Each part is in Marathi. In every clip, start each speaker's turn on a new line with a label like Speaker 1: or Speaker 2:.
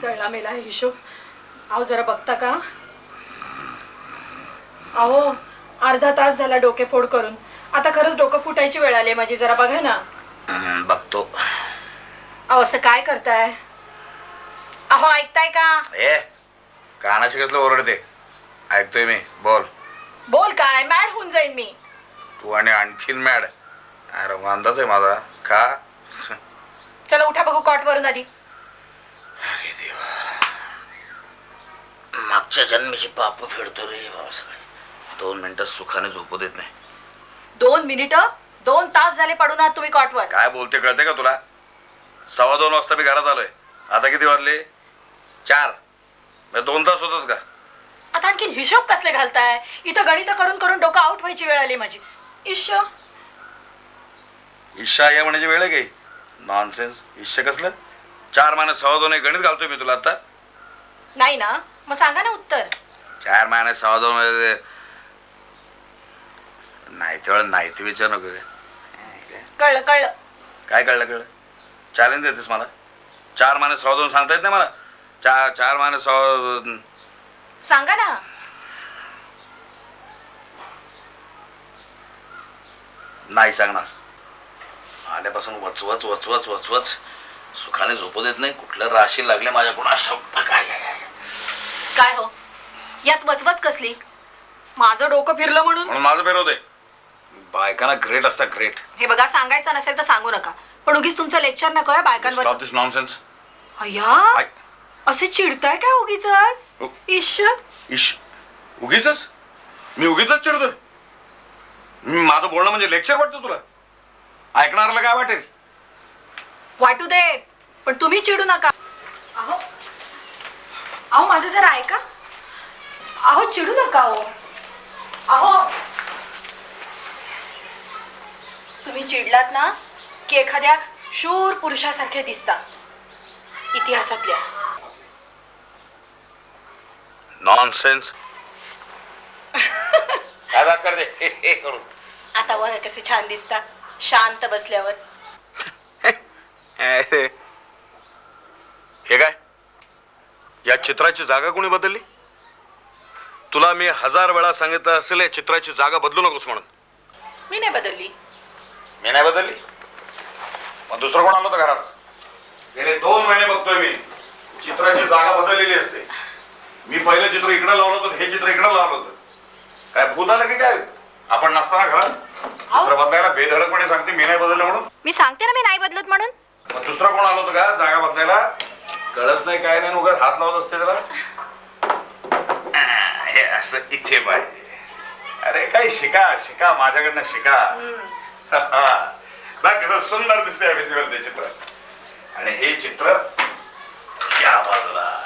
Speaker 1: जळला मेला हिशोब. अहो जरा बघता का? अहो अर्धा तास झाला डोकेफोड करून. आता खरंच डोकं फुटायची वेळ आली माझी. जरा बघा ना.
Speaker 2: बघतो.
Speaker 1: अहो असं काय करताय? अहो ऐकताय का?
Speaker 2: कानाशी कसलं ओरडते? ऐकतोय मी. बोल.
Speaker 1: बोल काय? मॅड होऊन जाईन मी.
Speaker 2: तू आणि आणखीन मॅड. अरे वांदाच आहे माझा. का?
Speaker 1: चला उठा बघू कॉट वरून आधी.
Speaker 2: अरे देवा, मागच्या जन्मीची पाप फेडतो रे बाबा सगळे. 2 मिनिटं सुखाने झोपू देत नाही.
Speaker 1: 2 मिनिटं? 2 तास झाले पडून आहात तुम्ही कॉटवर.
Speaker 2: काय बोलते कळते का तुला? 2:15 वाजता मी घरात आलोय. आता किती वाजले? 4. 2 तास होतात का?
Speaker 1: आता आणखी हिशोब कसले घालताय? इथं गणित करून करून डोकं आउट व्हायची वेळ आली माझी. ईशा
Speaker 2: ईशा या म्हणायची वेळ आहे काही? नॉनसेन्स. ईशा कसलं? 4 - 2.15 गणित घालतोय मी तुला आता.
Speaker 1: नाही ना? मग सांगा ना उत्तर.
Speaker 2: 4 - 2.15 मध्ये नाही तेवढं नाही ते विचार नको.
Speaker 1: कळलं कळलं.
Speaker 2: काय कळलं? चॅलेंज देतेस मला? 4 - 2.15 सांगता येत नाही मला? 4 - 2.15
Speaker 1: सांगा ना.
Speaker 2: नाही सांगणार. आल्यापासून वचवच वचवच वचवच सुखाने झोपू देत नाही. कुठलं राशी लागले माझ्याकडून अष्टव.
Speaker 1: काय हो यात वचवच कसली? माझं डोकं फिरलं म्हणून
Speaker 2: माझं फिरवते. बायकांना ग्रेट असता ग्रेट.
Speaker 1: हे बघा, सांगायचं नसेल तर सांगू नका, पण उगीच तुमचं लेक्चर नको आहे बायकांवर.
Speaker 2: स्टॉप दिस नॉनसेन्स.
Speaker 1: अय्या असे चिडताय काय उगीच? ईश
Speaker 2: ईश उगीच? मी उगीच चिडतोय? माझं बोलणं म्हणजे लेक्चर वाटतं तुला? ऐकणाऱ्याला काय वाटेल?
Speaker 1: वाटू दे, पण तुम्ही चिडू नका. अहो अहो माझं जरा ऐका. अहो चिडू नका. अहो तुम्ही चिडलात ना की एखाद्या शूर पुरुषासारखे दिसता इतिहासातल्या.
Speaker 2: नॉनसेन्स. काय दात करते हे करून?
Speaker 1: आता बघा कसे छान दिसता शांत बसल्यावर.
Speaker 2: हे काय? या चित्राची जागा कोणी बदलली? तुला मी 1000 वेळा सांगितलं असेल या चित्राची जागा बदलू नकोस म्हणून.
Speaker 1: मी नाही बदलली.
Speaker 2: मी नाही बदलली? मग दुसरं कोण आलं होतं घरात? गेले 2 महिने बघतोय मी चित्राची जागा बदललेली असते. मी पहिलं चित्र इकडे लावलं होतं, हे चित्र इकडे लावलं होतं. काय भूत आलं की काय? आपण नसताना घरात चित्र बदलायला बेधडकपणे सांगते मी नाही बदललं म्हणून.
Speaker 1: मी सांगते ना मी नाही बदलत म्हणून.
Speaker 2: मग दुसरं कोण आलं होतं का जागा बदलायला? कळत नाही काय नाही, उगाच हात लावत असते त्याला. हे असं इथे पाहिजे. अरे काही शिका माझ्याकडनं शिका. बघ कसं सुंदर दिसते भिंतीवर ते चित्र. आणि हे चित्र या बाजूला.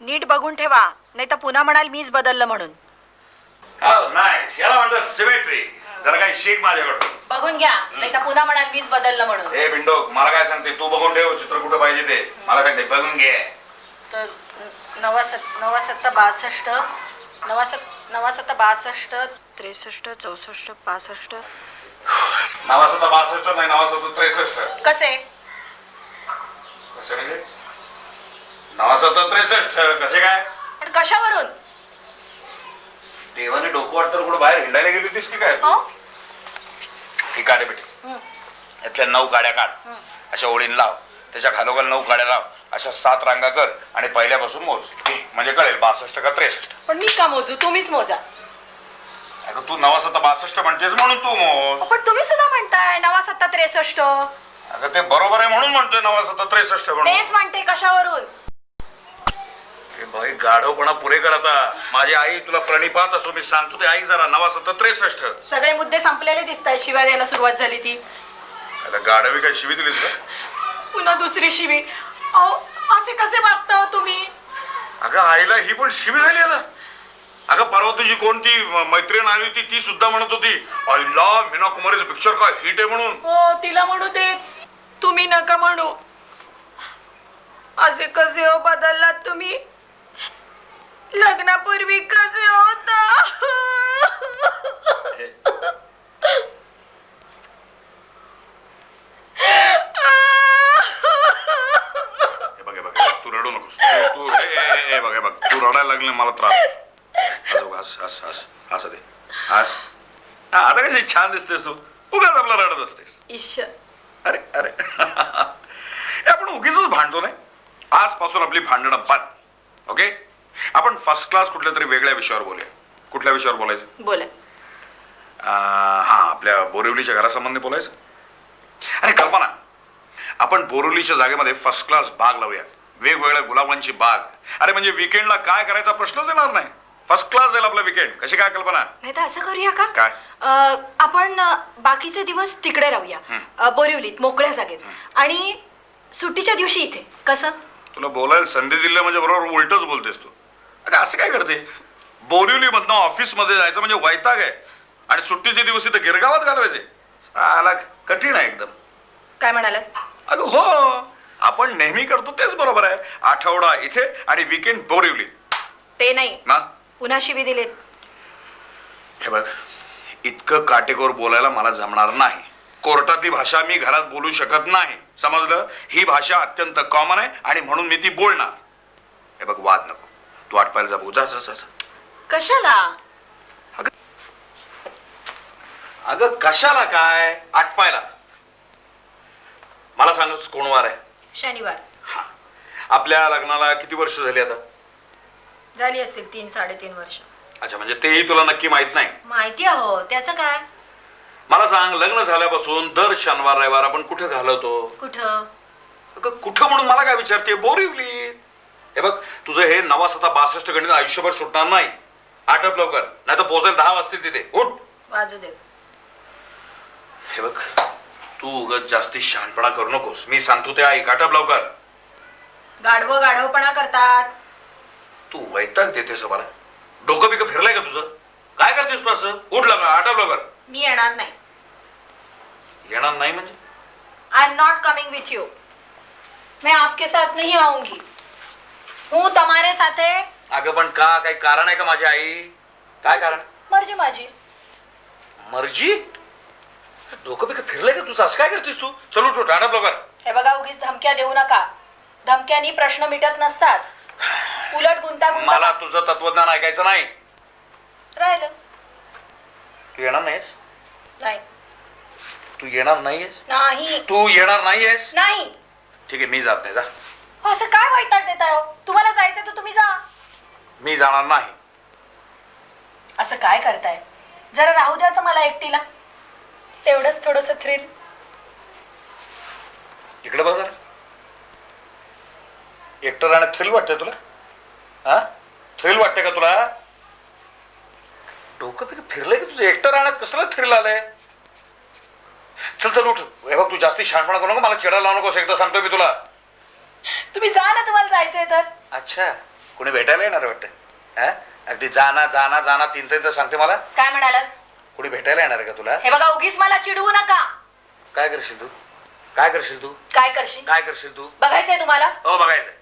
Speaker 1: नीट बघून ठेवा, नाही तर पुन्हा म्हणाल मीच बदललं म्हणून.
Speaker 2: नाही याला म्हणतात सिमेट्री. जरा काही शिक माझ्याकडून.
Speaker 1: बघून घ्या, नाही तर पुन्हा म्हणाल मीच बदललं म्हणून.
Speaker 2: हे बिंडोक मला काय सांगते? तू बघून ठेव चित्र कुठं पाहिजे ते. मला सांगते बघून घे.
Speaker 1: तर 97 62 97 62 63 64 65.
Speaker 2: 97 62 नाही 97 63.
Speaker 1: कसे?
Speaker 2: कसे म्हणजे? 97 63 कसे काय?
Speaker 1: पण कशावरून?
Speaker 2: देवाने डोकं वाटतं कुठं बाहेर हिंडायला गेली होतीस की काय? ही काढे बेटी. यातल्या 9 काड्या काढ. अशा ओळीन लाव. त्याच्या खालोखाल 9 काड्या लाव. अशा 7 रांगा कर आणि पहिल्यापासून मोज. म्हणजे कळेल 62 का 63.
Speaker 1: पण मी का मोजू? तुम्हीच मोजा.
Speaker 2: अगं तू 97 62 म्हणतेस म्हणून तू मोज.
Speaker 1: पण तुम्ही सुद्धा म्हणताय 97 63.
Speaker 2: अगं ते बरोबर आहे म्हणून म्हणतोय 97 63 म्हणून.
Speaker 1: तेच म्हणते कशावरून?
Speaker 2: बाई गाढवपणा पुरे कर आता. माझी आई तुला प्रणिपात असो मी सांगतो ते ऐक जरा. 97 63.
Speaker 1: सगळे मुद्दे संपलेले दिसताय. शिव्या द्यायला सुरुवात झाली ती.
Speaker 2: गाढवी काय शिवी दिली तुला?
Speaker 1: पुन्हा दुसरी शिवी. अहो असे कसे वागता तुम्ही?
Speaker 2: अगं आईला ही पण शिवी झाली आता. अगं परवा तुझी कोणती मैत्रीण आली होती ती सुद्धा म्हणत होती आईला मीना कुमारीचं पिक्चर काय हिट आहे म्हणून.
Speaker 1: हो तिला म्हणू दे, तुम्ही नका म्हणू. असे कसे हो बदललात तुम्ही? लग्नापूर्वी कसे होता?
Speaker 2: हसायला लागले मला त्रास. हस दे हस. आता कशी छान दिसतेस तू. उगाच आपला रडत असतेस.
Speaker 1: ईश्वर.
Speaker 2: अरे अरे हे आपण उगीच भांडतो नाही. आजपासून आपली भांडणं बंद. ओके. आपण फर्स्ट क्लास कुठल्या तरी वेगळ्या विषयावर बोलूया. कुठल्या विषयावर बोलायचं?
Speaker 1: बोला.
Speaker 2: हा आपल्या बोरिवलीच्या घरासंबंधी बोलायचं. अरे कल्पना, आपण बोरिवलीच्या जागेमध्ये फर्स्ट क्लास बाग लावूया. वेगवेगळ्या गुलाबांची बाग. अरे म्हणजे विकेंडला काय करायचा प्रश्नच येणार नाही. फर्स्ट क्लास जाईल आपला विकेंड. कशी काय कल्पना?
Speaker 1: नाही तर असं करूया का?
Speaker 2: काय?
Speaker 1: आपण बाकीचे दिवस तिकडे राहूया, बोरिवलीत मोकळ्या जागेत, आणि सुट्टीच्या दिवशी इथे. कसं?
Speaker 2: तुला बोलायला संधी दिली म्हणजे बरोबर उलटच बोलतेस तू. अरे असं काय करते? बोरिवली मधनं ऑफिस मध्ये जायचं म्हणजे वैताग आहे, आणि सुट्टीचे दिवस इथं गिरगावात घालवायचे. साला कठीण आहे एकदम.
Speaker 1: काय म्हणालात?
Speaker 2: अगं हो, आपण नेहमी करतो तेच बरोबर आहे. आठवडा इथे आणि विकेंड बोरिवली.
Speaker 1: ते नाही
Speaker 2: ना
Speaker 1: पुन्हा शिवी दिलेत.
Speaker 2: हे बघ, इतकं काटेकोर बोलायला मला जमणार नाही. कोर्टातली भाषा मी घरात बोलू शकत नाही. समजलं? ही भाषा अत्यंत कॉमन आहे आणि म्हणून मी ती बोलणार. हे बघ, वाद नको. तू आटपायला जा. जा.
Speaker 1: कशाला?
Speaker 2: अगं कशाला काय आटपायला? मला सांग, कोण वार आहे?
Speaker 1: शनिवार.
Speaker 2: हा. आपल्या लग्नाला किती वर्ष झाली आता?
Speaker 1: झाली असतील 3-3.5 वर्ष.
Speaker 2: अच्छा, म्हणजे तेही तुला नक्की माहित नाही?
Speaker 1: माहिती आहे. त्याचं काय?
Speaker 2: मला सांग, लग्न झाल्यापासून दर शनिवार रविवार आपण कुठं घालवतो?
Speaker 1: कुठं?
Speaker 2: अगं कुठं म्हणून मला काय विचारते? बोरिवली. हे बघ, तुझं हे 9-7-62 गणित आयुष्यभर सुटणार नाही. आटप लवकर, नाही तर पोहोचेल 10 वाजतील तिथे. उठ.
Speaker 1: वाजू दे.
Speaker 2: हे बघ, तू उगाच जास्ती शहाणपणा करू नकोस. मी सांगतो ते ऐक. आटप लवकर.
Speaker 1: गाढवपणा करतात.
Speaker 2: तू वैताग देतेस मला. डोकं बिकं फिरलंय का तुझं? काय करतेस तू असं? उठ लवकर, आटप लवकर.
Speaker 1: मी येणार नाही.
Speaker 2: येणार नाही म्हणजे?
Speaker 1: I am not coming with you. मैं आपके साथ नहीं आऊंगी. हूँ तुम्हारे साथ है.
Speaker 2: अगं पण का? काही कारण आहे का माझी आई? काय कारण?
Speaker 1: मर्जी माझी.
Speaker 2: मर्जी? डोकं बिकं फिरलंय का तुझं? असं काय करतेस तू? चल उठ, आटप लवकर.
Speaker 1: हे बघा, उगीच धमक्या देऊ नका. धमक्यांनी प्रश्न मिटत नसतात. उलट गुंतागुंत.
Speaker 2: मला तुझं तत्वज्ञान ऐकायचं नाही.
Speaker 1: राहिलं.
Speaker 2: तू येणार नाहीस?
Speaker 1: नाही.
Speaker 2: तू येणार नाहीयेस?
Speaker 1: नाही.
Speaker 2: तू येणार नाहीयेस?
Speaker 1: नाही.
Speaker 2: ठीक आहे, मी जात नाही. जा.
Speaker 1: असं काय वैताग देताय हो? तुम्हाला जायचं तर तुम्ही जा.
Speaker 2: मी जाणार नाही.
Speaker 1: असं काय करताय? जरा राहू द्या तर मला एकटीला. तेवढंच थोडस थ्रिल.
Speaker 2: इकडे बघ जरा. एकटं राहण्यात थ्रिल वाटतंय तुला? हा, थ्रिल वाटतंय का तुला? डोकं बिकं फिरलंय का तुझं? एकटं राहण्यात कसलं थ्रिल आलंय? चल उठ. हे बघ, तू जास्ती शहाणपणा करू नको. मला चिडायला लावू नकोस. एकदा सांगतो मी तुला.
Speaker 1: तुम्ही जा ना, तुम्हाला जायचंय तर.
Speaker 2: अच्छा, कोणी भेटायला येणार वाटतं? हा, अगदी जाना 3 सांगते मला.
Speaker 1: काय म्हणालात?
Speaker 2: कोणी भेटायला येणार का तुला?
Speaker 1: हे बघा, उगीच मला चिडवू नका.
Speaker 2: काय करशील तू? काय करशील तू?
Speaker 1: काय करशील?
Speaker 2: काय करशील तू?
Speaker 1: बघायचंय तुम्हाला?
Speaker 2: हो, बघायचंय.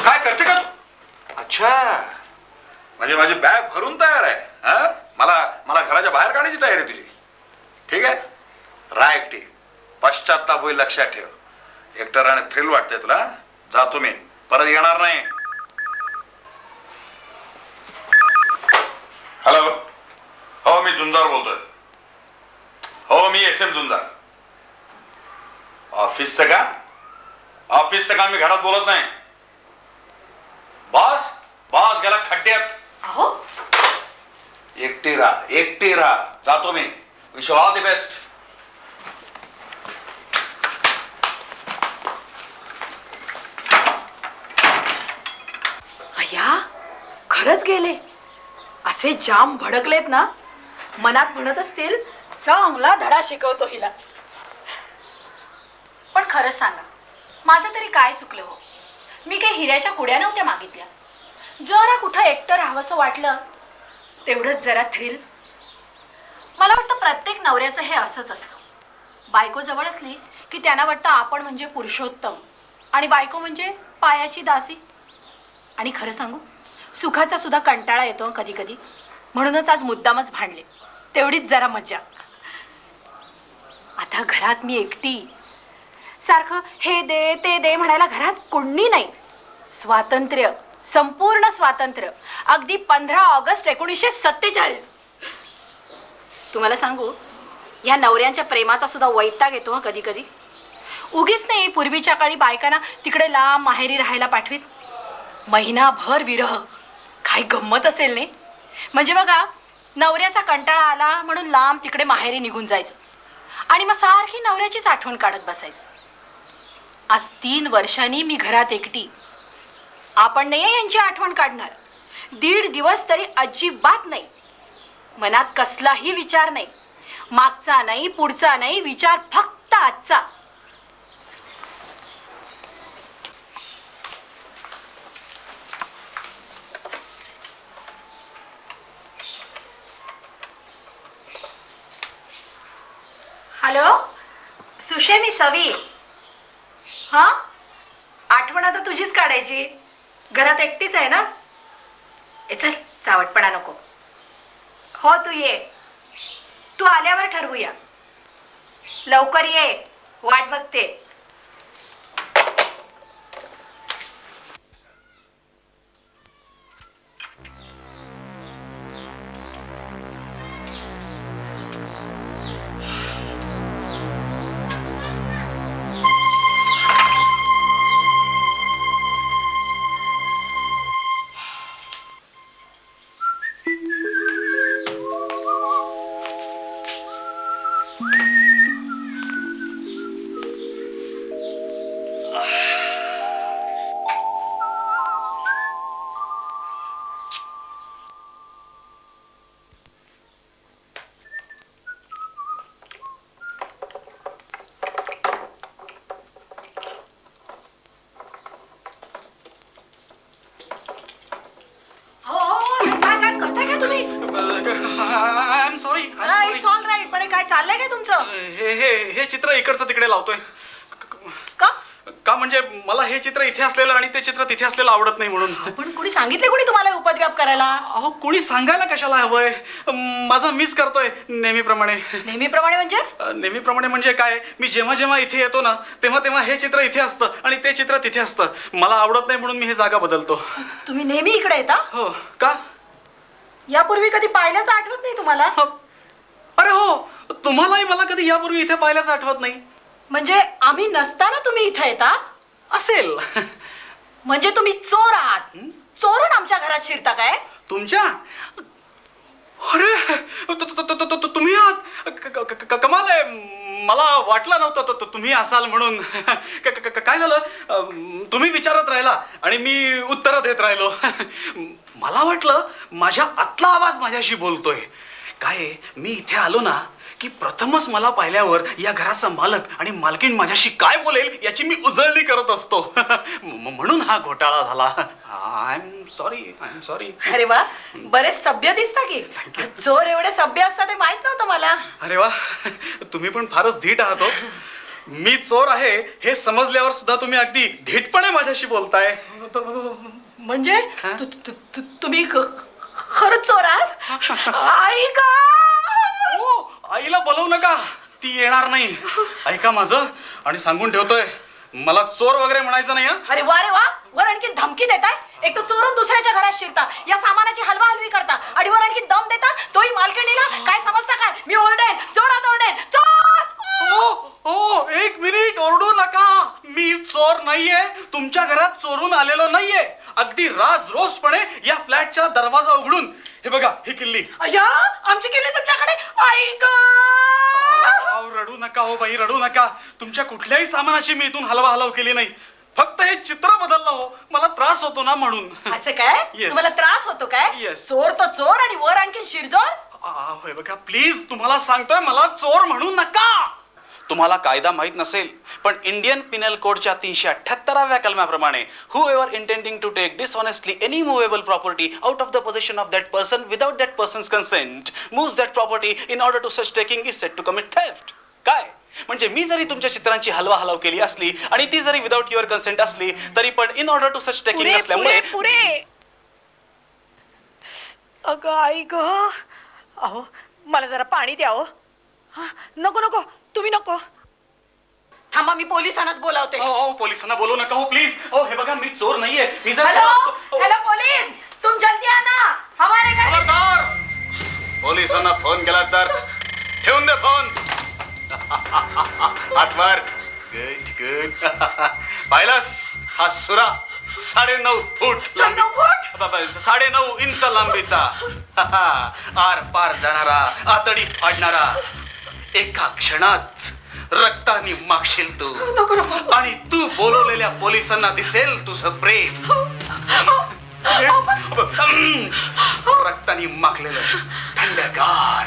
Speaker 2: काय करते का तू? अच्छा, म्हणजे माझी बॅग भरून तयार आहे. हा, मला घराच्या बाहेर काढायची तयारी तुझी. ठीक आहे, राह एकटी. पश्चाताप होईल, लक्षात ठेव. एकटं राहण्यात थ्रिल वाटतंय तुला? जातो मी, परत येणार नाही. हॅलो. हो, मी झुंजार बोलतोय. हो, मी SM झुंजार. ऑफिसचं का? ऑफिसचं काम मी घरात बोलत नाही. बॉस गेला खड्ड्यात.
Speaker 1: अहो,
Speaker 2: एकटी राहा. जातो मी. Wish all the best.
Speaker 1: अय्या, खरंच गेले. असे जाम भडकलेत ना, मनात म्हणत असतील चांगला धडा शिकवतो हिला. पण खरंच सांगा, माझं तरी काय चुकलं हो? मी काही हिऱ्याच्या कुड्या नव्हत्या मागितल्या. जरा कुठं एकटं राहावंसं वाटलं, तेवढंच जरा थ्रिल. मला वाटतं प्रत्येक नवऱ्याचं हे असंच असतं. बायको जवळ असली की त्यांना वाटतं आपण म्हणजे पुरुषोत्तम आणि बायको म्हणजे पायाची दासी. आणि खरं सांगू, सुखाचा सुद्धा कंटाळा येतो कधी कधी. म्हणूनच आज मुद्दामच भांडले. तेवढीच जरा मजा. आता घरात मी एकटी. सारखं हे दे ते दे म्हणायला घरात कोणी नाही. स्वातंत्र्य, संपूर्ण स्वातंत्र्य. अगदी 15 ऑगस्ट 1947. तुम्हाला सांगू, या नवऱ्यांच्या प्रेमाचा सुद्धा वैताग येतो हं कधी कधी. उगीच नाही पूर्वीच्या काळी बायकांना तिकडे लांब माहेरी राहायला पाठवीत. महिनाभर विरह. काय गंमत असेल नाही. म्हणजे बघा, नवऱ्याचा कंटाळा आला म्हणून लांब तिकडे माहेरी निघून जायचं आणि मग सारखी नवऱ्याचीच आठवण काढत बसायचं. आज 3 वर्षांनी मी घरात एकटी. आपण नाही यांची आठवण काढणार. 1.5 दिवस तरी अजिबात नाही. मनात कसलाही विचार नाही. मागचा नाही, पुढचा नाही, विचार फक्त आजचा. हॅलो सुशे, मी सवी. हा, आठवण आता तुझीच काढायची. घरात एकटीच आहे ना. चल, चावटपणा नको. हो, तू ये. तू आल्यावर ठरवूया. लवकर ये, वाट बघते. It's all right. पण काय चाललंय काय तुमचं?
Speaker 3: हे चित्र इकडचं तिकडे लावतोय.
Speaker 1: का?
Speaker 3: का म्हणजे मला हे चित्र इथे असलेलं आणि ते चित्र तिथे असलेलं आवडत नाही म्हणून.
Speaker 1: पण कुणी सांगितले, कुणी तुम्हाला उपद्व्याप करायला?
Speaker 3: अहो, कुणी सांगायला कशाला हवंय. माझा मिस करतोय नेहमीप्रमाणे.
Speaker 1: नेहमीप्रमाणे म्हणजे?
Speaker 3: नेहमीप्रमाणे म्हणजे काय, मी जेव्हा जेव्हा इथे येतो ना तेव्हा तेव्हा हे चित्र इथे असतं आणि ते चित्र तिथे असतं. मला आवडत नाही म्हणून मी हे जागा बदलतो.
Speaker 1: तुम्ही नेहमी इकडे येता?
Speaker 3: हो. का?
Speaker 1: यापूर्वी कधी पाहिल्याचं आठवत नाही तुम्हाला?
Speaker 3: अरे हो, तुम्हालाही मला कधी यापूर्वी इथे पाहिल्याचं आठवत नाही.
Speaker 1: म्हणजे आम्ही नसताना तुम्ही इथे येता?
Speaker 3: असेल.
Speaker 1: म्हणजे तुम्ही चोर आहात. चोरून आमच्या घरात शिरता काय?
Speaker 3: तुमच्या? अरे, तुम्ही आहात? कमाल आहे. मला वाटलं नव्हतं तुम्ही असाल म्हणून. काय झालं, तुम्ही विचारत राहिला आणि मी उत्तर देत राहिलो. मला वाटलं माझ्या आतला आवाज माझ्याशी बोलतोय. काय, मी इथे आलो ना की प्रथमच मला पाहिल्यावर या घराचा मालक आणि मालकीण माझ्याशी काय बोलेल याची मी उजळणी करत असतो. म्हणून हा घोटाळा झाला. I am sorry.
Speaker 1: अरे वा, बरेच सभ्य दिसता की. चोर एवढे सभ्य असतात हे माहित नव्हतं मला.
Speaker 3: अरे वा, तुम्ही पण फारच धीट आहात हो. मी चोर आहे हे समजल्यावर सुद्धा तुम्ही अगदी धीटपणे माझ्याशी बोलताय.
Speaker 1: म्हणजे तुम्ही खरंच चोर आहात? आई का?
Speaker 3: हो, आईला बोलवू नका, ती येणार नाही. ऐका माझं, आणि सांगून ठेवतोय, मला चोर वगैरे म्हणायचं नाही.
Speaker 1: अरे वा रे वा, वर आणखी धमकी देताय. एक तर चोरून दुसऱ्याच्या घरात शिरता, या सामानाची हलवाहलवी करता आणि वर आणखी दम देता, तोही मालकिणीला. काय समजता काय? मी ओरडेन, जोरात ओरडेन, चोर!
Speaker 3: हो, 1 मिनिट, ओरडू नका. मी चोर नाहीये, तुमच्या घरात चोरून आलेलो नाहीये. अगदी राज रोजपणे या फ्लॅटचा दरवाजा उघडून, हे बघा, ही किल्ली.
Speaker 1: अय्या, आमची किल्ली तुमच्याकडे? ऐक,
Speaker 3: रडू नका हो बाई, रडू नका. तुमच्या कुठल्याही सामानाची मी इथून हलवाहलव केली नाही. फक्त हे चित्र बदललं हो, मला त्रास होतो ना म्हणून.
Speaker 1: असं काय? तुम्हाला त्रास होतो काय?
Speaker 3: Yes.
Speaker 1: चोर तो चोर आणि वर आणखी शिरजोर.
Speaker 3: होय बघा, प्लीज, तुम्हाला सांगतोय, मला चोर म्हणू नका. तुम्हाला कायदा माहित नसेल, पण इंडियन पिनल कोडच्या 378व्या कलमाप्रमाणे whoever intending to take dishonestly any movable property out of the possession of that person without that person's consent moves that property in order to such taking is said to commit theft. काय म्हणजे मी जरी तुमच्या चित्रांची हलवाहलव केली असली आणि ती जरी विदाउट युअर कन्सेंट असली तरी पण in order to such taking असल्यामुळे.
Speaker 1: पुरे अगं आई ग, अहो मला जरा पाणी द्या. नको नको, तुम्ही नको. थांबा, मी पोलिसांनाच बोलावते.
Speaker 3: पोलिसांना बोलू नका हो प्लीज. हे बघा मी चोर नाहीये. मी जर
Speaker 1: हॅलो
Speaker 3: चोर-
Speaker 1: हॅलो पोलीस, तुम जल्दी आना. हमारे घर
Speaker 3: खबरदार! पोलिसांना फोन केलास तर ठेवून दे फोन. हातवर. Good good. पाहिलास हा सुरा 9.5 फूट
Speaker 1: 9.5 फूट?
Speaker 3: 9.5 इंच लांबीचा. आर पार जाणारा, आतडी फाडणारा. एका क्षणात रक्तानी मागशील तू.
Speaker 1: नको नको.
Speaker 3: आणि तू बोलवलेल्या पोलिसांना दिसेल तुझं प्रेम. रक्तानी माखलेलं थंडगार.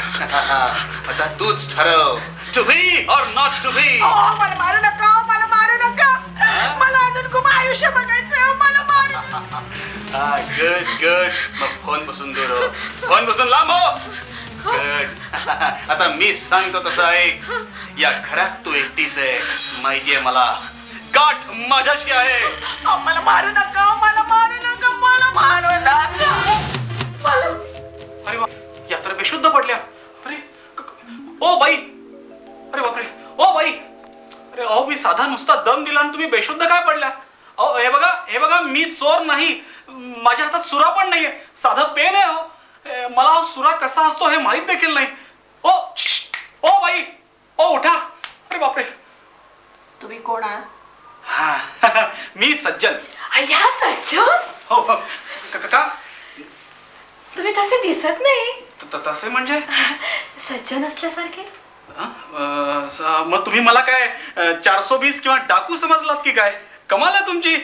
Speaker 3: आता तूच ठरव, टू बी और नॉट टू बी.
Speaker 1: मला मारू नका, मला मारू नका. मला अजून खूप आयुष्य बघायचं. मला मारू नका.
Speaker 3: Good good. मग फोन पासून दूर हो, फोन पासून लांब हो. गुड. आता मी सांगतो तसं ऐक. या घरात तू एकटीच आहे माहितीये मला. गाठ माझ्याशी आहे.
Speaker 1: मला मारू नका, मला मारू नका, मला मारू नका.
Speaker 3: अरे वा, या तर बेशुद्ध पडल्या. अरे ओ बाई. अरे बापरे. O by. अरे अहो, मी साधा नुसता दम दिला आणि तुम्ही बेशुद्ध काय पडल्या? अहो हे बघा मी चोर नाही. माझ्या हातात सुरा पण नाहीये. साधं पेन आहे. हो मला सुरा कसा असतो हे माहित देखील नाही. ओ ओ बाई. ओ उठा. अरे बापरे.
Speaker 1: तुम्ही कोण आहात?
Speaker 3: हा मी सज्जन.
Speaker 1: अय्या सज्जन,
Speaker 3: हो का?
Speaker 1: तुम्ही तसे दिसत नाही.
Speaker 3: तसे म्हणजे
Speaker 1: सज्जन असल्यासारखे.
Speaker 3: मग तुम्ही मला काय 420 किंवा डाकू समजलात की काय? कमाल आहे तुमची.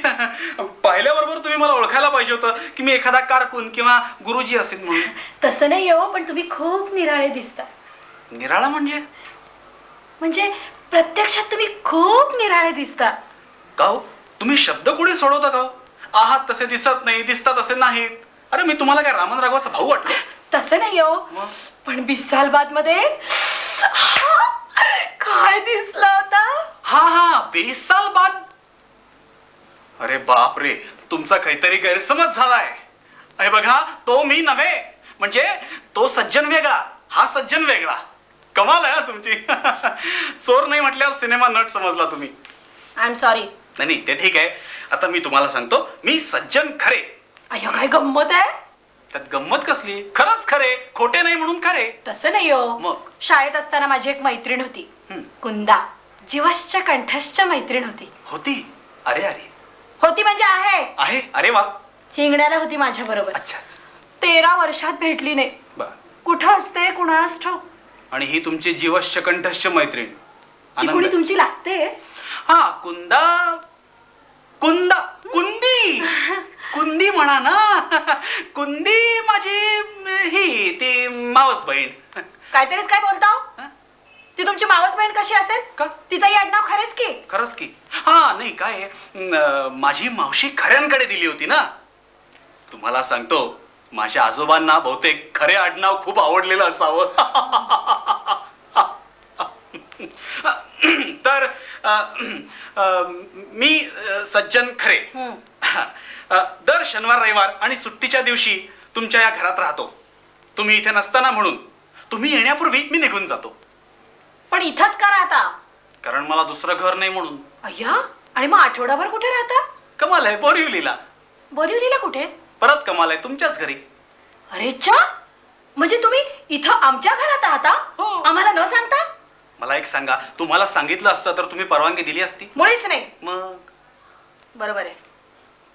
Speaker 3: पाहिल्याबरोबर तुम्ही मला ओळखायला पाहिजे होतं की मी एखादा कारकून किंवा गुरुजी असेल म्हणून.
Speaker 1: तसं नाही हो, पण तुम्ही खूप निराळे दिसता.
Speaker 3: निराळा म्हणजे
Speaker 1: प्रत्यक्षात तुम्ही खूप निराळे दिसता.
Speaker 3: का हो? तुम्ही शब्द कोणी सोडवता का हो? आहात तसे दिसत नाही, दिसता तसे नाहीत. अरे मी तुम्हाला काय रामन राघवाचा भाऊ वाटलो?
Speaker 1: तसं नाही हो, पण 20 साल बाद मध्ये काय दिसला होता.
Speaker 3: हा 20 साल बाद. अरे बाप रे, तुमचा काहीतरी गैरसमज झालाय. अरे बघा, तो मी नव्हे. म्हणजे तो सज्जन वेगळा, हा सज्जन वेगळा. कमाल आहे तुमची. चोर नाही म्हटल्यावर सिनेमा नट समजला तुम्ही.
Speaker 1: I am sorry.
Speaker 3: नाही ते ठीक आहे. आता मी तुम्हाला सांगतो, मी सज्जन खरे.
Speaker 1: अय्यो, काय गंमत आहे.
Speaker 3: त्यात गंमत कसली? खरंच खरे, खोटे नाही म्हणून खरे.
Speaker 1: तसं नाही हो.
Speaker 3: मग?
Speaker 1: शाळेत असताना माझी एक मैत्रीण होती, कुंदा. जीवाच्या कंठस्थ मैत्रीण होती.
Speaker 3: होती? अरे अरे.
Speaker 1: होती म्हणजे आहे.
Speaker 3: अरे वा.
Speaker 1: हिंगण्याला होती माझ्या बरोबर.
Speaker 3: अच्छा.
Speaker 1: 13 वर्षात भेटली नाही.
Speaker 3: बर.
Speaker 1: कुठं असते कुणास ठाऊक.
Speaker 3: आणि ही तुमची जीवश्य कंठस्थ मैत्रीण.
Speaker 1: ती कुणी तुमची लागते.
Speaker 3: हा कुंदा. कुंदी म्हणा ना. कुंदी माझी ही ती मावस बहीण.
Speaker 1: काहीतरीच काय बोलता हो?
Speaker 3: हा?
Speaker 1: ती तुमची मावस बहीण कशी असेल?
Speaker 3: का?
Speaker 1: तिचं आडनाव खरेच की.
Speaker 3: खरंच की. हा नाही काय माझी मावशी खऱ्यांकडे दिली होती ना. तुम्हाला सांगतो, माझ्या आजोबांना बहुतेक खरे आडनाव खूप आवडलेलं असावं. तर मी सज्जन खरे दर शनिवार रविवार आणि सुट्टीच्या दिवशी तुमच्या या घरात राहतो. तुम्ही इथे नसताना म्हणून. तुम्ही येण्यापूर्वी मी निघून जातो.
Speaker 1: पण इथंच का राहता?
Speaker 3: कारण मला दुसरं घर नाही म्हणून.
Speaker 1: अय्या, आणि मग आठवडाभर कुठे राहता?
Speaker 3: कमाल आहे, बोरिवलीला.
Speaker 1: बोरिवलीला कुठे?
Speaker 3: परत कमाल आहे, तुमच्याच घरी.
Speaker 1: अरे चा, म्हणजे तुम्ही इथं आमच्या घरात राहता?
Speaker 3: हो.
Speaker 1: आम्हाला न सांगता?
Speaker 3: मला एक सांगा, तुम्हाला सांगितलं असतं तर तुम्ही परवानगी दिली असती?
Speaker 1: मुळीच नाही.
Speaker 3: मग
Speaker 1: बरोबर आहे.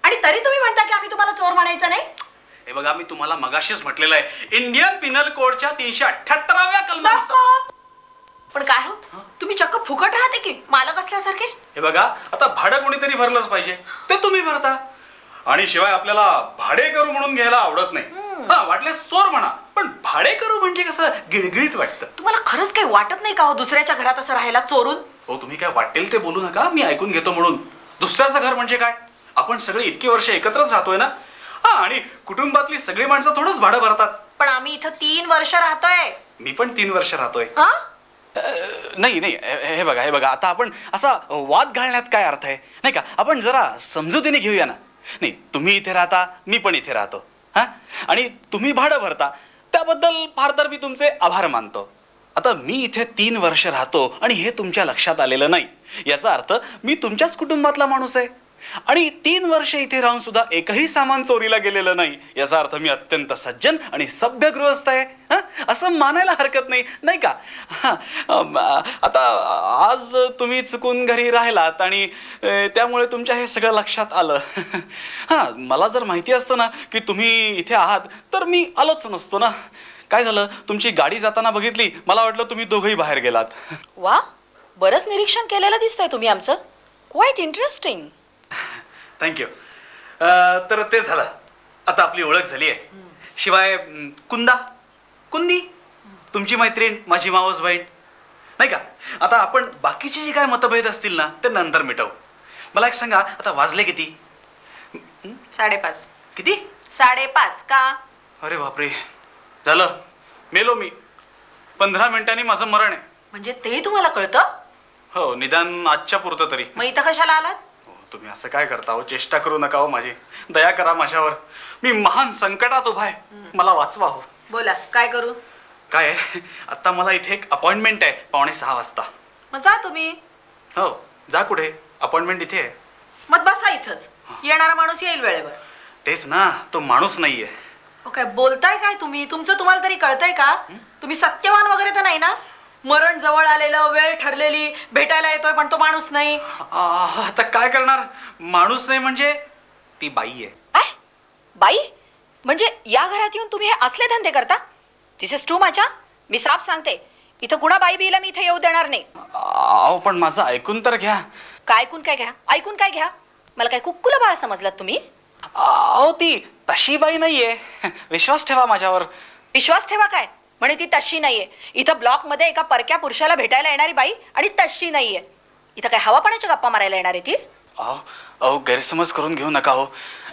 Speaker 1: आणि तरी तुम्ही म्हणता की आम्ही तुम्हाला चोर म्हणायचं नाही?
Speaker 3: हे बघा, मी तुम्हाला मगाशीच म्हटलेलं आहे, इंडियन पिनल कोडच्या 378व्या कलमानुसार.
Speaker 1: पण काय हो, तुम्ही चक्क फुकट राहते की मालक असल्यासारखे?
Speaker 3: हे बघा, आता भाडं कोणीतरी भरलंच पाहिजे, ते तुम्ही भरता. आणि शिवाय आपल्याला भाडेकरू म्हणून घ्यायला आवडत नाही. हा, वाटल्यास चोर म्हणा, पण भाडेकरू म्हणजे कसं गिळगिळीत वाटतं.
Speaker 1: तुम्हाला खरंच काही वाटत नाही का हो दुसऱ्याच्या घरात असं राहायला चोरून?
Speaker 3: हो, तुम्ही काय वाटेल ते बोलू नका, मी ऐकून घेतो म्हणून. दुसऱ्याचं घर म्हणजे काय? आपण सगळे इतकी वर्ष एकत्रच राहतोय ना. हा, आणि कुटुंबातली सगळी माणसं थोडंच भाडं भरतात.
Speaker 1: पण आम्ही इथं 3 वर्ष राहतोय.
Speaker 3: मी पण 3 वर्ष राहतोय.
Speaker 4: नाही नाही, हे बघा आता आपण असा वाद घालण्यात काय अर्थ आहे, नाही का? आपण जरा समजुतीने घेऊया ना. नाही, तुम्ही इथे राहता, मी पण इथे राहतो. हा, आणि तुम्ही भाडं भरता, त्याबद्दल फार तर मी तुमचे आभार मानतो. आता मी इथे 3 वर्ष राहतो आणि हे तुमच्या लक्षात आलेलं नाही, याचा अर्थ मी तुमच्याच कुटुंबातला माणूस आहे. आणि 3 वर्ष इथे राहून सुद्धा एकही सामान चोरीला गेलेलं नाही, याचा अर्थ मी अत्यंत सज्जन आणि सभ्य गृहस्थ आहे. हं? असं मानायला हरकत नाही, नाही का? आता आज तुम्ही चुकून घरी राहिलात आणि त्यामुळे तुमच्या हे सगळं लक्षात आलं. हां, मला जर माहिती असतं ना की तुम्ही इथे आहात तर मी आलोच नसतो ना. काय झालं, तुमची गाडी जाताना बघितली, मला वाटलं तुम्ही दोघंही बाहेर गेलात.
Speaker 1: वा, बरंच निरीक्षण केलेलं दिसतंय तुम्ही आमचं. Quite interesting.
Speaker 4: थँक्यू. तर ते झालं, आता आपली ओळख झाली आहे. शिवाय कुंदी तुमची मैत्रीण, माझी मावस बहीण, नाही का? आता आपण बाकीचे जे काय मतभेद असतील ना ते नंतर मिटवू. मला एक सांगा, आता वाजले किती?
Speaker 1: 5:30.
Speaker 4: किती?
Speaker 1: 5:30 का?
Speaker 4: अरे बापरे, झालं, मेलो मी. 15 मिनिटांनी माझं मरण आहे.
Speaker 1: म्हणजे ते तुम्हाला कळतं?
Speaker 4: हो, निदान आजच्या पुरतं तरी.
Speaker 1: मग इथं कशाला आलात?
Speaker 4: हो, तुम्ही असं काय करता हो? चेष्टा करू नका हो माझी, दया करा माझ्यावर. मी महान संकटात उभा आहे, मला वाचवा हो.
Speaker 1: बोला, काय करू?
Speaker 4: काय आहे, आता मला इथे एक अपॉइंटमेंट आहे 5:45 वाजता.
Speaker 1: मग जा तुम्ही.
Speaker 4: हो, जा कुठे? अपॉइंटमेंट इथे आहे.
Speaker 1: मग बसा इथंच, येणारा माणूस येईल वेळेवर.
Speaker 4: तेच ना, तो माणूस नाहीये.
Speaker 1: हो, काय बोलताय काय तुम्ही? तुमचं तुम्हाला तरी कळतंय का? तुम्ही सत्यवान वगैरे तर नाही ना? मरण जवळ आलेलं, वेळ ठरलेली, भेटायला येतोय पण तो माणूस नाही.
Speaker 4: आता काय करणार? माणूस नाही म्हणजे ती बाई आहे.
Speaker 1: काय? बाई? म्हणजे या घरात येऊन तुम्ही हे असले धंदे करता? दिस इज टू मच. मी साफ सांगते, इथं कुणा बाई बीला मी इथे येऊ देणार नाही.
Speaker 4: अहो, पण माझं ऐकून तर घ्या.
Speaker 1: काय ऐकून काय घ्या? ऐकून काय घ्या? मला काय कुक्कुला बाळ समजलात तुम्ही?
Speaker 4: अहो, ती तशी बाई नाहीये, विश्वास ठेवा माझ्यावर.
Speaker 1: विश्वास ठेवा काय? म्हणे ती तशी नाहीये. इथं ब्लॉक मध्ये एका परक्या पुरुषाला भेटायला येणारी बाई आणि तशी नाहीये. इथं काय हवापणाच्या गप्पा मारायला येणार आहे ती?
Speaker 4: अहो, गैरसमज करून घेऊ नका हो.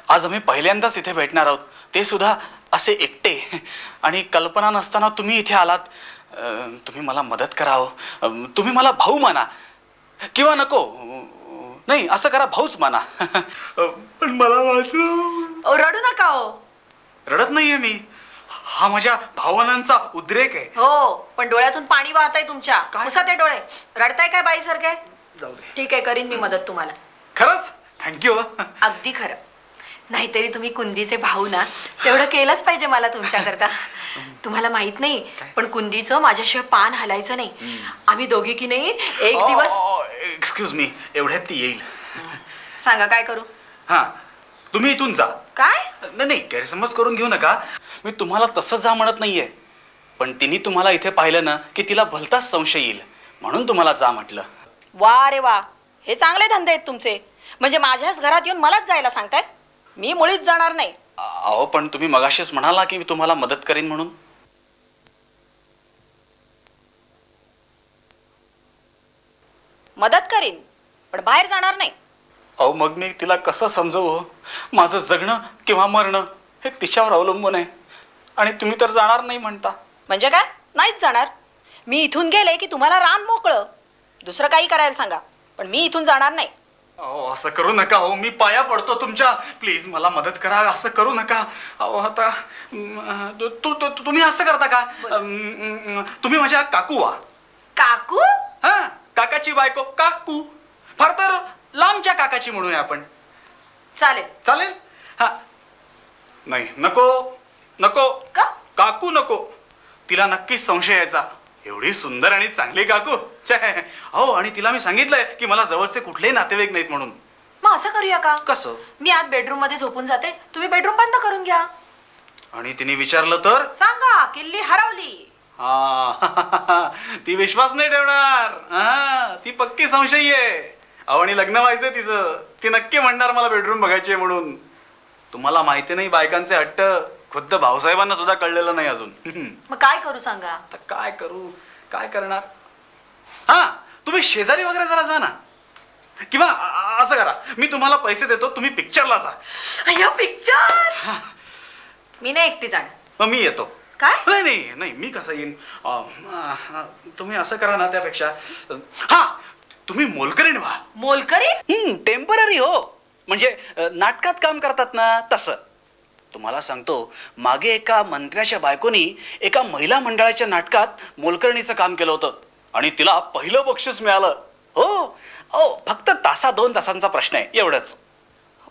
Speaker 4: आज आम्ही पहिल्यांदाच इथे भेटणार आहोत, ते सुद्धा असे एकटे. आणि कल्पना नसताना तुम्ही इथे आलात. तुम्ही मला मदत करा हो. तुम्ही मला भाऊ माना किंवा नको, नाही असं करा, भाऊच माना. पण मला वाचव.
Speaker 1: रडू नका हो.
Speaker 4: रडत नाहीये मी, हा माझ्या भावनांचा उद्रेक आहे.
Speaker 1: हो, पण डोळ्यातून पाणी वाहतंय तुमच्या.
Speaker 4: काय?
Speaker 1: पुसा ते डोळे. रडताय काय बाई सारखे?
Speaker 4: जाऊ दे.
Speaker 1: ठीक आहे, करीन मी मदत तुम्हाला.
Speaker 4: खरंच थँक्यू.
Speaker 1: अगदी खरं. नाहीतरी तुम्ही कुंदीचे भाऊ ना, तेवढं केलंच पाहिजे मला तुमच्याकरता. तुम्हाला माहित नाही, पण कुंदीचं माझ्याशिवाय पान हलायचं नाही. आम्ही दोघी की नाही एक दिवस.
Speaker 4: एक्सक्यूज मी, एवढ्यात ती येईल.
Speaker 1: सांगा काय करू?
Speaker 4: हा, तुम्ही इथून जा.
Speaker 1: काय?
Speaker 4: नाही, गैरसमज करून घेऊ नका. मी तुम्हाला तसं जा म्हणत नाहीये, पण तिने तुम्हाला इथे पाहिलं ना की तिला भलताच संशय येईल, म्हणून तुम्हाला जा म्हटलं.
Speaker 1: वा रे वा, हे चांगले धंदे आहेत तुमचे. म्हणजे माझ्याच घरात येऊन मलाच जायला सांगताय? मी मुळीच जाणार नाही.
Speaker 4: अहो, पण तुम्ही मगाशीच म्हणाला की मी तुम्हाला मदत करीन म्हणून.
Speaker 1: मदत करीन, पण बाहेर जाणार नाही.
Speaker 4: अहो, मग मी तिला कसं समजवू हो? माझं जगणं किंवा मरणं हे तिच्यावर अवलंबून आहे, आणि तुम्ही तर जाणार नाही म्हणता.
Speaker 1: म्हणजे काय? नाहीच जाणार. मी इथून गेले की तुम्हाला रान मोकळं. दुसरं काही करायला सांगा, पण मी इथून जाणार नाही.
Speaker 4: अहो, असं करू नका हो, मी पाया पडतो तुमच्या. प्लीज मला मदत करा, असं करू नका. अहो, आता तुम्ही असं करता का? तुम्ही माझ्या काकू व्हा.
Speaker 1: काकू?
Speaker 4: हा, काकाची बायको काकू. फार तर लांबच्या काकाची म्हणूया आपण.
Speaker 1: चालेल.
Speaker 4: चालेल? हा, नाही, नको नको.
Speaker 1: का?
Speaker 4: काकू नको, तिला नक्कीच संशय यायचा. एवढी सुंदर आणि चांगली काकू. हो, आणि तिला मी सांगितलंय की मला जवळचे कुठलेही नातेवाईक नाहीत म्हणून.
Speaker 1: मग असं करूया का?
Speaker 4: कसं?
Speaker 1: मी आत बेडरूम मध्ये झोपून जाते, तुम्ही बेडरूम बंद करून घ्या.
Speaker 4: आणि तिने विचारलं तर?
Speaker 1: सांगा किल्ली हरवली.
Speaker 4: हा, ती विश्वास नाही ठेवणार. हा, ती पक्की संशयी आहे. अहो, आणि लग्न व्हायचंय तिचं. ती नक्की म्हणणार मला बेडरूम बघायची आहे म्हणून. तुम्हाला माहिती नाही, बायकांचे हट्ट खुद्द भाऊसाहेबांना सुद्धा कळलेलं नाही अजून.
Speaker 1: मग काय करू सांगा?
Speaker 4: आता काय करू, काय करणार? हा, तुम्ही शेजारी वगैरे जरा जा ना, किंवा असं करा, मी तुम्हाला पैसे देतो, तुम्ही पिक्चरला जा.
Speaker 1: अय्या, पिक्चर? मी नाही एकटी जाणार.
Speaker 4: मग मी येतो.
Speaker 1: काय?
Speaker 4: नाही नाही नाही, मी कसं येईन? तुम्ही असं करा ना, त्यापेक्षा हा, तुम्ही मोलकरीण व्हा.
Speaker 1: मोलकरीण?
Speaker 4: टेम्पररी हो, म्हणजे नाटकात काम करतात ना तसं. तुम्हाला सांगतो, मागे एका मंत्र्याच्या बायकोनी एका महिला मंडळाच्या नाटकात मोलकरणीचं काम केलं होतं आणि तिला पहिलं बक्षीस मिळालं. हो, फक्त 2 तासांचा प्रश्न आहे, एवढंच.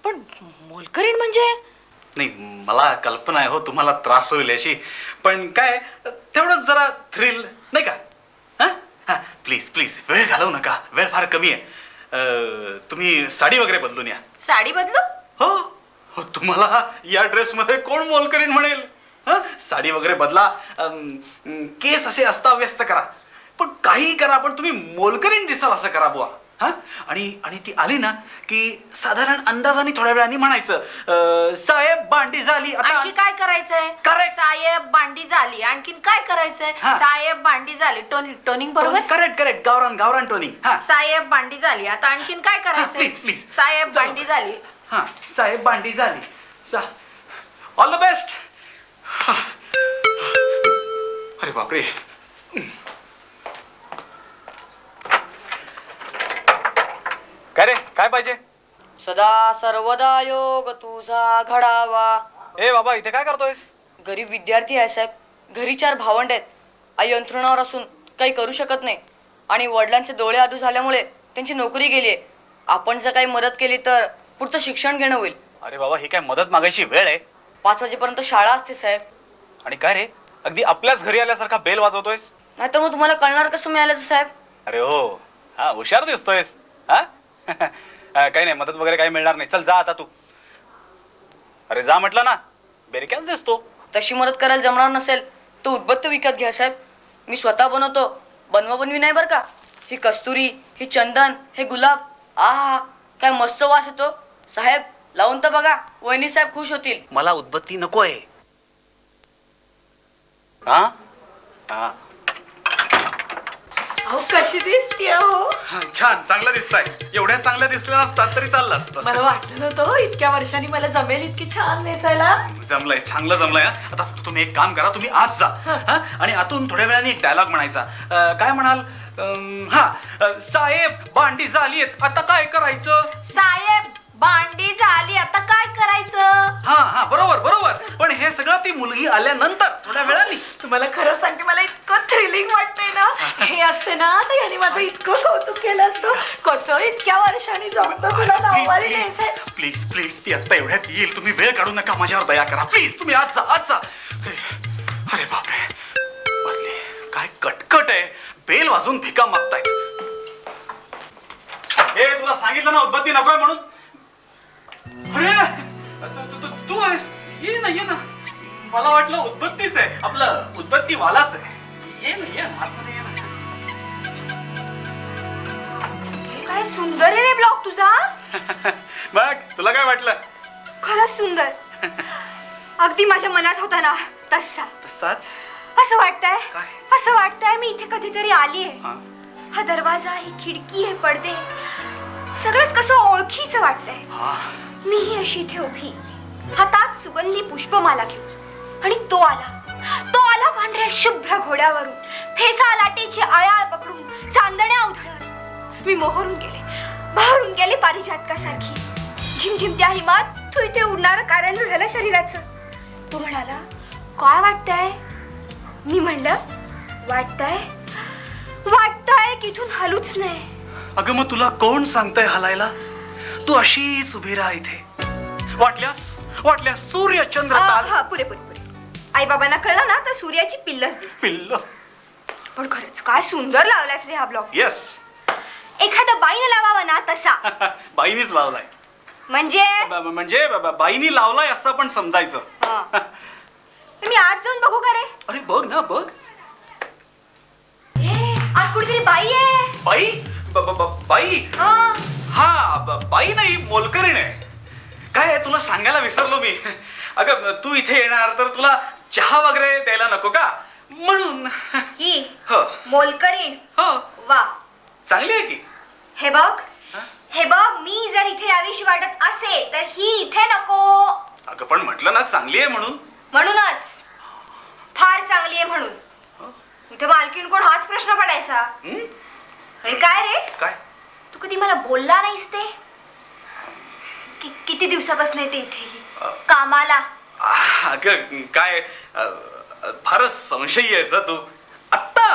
Speaker 1: पण मोलकरीण म्हणजे?
Speaker 3: नाही, मला कल्पना आहे हो तुम्हाला त्रास होईल याची, पण काय तेवढंच जरा थ्रिल नाही का? हा, प्लीज प्लीज वेळ घालवू नका, वेळ फार कमी आहे. तुम्ही साडी वगैरे बदलून या.
Speaker 1: साडी बदलू?
Speaker 3: हो, तुम्हाला या ड्रेसमध्ये कोण मोलकरीण म्हणेल? साडी वगैरे बदला, केस असे अस्ताव्यस्त करा, पण काही करा, पण तुम्ही मोलकरीण दिसाल असं करा बुवा. आणि ती आली ना की साधारण अंदाजाने थोड्या वेळाने म्हणायचं, साहेब भांडी झाली.
Speaker 1: आणखी काय करायचंय?
Speaker 3: Correct.
Speaker 1: साहेब भांडी झाली. आणखीन काय करायचंय?
Speaker 3: हा.
Speaker 1: साहेब भांडी झाली. टोनिंग बरोबर?
Speaker 3: करेक्ट, गावरान टोनिंग.
Speaker 1: साहेब भांडी झाली. आता आणखीन काय करायचंय?
Speaker 3: प्लीज.
Speaker 1: साहेब भांडी झाली.
Speaker 3: साहेब भांडी झाली. All the best. अरे बापरे. काय रे, काय पाहिजे?
Speaker 5: सदा सर्वदा योग तुझा घडावा.
Speaker 3: ए बाबा, इथे काय करतोयस?
Speaker 5: गरीब विद्यार्थी आहे साहेब. घरी 4 भावंड आहेत. आई यंत्रणावर असून काही करू शकत नाही आणि वडिलांचे डोळे आदू झाल्यामुळे त्यांची नोकरी गेली आहे. आपण जर काही मदत केली तर पुढचं शिक्षण घेणं होईल.
Speaker 4: अरे बाबा, ही काय मदत मागायची वेळ आहे?
Speaker 5: 5 वाजेपर्यंत शाळा असते साहेब.
Speaker 4: आणि काय रे, अगदी आपल्याच घरी आल्यासारखा बेल वाजवतोयस?
Speaker 5: नाहीतर मग तुम्हाला कळणार कसं मिळाल्याचं साहेब?
Speaker 4: अरे हो, हुशार दिसतोयस. काही नाही, मदत वगैरे काही मिळणार नाही. चल जा आता तू. अरे जा म्हटलं ना, बेरक्याच दिसतो.
Speaker 5: तशी मदत करायला जमणार नसेल तो उदबत्ती विकत घ्या साहेब. मी स्वतः बनवतो. बनवी नाही बरं का. ही कस्तुरी, ही चंदन, हे गुलाब, काय मस्त वास येतो साहेब. लावून तर बघा, वहिनी साहेब खुश होतील.
Speaker 4: मला उदबत्ती नकोय. हा,
Speaker 1: अहो, कशी दिसतीये हो.
Speaker 3: छान, चांगलं दिसताय. एवढ्या चांगल्या दिसल्या नसतात तरी चाललं असतं.
Speaker 1: मला वाटलं नव्हतं इतक्या वर्षांनी मला जमेल इतकी छान नेसायला.
Speaker 3: जमलंय, चांगलं जमलंय. आता तुम्ही एक काम करा, तुम्ही आज जा आणि आतून थोड्या वेळाने एक डायलॉग म्हणायचा. काय म्हणाल? साहेब भांडी झालीत, आता काय करायचं?
Speaker 1: साहेब भांडी झाली. आता काय करायचं?
Speaker 3: बरोबर. पण हे सगळं ती मुलगी आल्यानंतर थोड्या वेळाने.
Speaker 1: तुम्हाला खरं सांगते, मला इतकं थ्रिलिंग वाटतंय ना. हे असते ना तर याने माझं इतकं कौतुक केलं असतं. कसं इतक्या वर्षांनी जमतं तुला नऊवारी नेसायला.
Speaker 3: प्लीज, ती आता एवढ्यात येईल. तुम्ही वेळ काढू नका, माझ्यावर दया करा प्लीज. तुम्ही आज जा. अरे बापरे, वाजले. काय कटकट आहे. बेल वाजून भिका मागतायत. हे तुला सांगितलं ना उदबत्ती नकोय म्हणून. अरे तू आहेस? ये ना. मला वाटलं उदबत्तीच आहे. आपलं उदबत्ती वालाच आहे. ये आतमध्ये ये ना.
Speaker 6: हे काय सुंदर आहे रे ब्लॉग तुझा.
Speaker 3: बघ, तुला काय वाटलं?
Speaker 6: खरंच सुंदर. अगदी माझ्या मनात होता ना तसा.
Speaker 3: तसाच.
Speaker 6: असं वाटतंय
Speaker 3: काय?
Speaker 6: असं वाटतंय मी इथे कधीतरी आलीये.
Speaker 3: हा.
Speaker 6: हा दरवाजा, ही खिडकी, हे पडदे, सगळंच कसं ओळखीचं वाटतंय.
Speaker 3: हा.
Speaker 6: मीही अशी इथे उभी, हातात सुगंधी पुष्पमाला घेऊन, आणि तो आला पांढऱ्या शुभ्र घोड्यावरून, फेसा लाटेची आयाळ पकडून, चांदण्या उधळत. मी बहरून गेले पारिजातकासारखी. झिमझिमत्या हिमात तू इथे उडणार कारण झालं शरीराचं. तो म्हणाला, काय वाटतंय? मी म्हणलं, वाटतंय की इथून हलूच नाही.
Speaker 3: अगं मग तुला कोण सांगतंय हलायला? तू अशीच उभी राहा इथे. वाटल्यास सूर्य चंद्र ताल.
Speaker 6: पुरे आई बाबांना कळलं ना तर सूर्याची पिल्लच दिसते.
Speaker 3: पिल्ल.
Speaker 6: पण खरंच काय सुंदर लावलास रे हा ब्लॉग.
Speaker 3: येस.
Speaker 6: एखादा बाईने लावावा ना तसा.
Speaker 3: बाईनीच लावलाय.
Speaker 6: म्हणजे
Speaker 3: बाईनी लावलाय असं पण समजायचं.
Speaker 6: मी आज जाऊन बघू का रे?
Speaker 3: अरे बघ ना, बघ.
Speaker 6: आज कुठेतरी बाई आहे.
Speaker 3: बाई? बाई नाही, मोलकरीण आहे. काय आहे तुला सांगायला विसरलो मी. अगं तू इथे येणार तर तुला चहा वगैरे द्यायला नको का म्हणून.
Speaker 6: ही
Speaker 3: हो
Speaker 6: मोलकरीण.
Speaker 3: हो,
Speaker 6: वा,
Speaker 3: चांगली आहे की.
Speaker 6: हे बघ, मी जर इथे यावीशी वाटत असेल तर ही इथे नको.
Speaker 3: अगं पण म्हटलं ना चांगली आहे म्हणून.
Speaker 6: म्हणूनच फार चांगली आहे म्हणून. इथे मालकीण कोण हाच प्रश्न पडायचा. आणि काय रे,
Speaker 3: काय?
Speaker 6: तू कधी मला बोलला नाहीस ते? किती दिवसापासून येते इथे कामाला?
Speaker 3: अगं काय फारच संशयी आहेस हं तू. आत्ता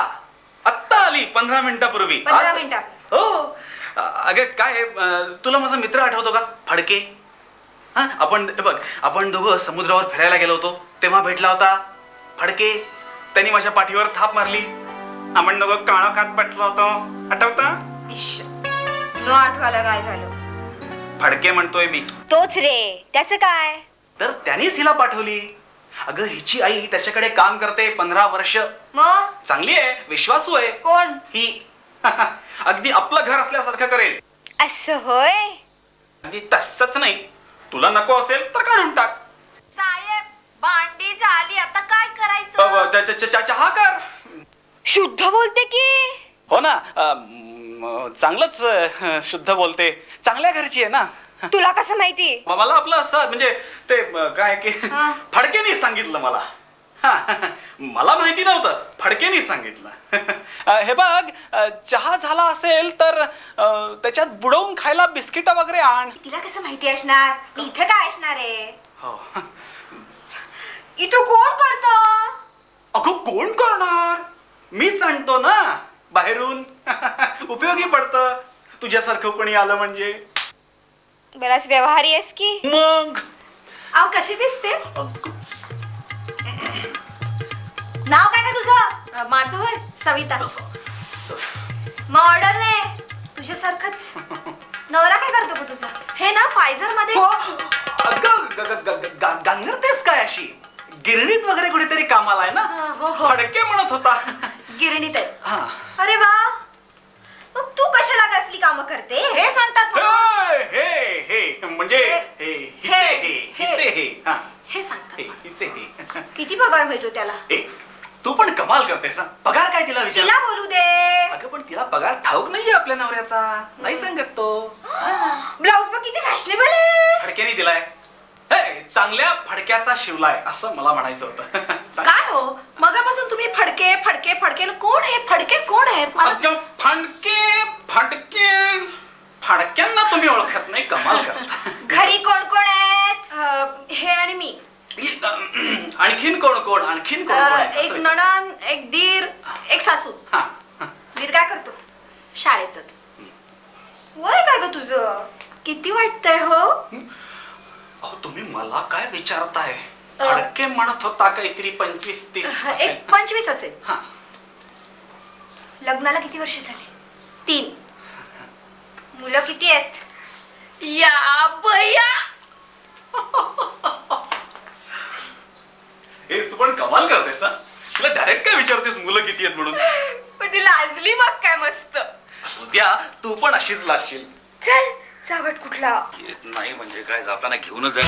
Speaker 3: आत्ता आली 15 मिनिटापूर्वी.
Speaker 6: 15 मिनिटात?
Speaker 3: हो. अगं काय तुला माझा मित्र आठवतो का, फडके? हा, आपण हे बघ, आपण दोघं समुद्रावर फिरायला गेलो होतो तेव्हा भेटला होता फडके. त्यांनी माझ्या पाठीवर थाप मारली. आपण दोघं काळा खात पटलो होतो, आठवतं?
Speaker 6: इश्श, न आठवायला काय झालं?
Speaker 3: फडके म्हणतोय मी.
Speaker 6: तोच रे, त्याचं काय?
Speaker 3: तर त्यानेच हिला पाठवली. अगं हिची आई त्याच्याकडे काम करते 15 वर्ष.
Speaker 6: मग
Speaker 3: चांगली आहे, विश्वासू आहे.
Speaker 6: कोण?
Speaker 3: ही अगदी आपलं घर असल्यासारखं करेल.
Speaker 6: असं होय?
Speaker 3: अगदी तसंच नाही. तुला नको असेल तर काढून टाक.
Speaker 1: साहेब, भांडी झाली, आता काय करायचं?
Speaker 3: चहा कर.
Speaker 6: शुद्ध बोलते की?
Speaker 4: हो ना, चांगलंच शुद्ध बोलते. चांगल्या घरची आहे ना.
Speaker 6: तुला कसं माहिती?
Speaker 3: मला आपलं असं म्हणजे ते काय की
Speaker 6: हा.
Speaker 3: फडकेनी सांगितलं मला. मला माहिती नव्हतं, फडकेनी सांगितलं.
Speaker 4: हे बघ, चहा झाला असेल तर त्याच्यात बुडवून खायला बिस्किट वगैरे आण.
Speaker 6: तिला कसं माहिती असणार? मी इथं काय असणार आहे?
Speaker 3: हो.
Speaker 6: इथं कोण करतो?
Speaker 3: अगं कोण करणार? मीच आणतो ना बाहेरून. उपयोगी पडतं तुझ्यासारखं कोणी आलं म्हणजे.
Speaker 6: बराच व्यवहारी आहेस की.
Speaker 3: मग
Speaker 1: अहो, कशी दिसते?
Speaker 6: नाव काय का तुझं?
Speaker 1: माझं होय, सविता.
Speaker 6: मग ऑर्डर नाही तुझ्यासारखंच. नवरा काय करतो का तुझा?
Speaker 1: हे ना फायझर मध्ये.
Speaker 3: हो. अगं गांगरतेस काय अशी? गिरणीत वगैरे कुठेतरी कामाला आहे ना.
Speaker 1: हो, हो.
Speaker 3: फडके म्हणत होता.
Speaker 1: गिरणीत आहे.
Speaker 3: हा.
Speaker 6: अरे वा, मग तू कशाला कसली कामं करते?
Speaker 1: हे सांगतात मला.
Speaker 3: हे म्हणजे हिचे हे. हा,
Speaker 1: हे सांगतात मला.
Speaker 3: हिचे हे.
Speaker 6: किती पगार मिळतो त्याला?
Speaker 3: तू पण कमाल करतेस. पगार काय तिला विचार.
Speaker 6: तिला बोलू दे.
Speaker 3: अगं पण तिला पगार ठाऊक नाहीये आपल्या नवऱ्याचा. नाही सांगत तो.
Speaker 6: ब्लाऊज बघ किती फॅशनेबल आहे.
Speaker 3: फडक्याने दिलाय. चांगल्या फडक्याचा शिवलाय असं मला म्हणायचं होतं.
Speaker 1: काय हो, मगापासून तुम्ही फडके फडके फडके, कोण आहे फडके, कोण आहे?
Speaker 3: अगं फडक्यांना तुम्ही ओळखत नाही, कमाल करता.
Speaker 6: घरी कोण कोण आहेत?
Speaker 1: हे आणि मी.
Speaker 3: आणखीन कोण कोण आहेत?
Speaker 1: एक नणन, एक दीर, एक सासू.
Speaker 3: हा.
Speaker 6: वीर काय करतो?
Speaker 1: शाळेत जातो.
Speaker 6: वय काय ग तुझं?
Speaker 1: किती वाटतंय हो?
Speaker 3: अहो तुम्ही मला काय विचारताय? फडके म्हणत होता काहीतरी 25-30
Speaker 1: एक 25 असेल.
Speaker 3: हा.
Speaker 6: लग्नाला किती वर्ष झाली?
Speaker 1: 3.
Speaker 6: मुलं किती आहेत?
Speaker 1: या बया.
Speaker 3: हे तू पण कमाल करतेस. तुला डायरेक्ट काय विचारतेस मुलं किती आहेत म्हणून?
Speaker 6: पण ती लाजली बघ काय मस्त.
Speaker 3: उद्या तू पण अशीच लाजशील.
Speaker 6: चल चावट कुठला?
Speaker 2: येत नाही म्हणजे काय, जाताना घेऊनच जाईल.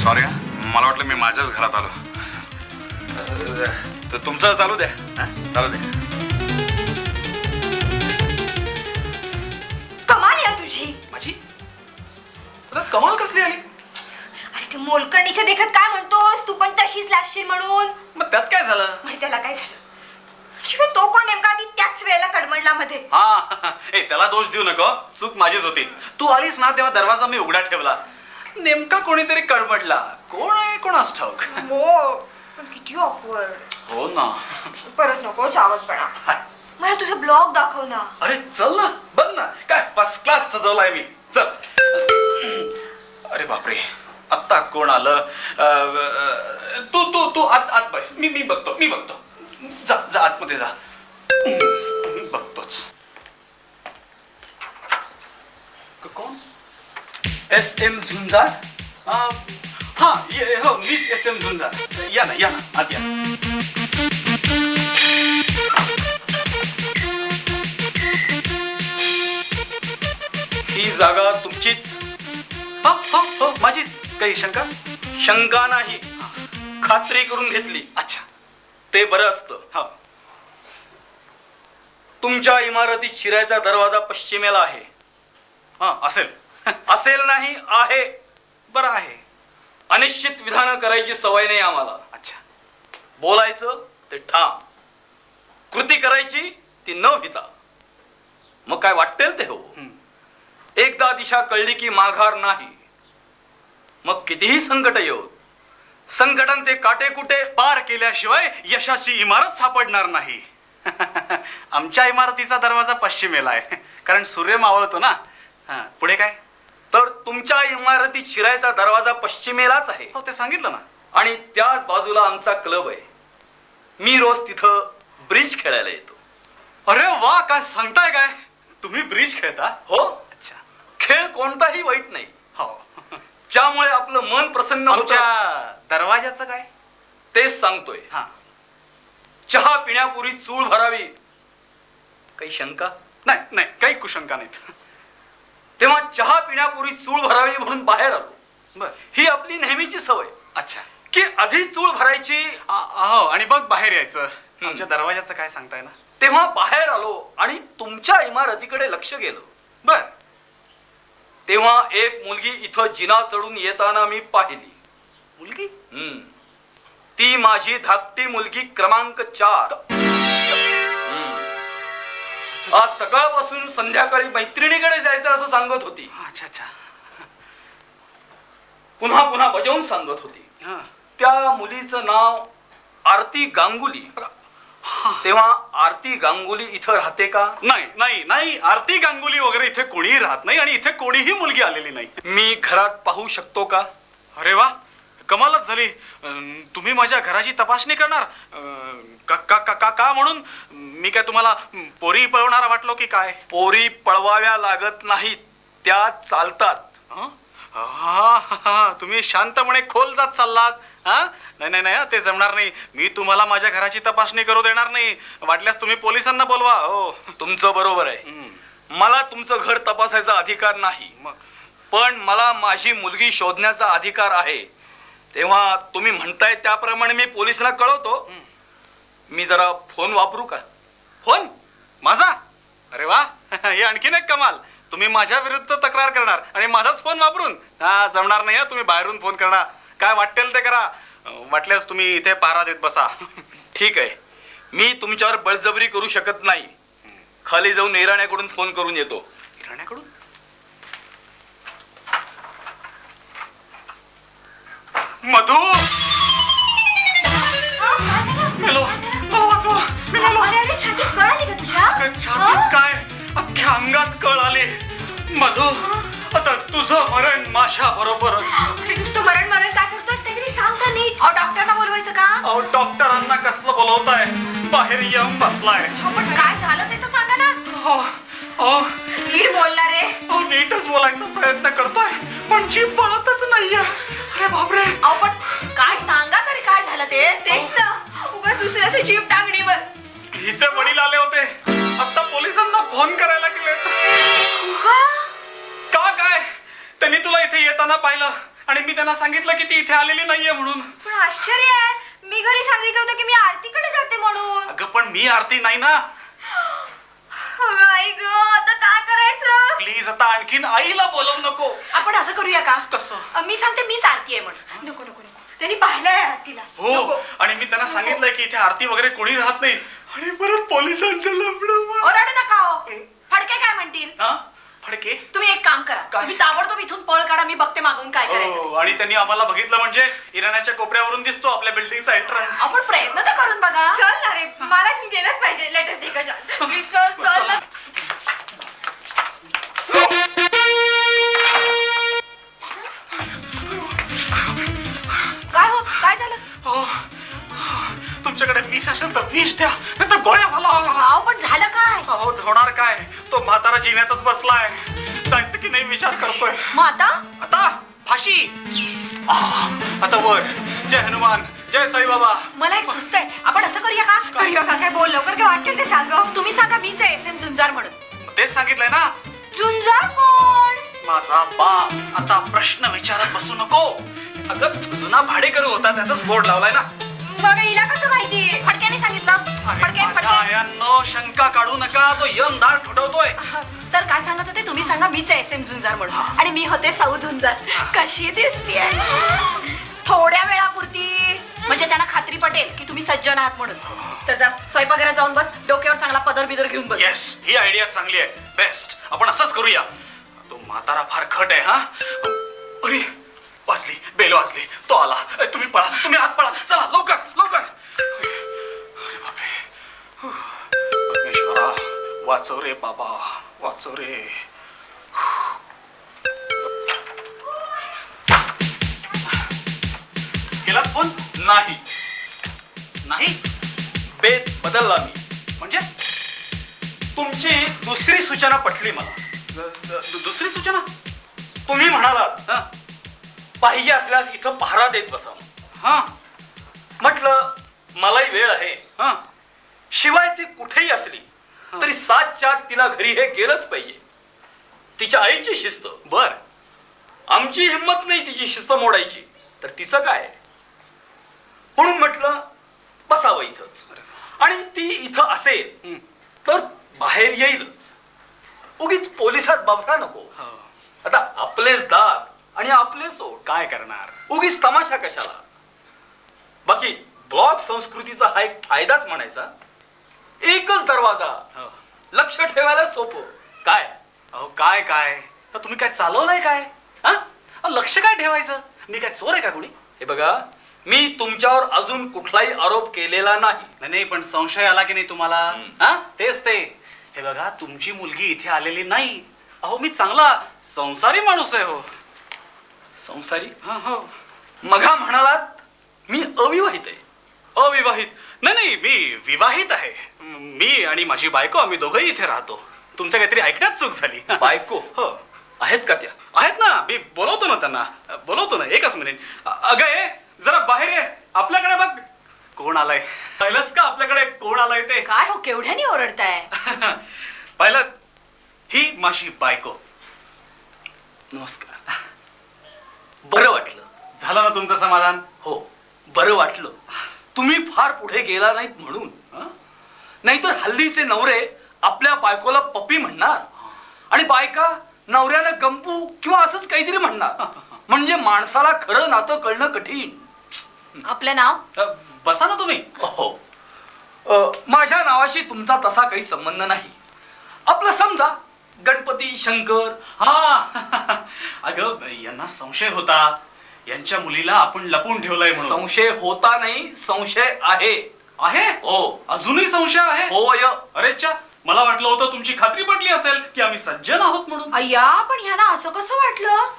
Speaker 2: सॉरी हा, मला वाटलं मी माझ्याच घरात आलो. तर तुमचं चालू द्या. हा, चालू द्या.
Speaker 6: कमाल आहे तुझी.
Speaker 3: माझी कमाल कसली आली?
Speaker 6: अरे ते मोलकर्णीच्या देखत काय म्हणतोस? तू पण तशीच लाजशील म्हणून.
Speaker 3: मग त्यात काय झालं?
Speaker 6: माहिती त्याला काय झालं? शिवाय तो कोण नेमका आधी त्याच वेळेला कडमडला मध्ये.
Speaker 3: हा, त्याला दोष देऊ नको, चूक माझीच होती. तू आलीस ना तेव्हा दरवाजा मी उघडा ठेवला. नेमका कोणीतरी कडमडला. कोण आहे कोणास ठाऊक.
Speaker 6: हो पण किती ऑकवर्ड.
Speaker 3: हो ना.
Speaker 6: परत नको चावटपणा. मला तुझा ब्लॉग दाखव ना.
Speaker 3: अरे चल ना, बघ ना काय फर्स्ट क्लास सजवलाय मी. चल. अरे बापरे, आत्ता कोण आलं? तू तू तू आत बस. मी बघतो. जा आतमध्ये जा. बघतोच. कोण? SM झुंजार? हा, हो मी SM झुंजार. या ना आत या. ही जागा तुमचीच? हो माझीच. काही शंका?
Speaker 7: शंका नाही, खात्री करून घेतली.
Speaker 3: अच्छा.
Speaker 7: ते बरं असतं.
Speaker 3: हो.
Speaker 7: तुमच्या इमारतीत शिरायचा दरवाजा पश्चिमेला आहे.
Speaker 3: हा असेल.
Speaker 7: असेल नाही, आहे.
Speaker 3: बरं आहे.
Speaker 7: अनिश्चित विधानं करायची सवय नाही आम्हाला.
Speaker 3: अच्छा.
Speaker 7: बोलायचं ते ठाम, कृती करायची ती न भिता. मग काय वाटेल ते हो. एकदा दिशा कळली की माघार नाही. मग कितीही संकट येऊ, संकटांचे काटे कुठे
Speaker 3: पार केल्याशिवाय यशाची इमारत सापडणार नाही. आमच्या इमारतीचा दरवाजा पश्चिमेला आहे, कारण सूर्य मावळतो ना. पुढे काय?
Speaker 7: तर तुमच्या इमारतीत शिरायचा दरवाजा पश्चिमेलाच आहे
Speaker 3: हो, ते सांगितलं ना.
Speaker 7: आणि त्याच बाजूला आमचा क्लब आहे. मी रोज तिथं ब्रिज खेळायला येतो.
Speaker 3: अरे वा, काय सांगताय काय? तुम्ही ब्रिज खेळता?
Speaker 7: हो,
Speaker 3: अच्छा.
Speaker 7: खेळ कोणताही वाईट नाही,
Speaker 3: हो.
Speaker 7: ज्यामुळे आपलं मन प्रसन्न
Speaker 3: आमच्या
Speaker 7: होतं.
Speaker 3: दरवाजाचं काय?
Speaker 7: तेच सांगतोय.
Speaker 3: हा.
Speaker 7: चहा पिण्यापूर्वी चूळ भरावी. काही शंका?
Speaker 3: नाही नाही, काही कुशंका नाहीत.
Speaker 7: तेव्हा चहा पिण्यापूर्वी चूळ भरावी म्हणून बाहेर आलो.
Speaker 3: बर.
Speaker 7: ही आपली नेहमीची सवय
Speaker 3: अच्छा.
Speaker 7: की आधी चूळ भरायची.
Speaker 3: हो, आणि मग बाहेर यायचं. आमच्या दरवाजाचं काय सांगताय ना?
Speaker 7: तेव्हा बाहेर आलो आणि तुमच्या इमारतीकडे लक्ष गेलो.
Speaker 3: बर.
Speaker 7: तेव्हा एक मुलगी इथं जिना चढून येताना मी पाहिली.
Speaker 3: मुलगी?
Speaker 7: ती माझी धाकटी मुलगी क्रमांक 4. आज सकाळपासून संध्याकाळी मैत्रिणीकडे जायचं असं सांगत होती.
Speaker 3: अच्छा अच्छा.
Speaker 7: पुन्हा पुन्हा बजावून सांगत होती.
Speaker 3: हा.
Speaker 7: त्या मुलीचं नाव आरती गांगुली. तेव्हा आरती गांगुली इथं राहते का?
Speaker 3: नाही नाही नाही, आरती गांगुली वगैरे इथे कोणीही राहत नाही आणि इथे कोणीही मुलगी आलेली नाही.
Speaker 7: मी घरात पाहू शकतो का?
Speaker 3: अरे वा, कमालच झाली. तुम्ही माझ्या घराची तपासणी करणार? का का का का म्हणून? मी काय तुम्हाला पोरी पळवणारा वाटलो की काय?
Speaker 7: पोरी पळवाव्या लागत नाहीत, त्या चालतात.
Speaker 3: हं? हा, हा, तुम्ही शांतपणे खोल जात चाललात. हा, नाही नाही नाही, ते जमणार नाही. मी तुम्हाला माझ्या घराची तपासणी करू देणार नाही. वाटल्यास तुम्ही पोलिसांना बोलवा. हो.
Speaker 7: तुमचं बरोबर आहे. मला तुमचं घर तपासायचा अधिकार नाही,
Speaker 3: मग
Speaker 7: पण मला माझी मुलगी शोधण्याचा अधिकार आहे. तेव्हा तुम्ही म्हणताय त्याप्रमाणे मी पोलिसांना कळवतो. मी जरा फोन वापरू का?
Speaker 3: फोन माझा? अरे वा, हे आणखीन एक कमाल. तुम्ही माझ्या विरुद्ध तक्रार करणार आणि माझाच फोन वापरून? हा, जमणार नाही. तुम्ही बाहेरून फोन करणार. काय वाटेल ते करा. वाटल्यास तुम्ही इथे पहारा देत बसा.
Speaker 7: ठीक आहे, मी तुमच्यावर बळजबरी करू शकत नाही. खाली जाऊन इराण्याकडून फोन करून येतो.
Speaker 3: इराण्याकडून? मधू, मेलो, मला वाचवा. मी मेलो.
Speaker 6: अरे अरे, छातीत कळ आली का तुझ्या?
Speaker 3: छातीत काय, अख्ख्या अंगात कळ आली. मधू, आता तुझं मरण माझ्या बरोबरच.
Speaker 6: अरे, नुसतं मरण मरण काय करतोस? काहीतरी सांग का नीट.
Speaker 1: अहो, डॉक्टरना बोलवायचं का?
Speaker 3: अहो, डॉक्टरांना कसलं बोलवताय? बाहेर येऊन बसलाय.
Speaker 1: हो, पण काय झालं ते तर सांगा ना.
Speaker 3: हो, हो,
Speaker 1: नीट बोलणार रे.
Speaker 3: हो, नीटच बोलायचा प्रयत्न करतोय, पण जीभ पळतच नाहीये. अरे बापरे.
Speaker 1: अहो, पण काय सांगा तरी काय झालं ते?
Speaker 6: तेच ना, उगाच दुसऱ्याचं जीव टांगणीवर.
Speaker 3: हिचे वडील आले होते. आता पोलिसांना फोन करायला गेले. का काय? त्यांनी तुला इथे येताना पाहिलं आणि मी त्यांना सांगितलं की ती इथे आलेली नाहीये म्हणून.
Speaker 6: पण आश्चर्य आहे, मी घरी सांगितलं होतं की मी आरतीकडे जाते म्हणून.
Speaker 3: अगं, पण मी आरती नाही ना.
Speaker 6: आई ग, आता काय करायचं?
Speaker 3: प्लीज, आता आणखीन आईला बोलवू नको.
Speaker 1: आपण असं करूया का?
Speaker 3: कसं?
Speaker 1: मी सांगते मीच आरती आहे म्हणून.
Speaker 6: नको नको नको, त्यांनी पाहिलंय आरतीला.
Speaker 3: हो, आणि मी त्यांना सांगितलंय की इथे आरती वगैरे कोणी राहत नाही. आणि परत पोलिसांचं लफडं.
Speaker 1: ओरडू नका हो. फडके काय म्हणतील?
Speaker 3: हा? फडके?
Speaker 1: तुम्ही एक काम करा,
Speaker 3: काय?
Speaker 1: तुम्ही ताबडतोब इथून पळ काढा. मी बघते मागून काय करायचं.
Speaker 3: हो, आणि त्यांनी आम्हाला बघितलं म्हणजे इराण्याच्या कोपऱ्यावरून दिसतो आपल्या बिल्डिंगचा एंट्रन्स.
Speaker 1: आपण प्रयत्न तर करून बघा.
Speaker 6: चल ना रे, मला इथून गेलंच पाहिजे. Latest take a chance. Please चल चल ना.
Speaker 1: काय हो, काय झालं?
Speaker 3: हो, तुमच्याकडे विष असेल तर विष द्या, नाही तर गोळ्या घाला.
Speaker 1: अहो, पण झालं काय?
Speaker 3: अहो, होणार काय? तो म्हातारा जिन्यातच बसलाय. जायचं की नाही विचार करतोय.
Speaker 1: मग आता?
Speaker 3: आता फाशी. आता वर. जय हनुमान, जय साईबाबा.
Speaker 1: मला एक सुचत आहे, आपण असं करूया का?
Speaker 6: करूया का? काय बोल लवकर, काय वाटेल ते सांग.
Speaker 1: तुम्ही सांगा, मीच आहे SM झुंजार म्हणून.
Speaker 3: तेच सांगितलंय ना.
Speaker 6: झुंजार कोण?
Speaker 3: माझा बाप. आता प्रश्न विचारत बसू नको. अगं, जुना भाडेकरू होता, त्याचाच बोर्ड लावलाय ना.
Speaker 6: मग हिला कसं माहिती?
Speaker 1: फडक्याने सांगितलं. फडके
Speaker 3: माझ्या
Speaker 1: फडके.
Speaker 3: आयांनो, शंका काढू नका. तो यमदार ठुठवतोय.
Speaker 1: तर काय सांगत होते? तुम्ही सांगा, मीच आहे SM झुंजार म्हणून. आणि मी होते सौ झुंजार. कशी दिसतीये? थोड्या वेळापुरती, म्हणजे त्यांना खात्री पटेल की तुम्ही सज्जन आहात म्हणून. तर जा, स्वयंपाकघरात जाऊन बस. डोक्यावर चांगला पदर बिदर घेऊन बस.
Speaker 3: येस, ही आयडिया चांगली आहे. बेस्ट. आपण असंच करूया. तो म्हातारा फार खट आहे. हा, अरे
Speaker 4: वाजली, बेल वाजली, तो आला. तुम्ही पळा, तुम्ही आत पळा, चला लवकर लवकर. अरे बापरे, परमेश्वरा वाचव रे बाबा, वाचव रे. केलात फोन?
Speaker 7: नाही,
Speaker 4: नाही
Speaker 7: बेत बदलला मी.
Speaker 4: म्हणजे
Speaker 7: तुमची दुसरी सूचना पटली मला.
Speaker 4: दुसरी सूचना?
Speaker 7: तुम्ही म्हणालात
Speaker 4: हा
Speaker 7: पाहिजे असल्यास इथं पहारा देत बसा.
Speaker 4: हा
Speaker 7: म्हटलं मलाही वेळ आहे.
Speaker 4: हा
Speaker 7: शिवाय ती कुठेही असली तरी 7च्या आत तिला घरी हे गेलंच पाहिजे. तिच्या आईची शिस्त.
Speaker 4: बर.
Speaker 7: आमची हिंमत नाही तिची शिस्त मोडायची, तर तिचं काय. म्हणून म्हटलं बसावं इथंच. आणि ती इथं असेल तर बाहेर येईलच. उगीच पोलिसात बाबरा नको. आता आपलेच दार आणि आपले सोड.
Speaker 4: काय करणार?
Speaker 7: उगीच तमाशा कशाला. बाकी ब्लॉक संस्कृतीचा हा एक फायदाच म्हणायचा. एकच दरवाजा,
Speaker 4: हो.
Speaker 7: लक्ष ठेवायला सोपं. काय
Speaker 4: अहो काय काय तुम्ही काय चालवलंय काय? हा अहो, लक्ष काय ठेवायचं? मी काय चोर आहे का कोणी?
Speaker 7: हे बघा, मी तुमच्यावर अजून कुठलाही आरोप केलेला नाही.
Speaker 4: नाही नाही, पण संशय आला की नाही तुम्हाला? हा तेच ते. हे बघा, तुमची मुलगी इथे आलेली नाही. अहो मी चांगला संसारी माणूस आहे. हो
Speaker 7: संसारी?
Speaker 4: हा हो.
Speaker 7: मघा म्हणालात मी अविवाहित आहे.
Speaker 4: अविवाहित? नाही नाही, मी विवाहित आहे. मी आणि माझी बायको, आम्ही दोघंही इथे राहतो. तुमच्या काहीतरी ऐकण्यात चूक झाली.
Speaker 7: बायको
Speaker 4: हो
Speaker 7: आहेत का त्या?
Speaker 4: आहेत ना, मी बोलवतो ना त्यांना, बोलवतो ना. एकच मिनिट. अगं ये जरा बाहेर ये, आपल्याकडे बघ कोण आलाय. पाहिलंस का आपल्याकडे कोण आलाय ते?
Speaker 1: काय हो, केवढ्यानी ओरडताय?
Speaker 4: पाहिलं, ही माझी बायको. नमस्कार.
Speaker 7: बरं वाटलं.
Speaker 4: झालं ना तुमचं समाधान?
Speaker 7: हो, बरं वाटलं. तुम्ही फार पुढे गेला नाहीत म्हणून.
Speaker 4: हं?
Speaker 7: नाहीतर हल्लीचे नवरे आपल्या बायकोला पप्पी म्हणणार आणि बायका नवऱ्याला गंपू किंवा असंच काहीतरी म्हणणार. म्हणजे माणसाला खरं नातं कळणं कठीण.
Speaker 1: आपलं नाव?
Speaker 4: बसा ना तुम्ही.
Speaker 7: हो, माझ्या नावाशी तुमचा तसा काही संबंध नाही. आपलं समजा गणपती शंकर.
Speaker 4: हा अगं, यांना संशय होता यांच्या मुलीला आपण लपून ठेवलंय म्हणून.
Speaker 7: संशय होता नाही, संशय आहे.
Speaker 4: आहे?
Speaker 7: हो.
Speaker 4: अजूनही संशय आहे?
Speaker 7: होय.
Speaker 4: अरे च्या, मला वाटलं होतं तुमची खात्री पटली असेल की आम्ही सज्जन आहोत म्हणून.
Speaker 1: अय्या, पण ह्यांना असं कसं वाटलं?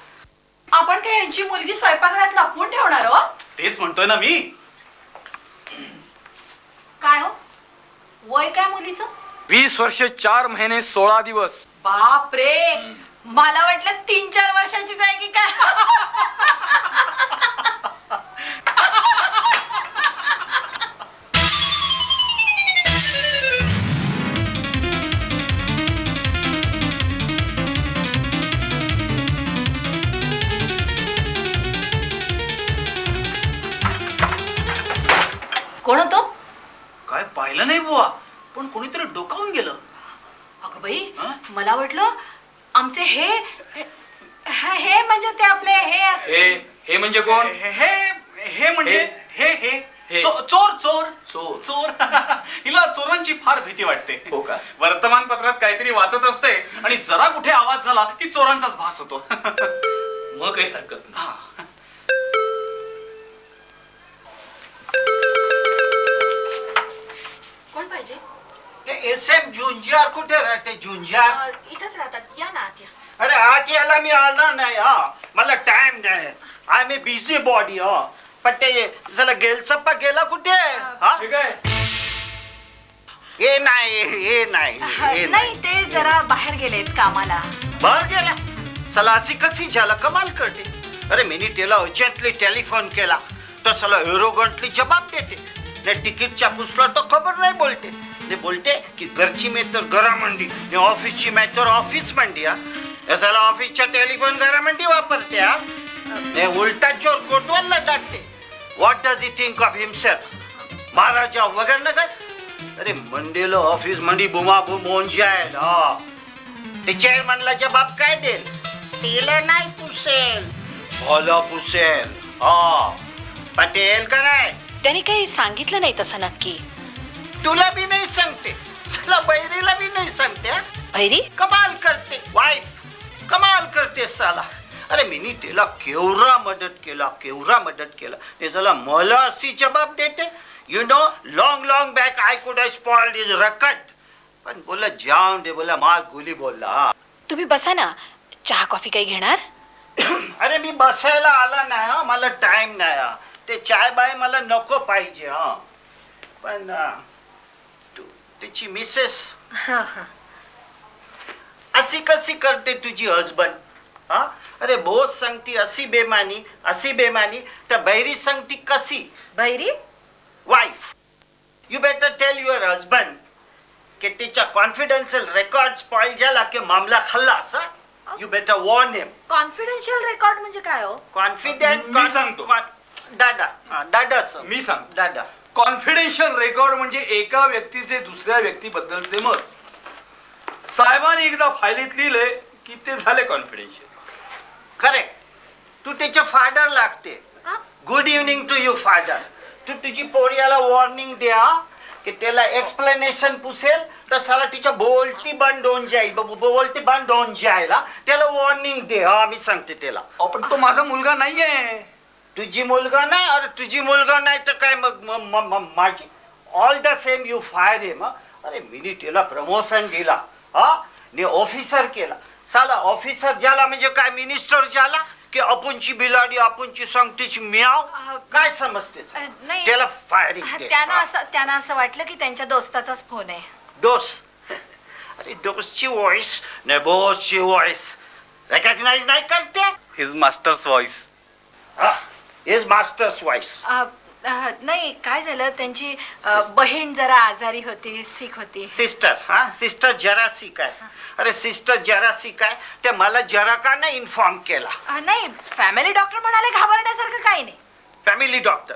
Speaker 1: आपण काय यांची मुलगी स्वयंपाकघरात लपवून ठेवणार हो?
Speaker 4: तेच म्हणतोय ना मी.
Speaker 1: काय हो, वय काय मुलीचं?
Speaker 7: 20 वर्ष 4 महिने 16 दिवस.
Speaker 1: बाप रे, मला वाटलं 3-4 वर्षाचीच आहे की काय. कोण होतो?
Speaker 4: काय पाहिलं नाही बुवा, पण कोणीतरी डोकावून गेलं.
Speaker 1: अगं बाई,
Speaker 4: हं?
Speaker 1: मला वाटलं आमचे हे म्हणजे ते आपले हे असते.
Speaker 7: हे म्हणजे कोण?
Speaker 4: हे म्हणजे हे हे
Speaker 7: हे.
Speaker 4: चोर चोर
Speaker 7: चोर.
Speaker 4: चोर. हिला चोरांची फार भीती वाटते.
Speaker 7: हो का?
Speaker 4: वर्तमानपत्रात काहीतरी वाचत असते आणि जरा कुठे आवाज झाला की चोरांचाच भास होतो.
Speaker 7: मग काही हरकत नाही.
Speaker 4: हा.
Speaker 1: कोण पाहिजे?
Speaker 8: ते एस.एम. झुंजार कुठे राहते? झुंजार?
Speaker 1: इथंच राहतात. या ना आत या.
Speaker 8: अरे आज याला मी आला नाही. मला टाइम नाही. I am a busy body. पण ते जरा गेलसप्पा गेला कुठे?
Speaker 7: हे काय?
Speaker 8: हे नाही.
Speaker 1: नाही, ते जरा बाहेर गेलेत कामाला.
Speaker 8: बर गेला. चला अशी कशी झाला? कमाल करते. अरे मी त्याला अर्जंटली टेलिफोन केला तो चला एरोगंटली जवाब देते. ने तिकीटच्या पुसला तो खबर नाही बोलते. ने बोलते की घरची मे तर घरा मंडी, ने ऑफिसची मे तर ऑफिस मंडी. याला ऑफिसच्या टेलिफोन घरा मंडी वापरते. ने उलटा चोर कोटवालला टाकते. What does he think of himself? महाराजा वगैरे नका. अरे मंडीला ऑफिस मंडी बुमाबुम होऊन जाईल. ते चेअरमनला जबाब काय देईल? तिला नाही पुसेल, भला पुसेल. पटेल का नाही?
Speaker 1: त्यांनी काही सांगितलं नाही तसं नक्की.
Speaker 8: तुला भी नाही सांगते, चला बैरीला भी नाही सांगते.
Speaker 1: भैरी?
Speaker 8: कमाल करते वाईफ, कमाल करते साला. अरे मी त्याला केवढा मदत केला ते चला मला अशी जबाब देते. You know long back I could have spoiled his record. पण बोला जाऊन दे, बोला माल गोली बोलला.
Speaker 1: तुम्ही बसा ना, चहा कॉफी काही घेणार?
Speaker 8: अरे मी बसायला आला नाही हा, मला टाइम नाही हा. ते चाय बाय मला नको पाहिजे हा. पण त्याची मिसेस अशी कशी करते तुझी हजबंड हा? अरे बोस सांगती अशी बेमानी तर बैरी सांगती कशी
Speaker 1: बैरी?
Speaker 8: Wife. You better tell your husband की त्याच्या कॉन्फिडेन्शियल रेकॉर्ड स्पॉइल झाला की मामला खल्लास. You better warn him.
Speaker 1: Confidential record म्हणजे काय हो?
Speaker 8: कॉन्फिडेंट
Speaker 7: मी सांगतो.
Speaker 8: दादा सर
Speaker 7: मी सांगतो.
Speaker 8: दादा.
Speaker 7: कॉन्फिडेन्शियल रेकॉर्ड म्हणजे एका व्यक्तीचे दुसऱ्या व्यक्तीबद्दलचे मत. साहेबांनी एकदा फायलीत लिहिले की ते झाले कॉन्फिडेन्शियल.
Speaker 8: करेक्ट. तू त्याच्या फादर लागते. Good evening to you father. तू तुझी पोरियाला वॉर्निंग द्या की त्याला एक्सप्लेनेशन पुसेल तर साला तिच्या बोलती बंद होऊन जाईल. त्याला वॉर्निंग दे. हा मी सांगते त्याला.
Speaker 7: पण तो माझा मुलगा नाहीये.
Speaker 8: तुझी मुलगा नाही. अरे तुझी मुलगा नाही तर काय मग माझी. All the same you fire him. अरे मी त्याला प्रमोशन दिला हा, ने ऑफिसर केला. साला ऑफिसर झाला म्हणजे काय मिनिस्टर झाला की अपुनची बिलाडी अपुनची संगतीची म्याव. काय समजते
Speaker 1: नाही,
Speaker 8: त्याला फायरिंग
Speaker 1: त्यांना असं वाटलं की त्यांच्या दोस्ताचाच फोन आहे.
Speaker 8: डोस. अरे डोसची व्हॉइस ने बॉसची व्हॉइस रेकग्नाइज नाही करते.
Speaker 4: His masters voice.
Speaker 8: Is masters voice.
Speaker 1: नाही, काय झालं, त्यांची बहीण जरा आजारी होती, सिक होती.
Speaker 8: सिस्टर. हा सिस्टर जरा सिक आहे. अरे सिस्टर जरा सिक आहे ते मला जरा का नाही इन्फॉर्म केला.
Speaker 1: नाही, फॅमिली डॉक्टर म्हणाले घाबरण्यासारखं काही नाही.
Speaker 8: फॅमिली डॉक्टर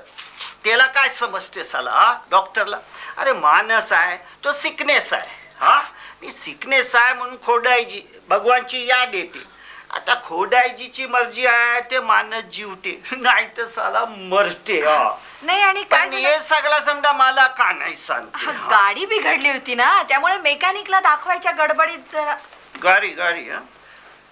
Speaker 8: त्याला काय समजते साला हा डॉक्टरला. अरे मानस आहे तो सिकनेस आहे हा. मी सिकनेस आहे म्हणून खोडायची भगवानची याद येते. आता खोडायजीची मर्जी आहे ते मानस जीवते नाही तर साला मरते हा.
Speaker 1: नाही, आणि काय
Speaker 8: पण
Speaker 1: झालं,
Speaker 8: हे सगळा समजा मला का नाही सांगते.
Speaker 1: गाडी बिघडली होती ना, त्यामुळे मेकॅनिकला दाखवायच्या गडबडीत जरा.
Speaker 8: गाडी हा.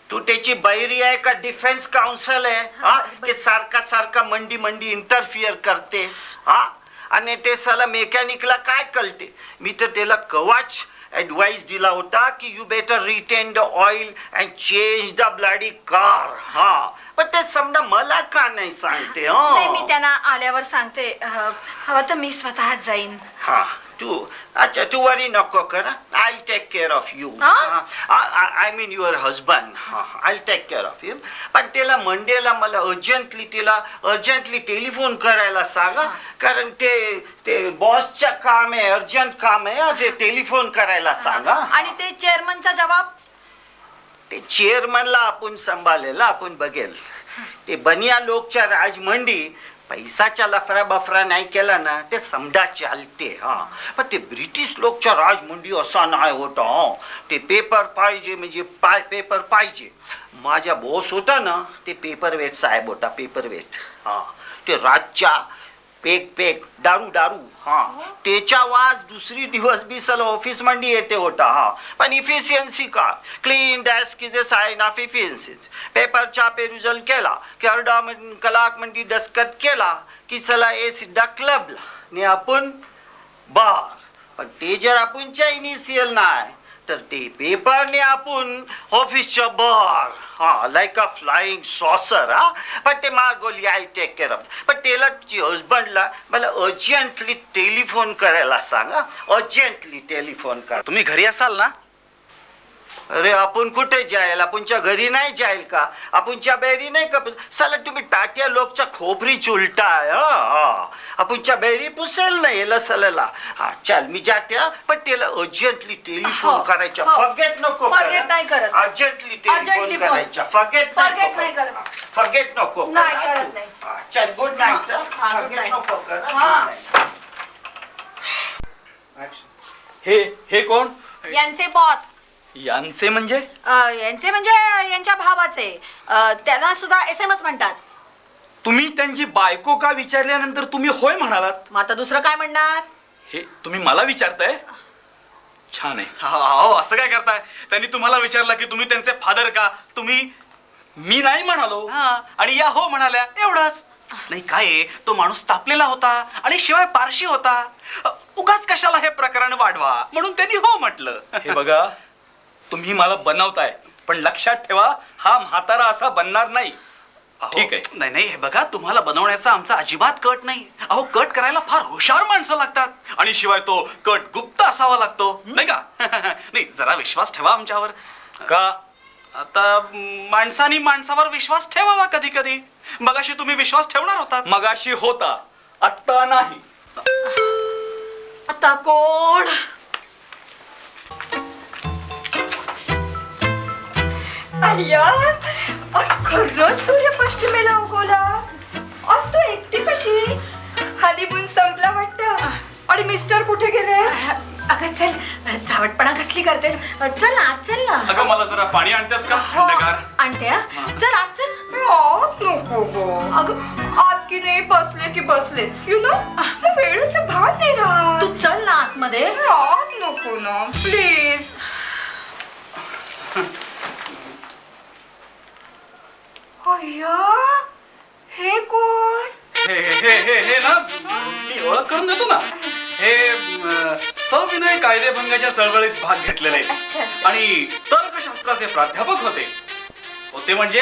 Speaker 8: तू त्याची बैरी आहे का डिफेन्स काउन्सिल आहे हा की सारखा मंडी इंटरफिअर करते हा. आणि ते साला मेकॅनिकला काय कळते. मी तर त्याला कवाच ऍडवाइस दिला होता की you better retain the oil and change the bloody car हा. पण ते समजा मला का नाही सांगते.
Speaker 1: नाही, मी त्यांना आल्यावर सांगते. हवं तर मी स्वतःच जाईन.
Speaker 8: हा तू अच्छा तू वरी नको कर. I take care of you. I mean your husband. I take care of him. पण त्याला मंडेला मला अर्जंटली टेलिफोन करायला सांगा. कारण ते बॉसचं काम आहे, अर्जंट काम आहे. ते टेलिफोन करायला सांगा.
Speaker 1: आणि ते चेअरमनचा जबाब?
Speaker 8: ते चेअरमनला आपण सांभाळेल, आपण बघेल. ते बनिया लोकच्या राजमंडी पैसाच्या लफरा बफरा नाही केला ना ते समजा चालते हा. पण ते ब्रिटिश लोकच्या राजमंडी असा नाही होता. ते पेपर पाहिजे म्हणजे पेपर पाहिजे. माझा बॉस होता ना ते पेपर वेट साहेब होता. पेपर वेट हा. ते रातच्या पेक दारू हा. त्याच्या वाज दुसरी दिवस बी सल ऑफिस मंडी येते होता हा. पण इफिशियन्सी का clean desk is a sign of efficiency. Paper छापे रिझल्ट केला की अर्धा कलाक मंडी दस्खत केला की सला ए सिद्धा क्लबला ने आपण बार. पण ते जर आपणच्या इनिशियल नाही तर ते पेपरने आपण ऑफिसच्या बार हा लाईक अ फ्लाइंग सॉसर हा. पण ते मागोली आय टेक केअर ऑफ. पण त्याला तुझी हजबंडला मला अर्जंटली टेलिफोन करायला सांगा. अर्जंटली टेलिफोन करा.
Speaker 4: तुम्ही घरी असाल ना?
Speaker 8: अरे आपण कुठे जाईल. आपणच्या घरी नाही जाईल का. आपणच्या बेरी नाही का. साला तुम्ही टाट्या लोकच्या खोबरी चुलटा हा. आपणच्या बेरी पुसेल नाही याला सलाला हा. चल मी जात्या. पण त्याला अर्जंटली टेलिफोन करायच्या. फॉरगेट नको.
Speaker 1: फॉरगेट नाही करत.
Speaker 8: अर्जंटली टेलिफोन करायच्या. फॉरगेट
Speaker 1: नाही करत.
Speaker 8: फॉरगेट नको.
Speaker 1: नाही करत नाही.
Speaker 8: चल गुड नाईट. फॉरगेट नको कर.
Speaker 7: हे कोण?
Speaker 1: यांचे बॉस.
Speaker 7: यांचे म्हणजे?
Speaker 1: यांचे म्हणजे यांच्या भावाचे. त्यांना सुद्धा SMS म्हणतात.
Speaker 7: तुम्ही त्यांची बायको का विचारल्यानंतर तुम्ही होय म्हणालात.
Speaker 1: मग आता दुसरं काय म्हणणार.
Speaker 7: हे तुम्ही मला विचारताय. छान आहे.
Speaker 3: हो, असं काय करताय. त्यांनी तुम्हाला विचारलं की तुम्ही त्यांचे फादर का. तुम्ही
Speaker 7: मी नाही म्हणालो.
Speaker 4: हा आणि या हो म्हणाल्या एवढंच. नाही काय आहे, तो माणूस तापलेला होता आणि शिवाय पारशी होता. उगाच कशाला हे प्रकरण वाढवा म्हणून त्यांनी हो म्हटलं.
Speaker 7: हे बघा, तुम्ही मला बनवताय, पण लक्षात ठेवा हा म्हातारा असा बनणार नाही.
Speaker 4: अहो,
Speaker 7: ठीक आहे.
Speaker 4: नाही नाही, हे बघा, तुम्हाला बनवण्याचा आमचा अजिबात कट नाही. अहो, कट करायला फार हुशार माणसं लागतात आणि शिवाय तो कट गुप्त असावा लागतो, नाही का? नाही, जरा विश्वास ठेवा आमच्यावर.
Speaker 7: का?
Speaker 4: आता माणसानी माणसावर विश्वास ठेवावा कधी कधी. मगाशी तुम्ही विश्वास ठेवणार होता.
Speaker 7: मगाशी होता, आत्ता नाही.
Speaker 1: आता कोण?
Speaker 6: अय्या, आज खरंच सूर्य पश्चिमेला उगवला. आज तू एकटी कशी? हनीमून संपला वाटतं. आणि मिस्टर कुठे गेले?
Speaker 1: अगं चल, चावटपणा कसली करतेस? चल ना आत चल ना.
Speaker 4: अगं, मला जरा पाणी आणतेस का?
Speaker 1: हो,
Speaker 4: थंडगार.
Speaker 1: आणते हा. चल आत चल.
Speaker 6: आत नको गो.
Speaker 1: अगं
Speaker 6: आत की नाही बसले की बसलेस, यु नो वेळेचं भान नाही राहत.
Speaker 1: तू चल ना आतमध्ये.
Speaker 6: आत नको ना प्लीज. अय्या, हे कोण?
Speaker 4: हे हे हे हे ना, मी ओळख करून देतो ना. हे सविनय कायदेभंगाच्या चळवळीत भाग घेतलेले
Speaker 6: अच्छा, अच्छा.
Speaker 4: आणि तर्कशास्त्राचे प्राध्यापक होते. होते म्हणजे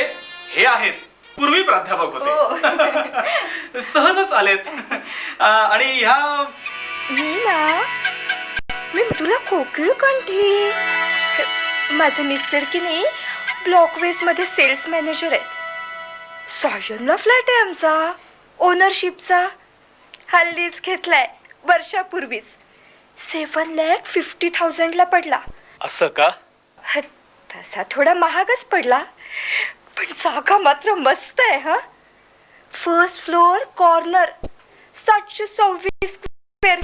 Speaker 4: हे आहेत, पूर्वी प्राध्यापक होते. सहजच आलेत. आणि ह्या
Speaker 6: मी तुला कोकिळ कंठी. माझे मिस्टर की नाही ब्लॉक वेस्ट मध्ये सेल्स मॅनेजर आहेत. सायनला फ्लॅट आहे आमचा, ओनरशिपचा. हल्लीच घेतलाय, वर्षापूर्वीच. 7,50,000 ला पडला.
Speaker 7: असं का?
Speaker 6: तसा थोडा महागच पडला, पण जागा मात्र मस्त आहे. हा, फर्स्ट फ्लोअर कॉर्नर, 726 स्क्वेअर.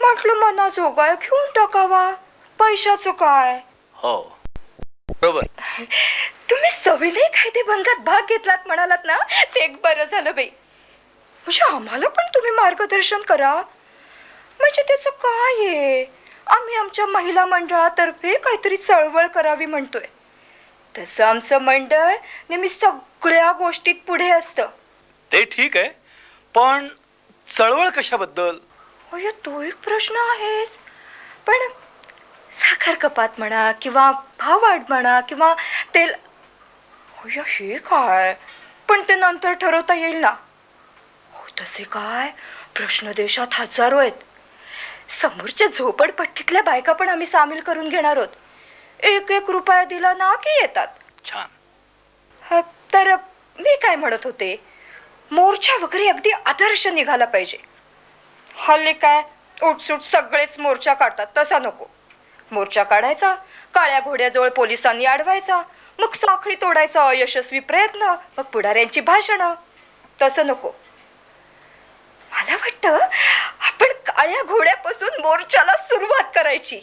Speaker 6: म्हटलं मना जोगाय घेऊन टाकावा. पैशाचं काय?
Speaker 7: हो, बरोबर.
Speaker 6: तुम्ही सविनय कायदेभंगात भाग घेतलात म्हणालात ना, ते एक बरं झालं बाई. म्हणजे आम्हाला पण तुम्ही मार्गदर्शन करा. म्हणजे त्याचं काय आहे? आम्ही आमच्या महिला मंडळातर्फे काहीतरी चळवळ करावी म्हणतोय. तसं आमचं मंडळ नेहमी सगळ्या गोष्टीत पुढे असतं.
Speaker 7: ते ठीक आहे, पण चळवळ कशाबद्दल?
Speaker 6: अय्या, तो एक प्रश्न आहेच. पण साखर कपात म्हणा किंवा भाव वाढ म्हणा किंवा तेल. अय्या, हे काय? पण ते नंतर ठरवता येईल ना. हो, तसे काय प्रश्न देशात हजारो आहेत. समोरच्या झोपडपट्टीतल्या बायका पण आम्ही सामील करून घेणार आहोत. 1-1 रुपया दिला ना की येतात.
Speaker 7: छान.
Speaker 6: तर मी काय म्हणत होते, मोर्चा वगैरे अगदी आदर्श निघाला पाहिजे. हल्ली काय उठसूट सगळेच मोर्चा काढतात, तसा नको. मोर्चा काढायचा, काळ्या घोड्याजवळ पोलिसांनी अडवायचा, मग साखळी तोडायचा अयशस्वी प्रयत्न, मग पुढाऱ्यांची भाषणं. तसं नको. मला वाटतं आपण काळ्या घोड्यापासून मोर्चाला सुरुवात करायची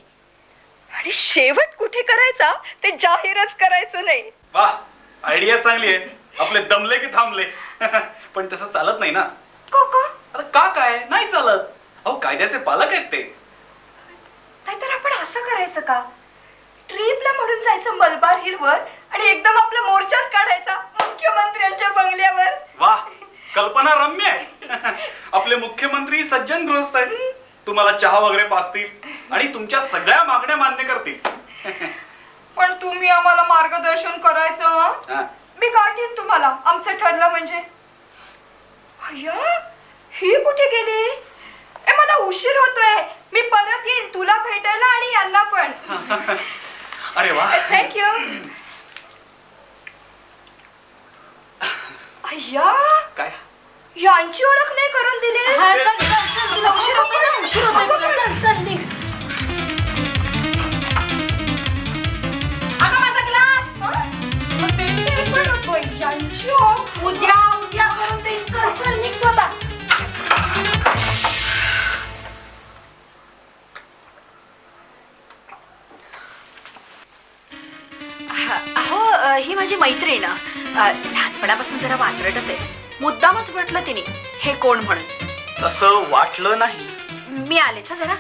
Speaker 6: आणि शेवट कुठे करायचा ते जाहीरच करायचं नाही.
Speaker 4: वा, आयडिया चांगली आहे. आपले दमले की थांबले. पण तसं चालत नाही ना. आता का काय नाही चालत? अहो, कायद्याचे पालक आहेत ते.
Speaker 6: नाहीतर आपण असं करायचं का, ट्रिपला म्हणून जायचं मलबार हिलवर आणि एकदम आपला मोर्चाच काढायचा मुख्यमंत्र्यांच्या बंगल्यावर.
Speaker 4: वा, कल्पना रम्य आहे. आपले मुख्यमंत्री सज्जन गृहस्थ आहेत. तुम्हाला चहा वगैरे पाजतील आणि तुमच्या सगळ्या मागण्या मान्य करतील.
Speaker 6: पण तुम्ही आम्हाला मार्गदर्शन करायचं.
Speaker 4: हा.
Speaker 6: मी गाठीन तुम्हाला, आमचं ठरलं म्हणजे. अय्या, ही कुठे गेली? मला उशीर होतोय. मी परत येईन तुला भेटायला आणि यांना पण.
Speaker 4: अरे वा,
Speaker 6: थँक्यू. अय्या,
Speaker 4: काय
Speaker 6: यांची ओळख नाही करून दिली.
Speaker 1: हा, चल चल चल, तुला उशीर होतोय ना, उशीर होतोय तुला. चल चल निघ. अगं माझा ग्लास.
Speaker 6: यांची ओळख
Speaker 1: उद्या उद्या करून देईन. चल चल निघतो आता. अहो, ही माझी मैत्रीण. लहानपणापासून जरा वात्रटच आहे. मुद्दामच म्हटलं तिने हे कोण म्हणून.
Speaker 7: तसं वाटलं नाही.
Speaker 1: मी आलेच जरा.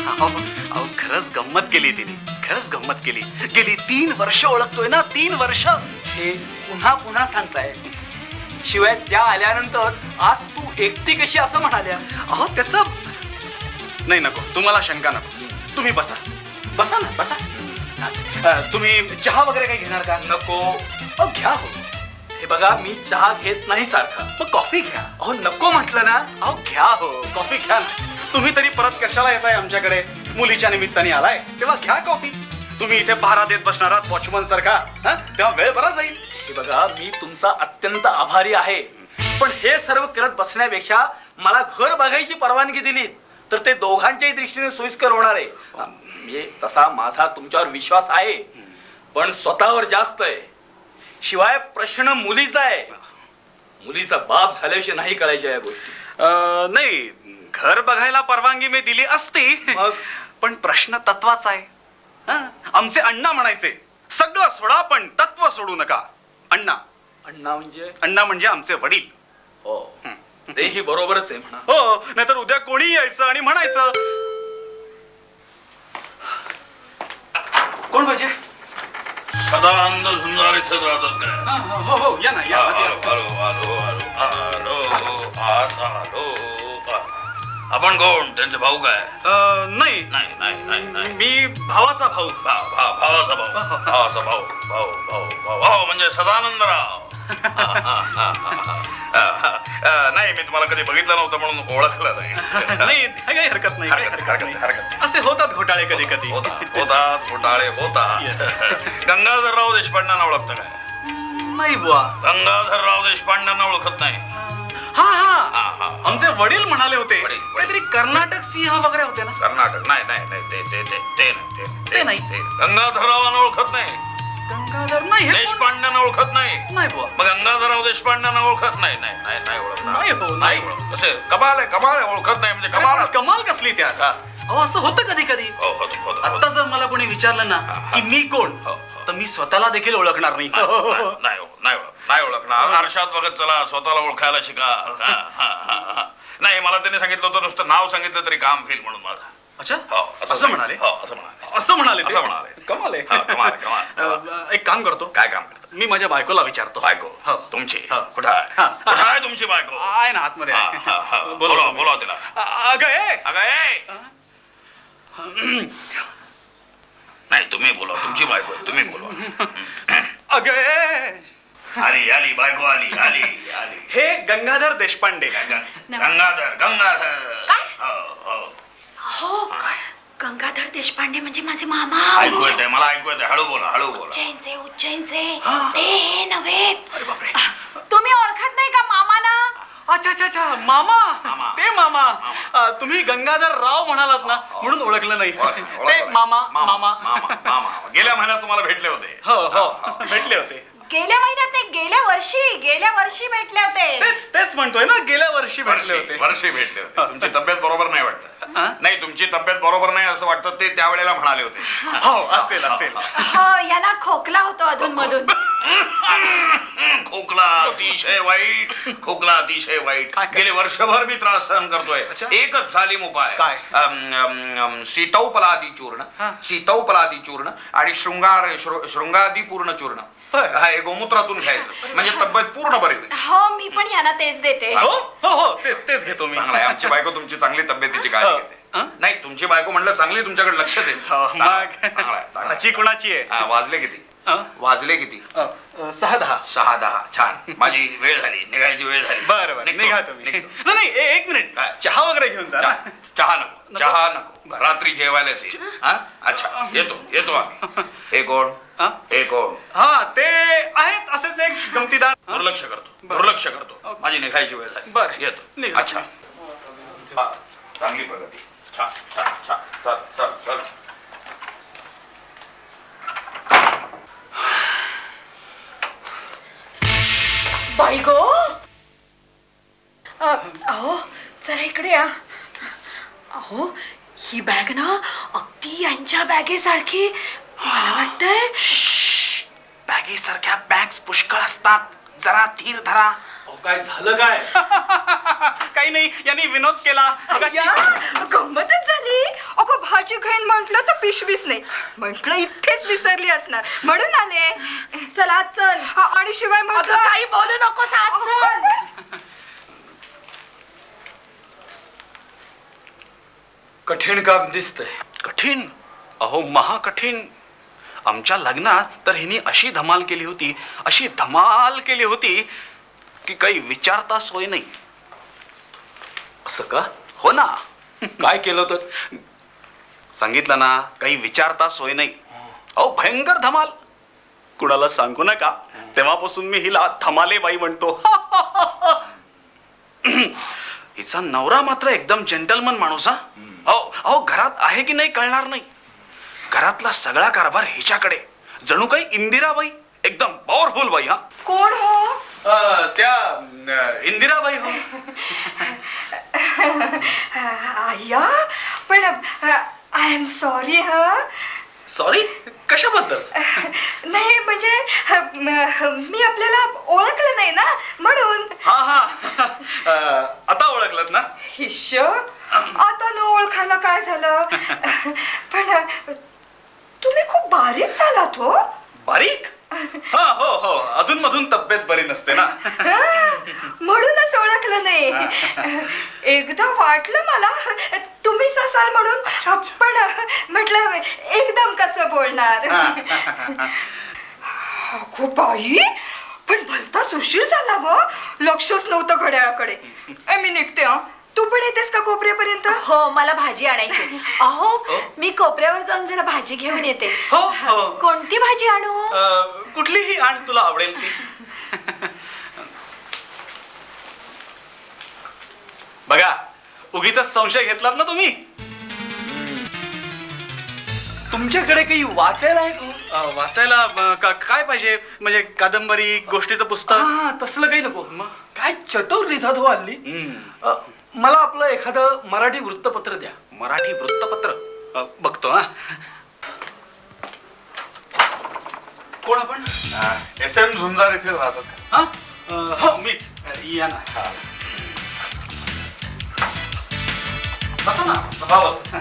Speaker 4: अहो, खरंच गंमत केली तिने. खरंच गंमत केली. गेली 3 वर्ष ओळखतोय ना, 3 वर्ष.
Speaker 7: हे पुन्हा पुन्हा सांगताय. शिवाय त्या आल्यानंतर आज तू एकटी कशी असं म्हणाल्या.
Speaker 3: अहो त्याचं नाही, नको तुम्हाला शंका नको. तुम्ही बसा बसा ना बसा. तुम्ही चहा वगैरे काही घेणार का?
Speaker 7: नको. अहो घ्या हो. हे बघा मी चहा घेत नाही सारखा.
Speaker 3: मग कॉफी घ्या.
Speaker 7: अहो नको म्हटलं ना.
Speaker 3: अहो घ्या हो, कॉफी घ्या ना. तुम्ही तरी परत कशाला येताय आमच्याकडे? मुलीच्या निमित्ताने आलाय तेव्हा घ्या कॉफी. तुम्ही इथे पहारा देत बसणार आहात वॉचमन सारखा, तेव्हा वेळ बरा जाईल.
Speaker 7: हे बघा मी तुमचा अत्यंत आभारी आहे, पण हे सर्व करत बसण्यापेक्षा मला घर बघायची परवानगी दिली तर ते दोघांच्याही दृष्टीने सोयीस्कर होणार आहे. तसा माझा तुमच्यावर विश्वास आहे, पण स्वतःवर जास्त आहे. शिवाय प्रश्न मुलीचा आहे. मुलीचा बाप झाल्याविषयी नाही करायच्या या गोष्टी.
Speaker 3: नाही, घर बघायला परवानगी मी दिली असती,
Speaker 7: मग?
Speaker 3: पण प्रश्न तत्वाचा आहे. आमचे अण्णा म्हणायचे सगळं सोडा पण तत्व सोडू नका. अण्णा
Speaker 7: अण्णा म्हणजे
Speaker 3: आमचे वडील.
Speaker 7: हो, तेही बरोबरच आहे म्हणा.
Speaker 3: हो, नाहीतर उद्या कोणी यायचं आणि म्हणायचं कोण पाहिजे?
Speaker 2: सदानंद झुंजार इथेच राहतात काय?
Speaker 3: हो हो, या ना या.
Speaker 2: आपण कोण? त्यांचे भाऊ काय?
Speaker 3: नाही
Speaker 2: नाही नाही नाही नाही.
Speaker 3: मी भावाचा भाऊ.
Speaker 2: भावाचा भाऊ. भावाचा भाऊ. भाऊ भाऊ भाऊ भाऊ म्हणजे सदानंदराव. नाही, मी तुम्हाला कधी बघितलं नव्हतं म्हणून ओळखलं नाही.
Speaker 3: नाही, काही हरकत नाही, काही हरकत नाही. असे होतात घोटाळे कधी कधी.
Speaker 2: होतात घोटाळे होतात. गंगाधरराव देशपांड्यांना ओळखतं काय?
Speaker 3: नाही बुवा.
Speaker 2: गंगाधरराव देशपांड्यांना ओळखत नाही?
Speaker 3: हा हा, आमचे वडील म्हणाले होते
Speaker 2: वडील.
Speaker 3: काहीतरी कर्नाटक सिंह वगैरे होते ना.
Speaker 2: कर्नाटक? नाही नाही नाही, ते ते ते ते नाही.
Speaker 3: ते नाही.
Speaker 2: गंगाधररावांना ओळखत नाही?
Speaker 3: गंगाधर नाही. हे कोण?
Speaker 2: देशपांड्यांना ओळखत नाही?
Speaker 3: नाही बुवा.
Speaker 2: मग गंगाधरराव देशपांड्यांना ओळखत नाही? नाही नाही नाही ओळखणार.
Speaker 3: नाही हो, नाही.
Speaker 2: ओळखत. कसे कमाल आहे ओळखत नाही म्हणजे कमाल.
Speaker 3: कमाल कसली त्या?
Speaker 2: हा.
Speaker 3: अहो असं होतं कधी कधी. आता जर मला कोणी विचारलं ना की मी कोण, तर मी स्वतःला देखील ओळखणार नाही.
Speaker 2: नाही ओळखणार. आरशात बघत चला, स्वतःला ओळखायला शिका. नाही, मला त्यांनी सांगितलं होतं नुसतं नाव सांगितलं तरी काम होईल म्हणून माझं.
Speaker 3: अच्छा,
Speaker 2: असं
Speaker 3: असं म्हणाले?
Speaker 2: असं म्हणाले.
Speaker 3: असं म्हणाले ते?
Speaker 2: असं म्हणाले.
Speaker 3: कमाल आहे.
Speaker 2: कमाल कमाल.
Speaker 3: एक काम करतो,
Speaker 2: काय काम करतं?
Speaker 3: मी माझ्या बायकोला विचारतो.
Speaker 2: बायको?
Speaker 3: हो.
Speaker 2: तुमची?
Speaker 3: हो.
Speaker 2: कुठं आहे?
Speaker 3: हा.
Speaker 2: कुठं आहे तुमची बायको?
Speaker 3: आहे ना आतमध्ये आहे.
Speaker 2: बोला बोला तिला.
Speaker 3: अगं ए!
Speaker 2: अगं ए! नाही, तुम्ही बोला. तुमची बायको आहे, तुम्ही बोला.
Speaker 3: अगं ए!
Speaker 2: आली आली बायको आली आली आली.
Speaker 3: हे गंगाधर देशपांडे.
Speaker 2: गंगाधर.
Speaker 1: हो, गंगाधर देशपांडे म्हणजे माझे मामा.
Speaker 2: ऐकू येते, मला ऐकू येते. हळू बोला, हळू बोला.
Speaker 1: उज्जैनचे ते नव्हे. तुम्ही ओळखत नाही का मामाना?
Speaker 3: अच्छा अच्छा अच्छा, मामा.
Speaker 2: मामा.
Speaker 3: ते मामा. तुम्ही गंगाधर राव म्हणालात ना म्हणून ओळखलं नाही. ते मामा.
Speaker 2: मामा. गेल्या महिन्यात तुम्हाला भेटले होते.
Speaker 3: हो हो, भेटले होते.
Speaker 1: गेल्या महिन्यात नाही, गेल्या वर्षी भेटले होते.
Speaker 3: तेच म्हणतोय ना, गेल्या वर्षी भेटले होते.
Speaker 2: वर्षी भेटले होते. तुमची तब्येत बरोबर नाही वाटत.
Speaker 3: हा?
Speaker 2: नाही, तुमची तब्येत बरोबर नाही असं वाटतं ते त्यावेळेला म्हणाले होते.
Speaker 3: हो, असेल असेल.
Speaker 1: हो, यांना खोकला होतो अधून मधून.
Speaker 2: खोकला अतिशय वाईट. खोकला अतिशय वाईट.
Speaker 3: काय?
Speaker 2: गेले वर्षभर मी त्रास सहन करतोय.
Speaker 3: अच्छा.
Speaker 2: एकच चालीम उपाय.
Speaker 3: काय?
Speaker 2: शीतौपलादी चूर्ण.
Speaker 3: हा.
Speaker 2: शीतौपलादी चूर्ण आणि शृंगादी पूर्ण चूर्ण.
Speaker 3: होय.
Speaker 2: हे गोमूत्रातून घ्यायचं म्हणजे तब्येत पूर्ण बरी होईल.
Speaker 1: हो, मी पण यांना तेच देते.
Speaker 3: हो हो हो, तेच घेतो मी.
Speaker 2: चांगला आहे. आमची बायको तुमची चांगली तब्येतीची काळजी
Speaker 3: हो.
Speaker 2: घेते.
Speaker 3: हा?
Speaker 2: नाही, तुमची बायको म्हणलं चांगली तुमच्याकडे लक्ष देते.
Speaker 3: हो,
Speaker 2: चांगलं आहे,
Speaker 3: मग
Speaker 2: चांगलं आहे, चांगलं
Speaker 3: हाची
Speaker 2: आहे.
Speaker 3: कुणाची आहे?
Speaker 2: हा, वाजले किती?
Speaker 3: हं?
Speaker 2: वाजले किती?
Speaker 3: 6:10.
Speaker 2: 6:10. छान. माझी वेळ झाली, निघायची वेळ झाली.
Speaker 3: बरं बरं,
Speaker 2: निघतो,
Speaker 3: निघा तुम्ही.
Speaker 2: निघतो.
Speaker 3: नाही एक मिनिट,
Speaker 2: काय?
Speaker 3: चहा वगैरे घेऊन जा ना.
Speaker 2: चहा नको. चहा नको. रात्री जेवायलाच ये. हा? अच्छा, येतो आम्ही. हे कोण?
Speaker 3: हा?
Speaker 2: हे कोण?
Speaker 3: हा, ते आहेत असेच एक गमतीदार.
Speaker 2: दुर्लक्ष करतो.
Speaker 3: बरं.
Speaker 2: दुर्लक्ष करतो. माझी निघायची वेळ झाली.
Speaker 3: बरं.
Speaker 2: येतो.
Speaker 3: निघा.
Speaker 2: अच्छा. हा, चांगली प्रगती. छान छान छान. चल.
Speaker 1: बाई गो. अहो, जरा इकडे या. अहो, ही बॅग ना अगदी यांच्या बॅगेसारखी. मला वाटतंय
Speaker 3: बॅगेसारख्या बॅग्स पुष्कळ असतात. जरा धीर धरा.
Speaker 7: अहो, काय झालं काय?
Speaker 3: काही नाही, यांनी विनोद केला.
Speaker 6: या, गंमतच झाली. अगं भाजी खाईन म्हटलं तर पिशवीच नाही. म्हटलं इथेच विसरली असणार म्हणून आले.
Speaker 1: चला चल.
Speaker 6: आणि शिवाय म्हटलं
Speaker 1: काही बोलू नको चल.
Speaker 7: कठीण काम दिसतंय.
Speaker 4: कठीण? अहो महाकठीण. आमच्या लग्नात तर हिने अशी धमाल केली होती, अशी धमाल केली होती की काही विचारता सोय नाही.
Speaker 7: असं का?
Speaker 4: हो ना,
Speaker 7: काय केलं तर?
Speaker 4: सांगितलं ना, काही विचारता सोय नाही. अहो भयंकर धमाल. कुणाला सांगू नका, तेव्हापासून मी हिला धमालेबाई म्हणतो. हिचा नवरा मात्र एकदम जेंटलमन माणूस. हा अहो अहो घरात आहे की नाही कळणार नाही. घरातला सगळा कारभार हिच्याकडे, जणू काही इंदिराबाई. एकदम पॉवरफुल बाई. हा
Speaker 6: कोण हो?
Speaker 4: त्या इंदिराबाई हो.
Speaker 6: या पण आय एम सॉरी. हा
Speaker 4: सॉरी कशाबद्दल?
Speaker 6: नाही म्हणजे मी आपल्याला ओळखलं नाही ना म्हणून.
Speaker 4: हा हा आता ओळखलत ना?
Speaker 6: हिश आता न ओळखायला काय झालं? पण तुम्ही खूप बारीक झालात हो.
Speaker 4: बारीक? हा हो हो, अधून मधून तब्येत बरी नसते ना.
Speaker 6: म्हणूनच ओळखलं नाही. एकदा वाटलं मला तुम्हीच असाल म्हणून, पण म्हटलं एकदम कसं बोलणार. अगो बाई, पण भलताच उशीर झाला ग. लक्षच नव्हतं घड्याळाकडे. मी निघते. हा, तू पण येतेस का कोपऱ्यापर्यंत?
Speaker 1: हो, मला भाजी आणायची. अहो मी कोपऱ्यावर जाऊन जरा भाजी घेऊन येते.
Speaker 4: हो हो.
Speaker 1: कोणती भाजी आणू?
Speaker 4: कुठलीही आण, तुला आवडेल ती. बघा, उगीच संशय घेतलात ना तुम्ही.
Speaker 7: तुमच्याकडे काही वाचायला आहे का?
Speaker 4: वाचायला काय पाहिजे? म्हणजे कादंबरी, गोष्टीचं पुस्तक?
Speaker 7: हा, तसलं काही नको. काय चटोर लिहितात हो हल्ली.
Speaker 4: हम्म.
Speaker 7: मला आपलं एखादं मराठी वृत्तपत्र द्या.
Speaker 4: मराठी वृत्तपत्र बघतो. हा, कोण आपण?
Speaker 2: SM झुंजार इथे राहतात.
Speaker 4: हा हो, मीच. या ना. बसा ना, बसा बसा.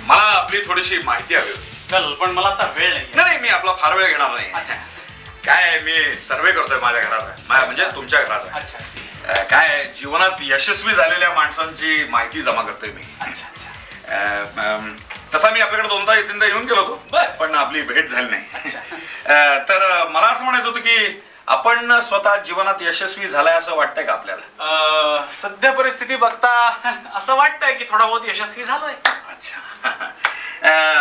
Speaker 2: मला आपली थोडीशी माहिती हवी होती.
Speaker 4: चल, पण मला आता वेळ नाही.
Speaker 2: नाही मी आपला फार वेळ घेणार नाही.
Speaker 4: अच्छा.
Speaker 2: काय मी सर्वे करतोय माझ्या घराचा, म्हणजे तुमच्या घराचा.
Speaker 4: अच्छा
Speaker 2: काय जीवनात यशस्वी झालेल्या माणसांची माहिती जमा करतोय मी.
Speaker 4: अच्छा अच्छा.
Speaker 2: तसा मी आपल्याकडे 2-3दा येऊन गेलो होतो,
Speaker 4: बर.
Speaker 2: पण आपली भेट झाली नाही.
Speaker 4: अच्छा.
Speaker 2: तर मला असं म्हणायचं होतं की आपण स्वतः जीवनात यशस्वी झालाय असं वाटतंय का आपल्याला?
Speaker 4: सध्या परिस्थिती बघता असं वाटतंय की थोडा बहुत यशस्वी झालोय.
Speaker 2: अच्छा.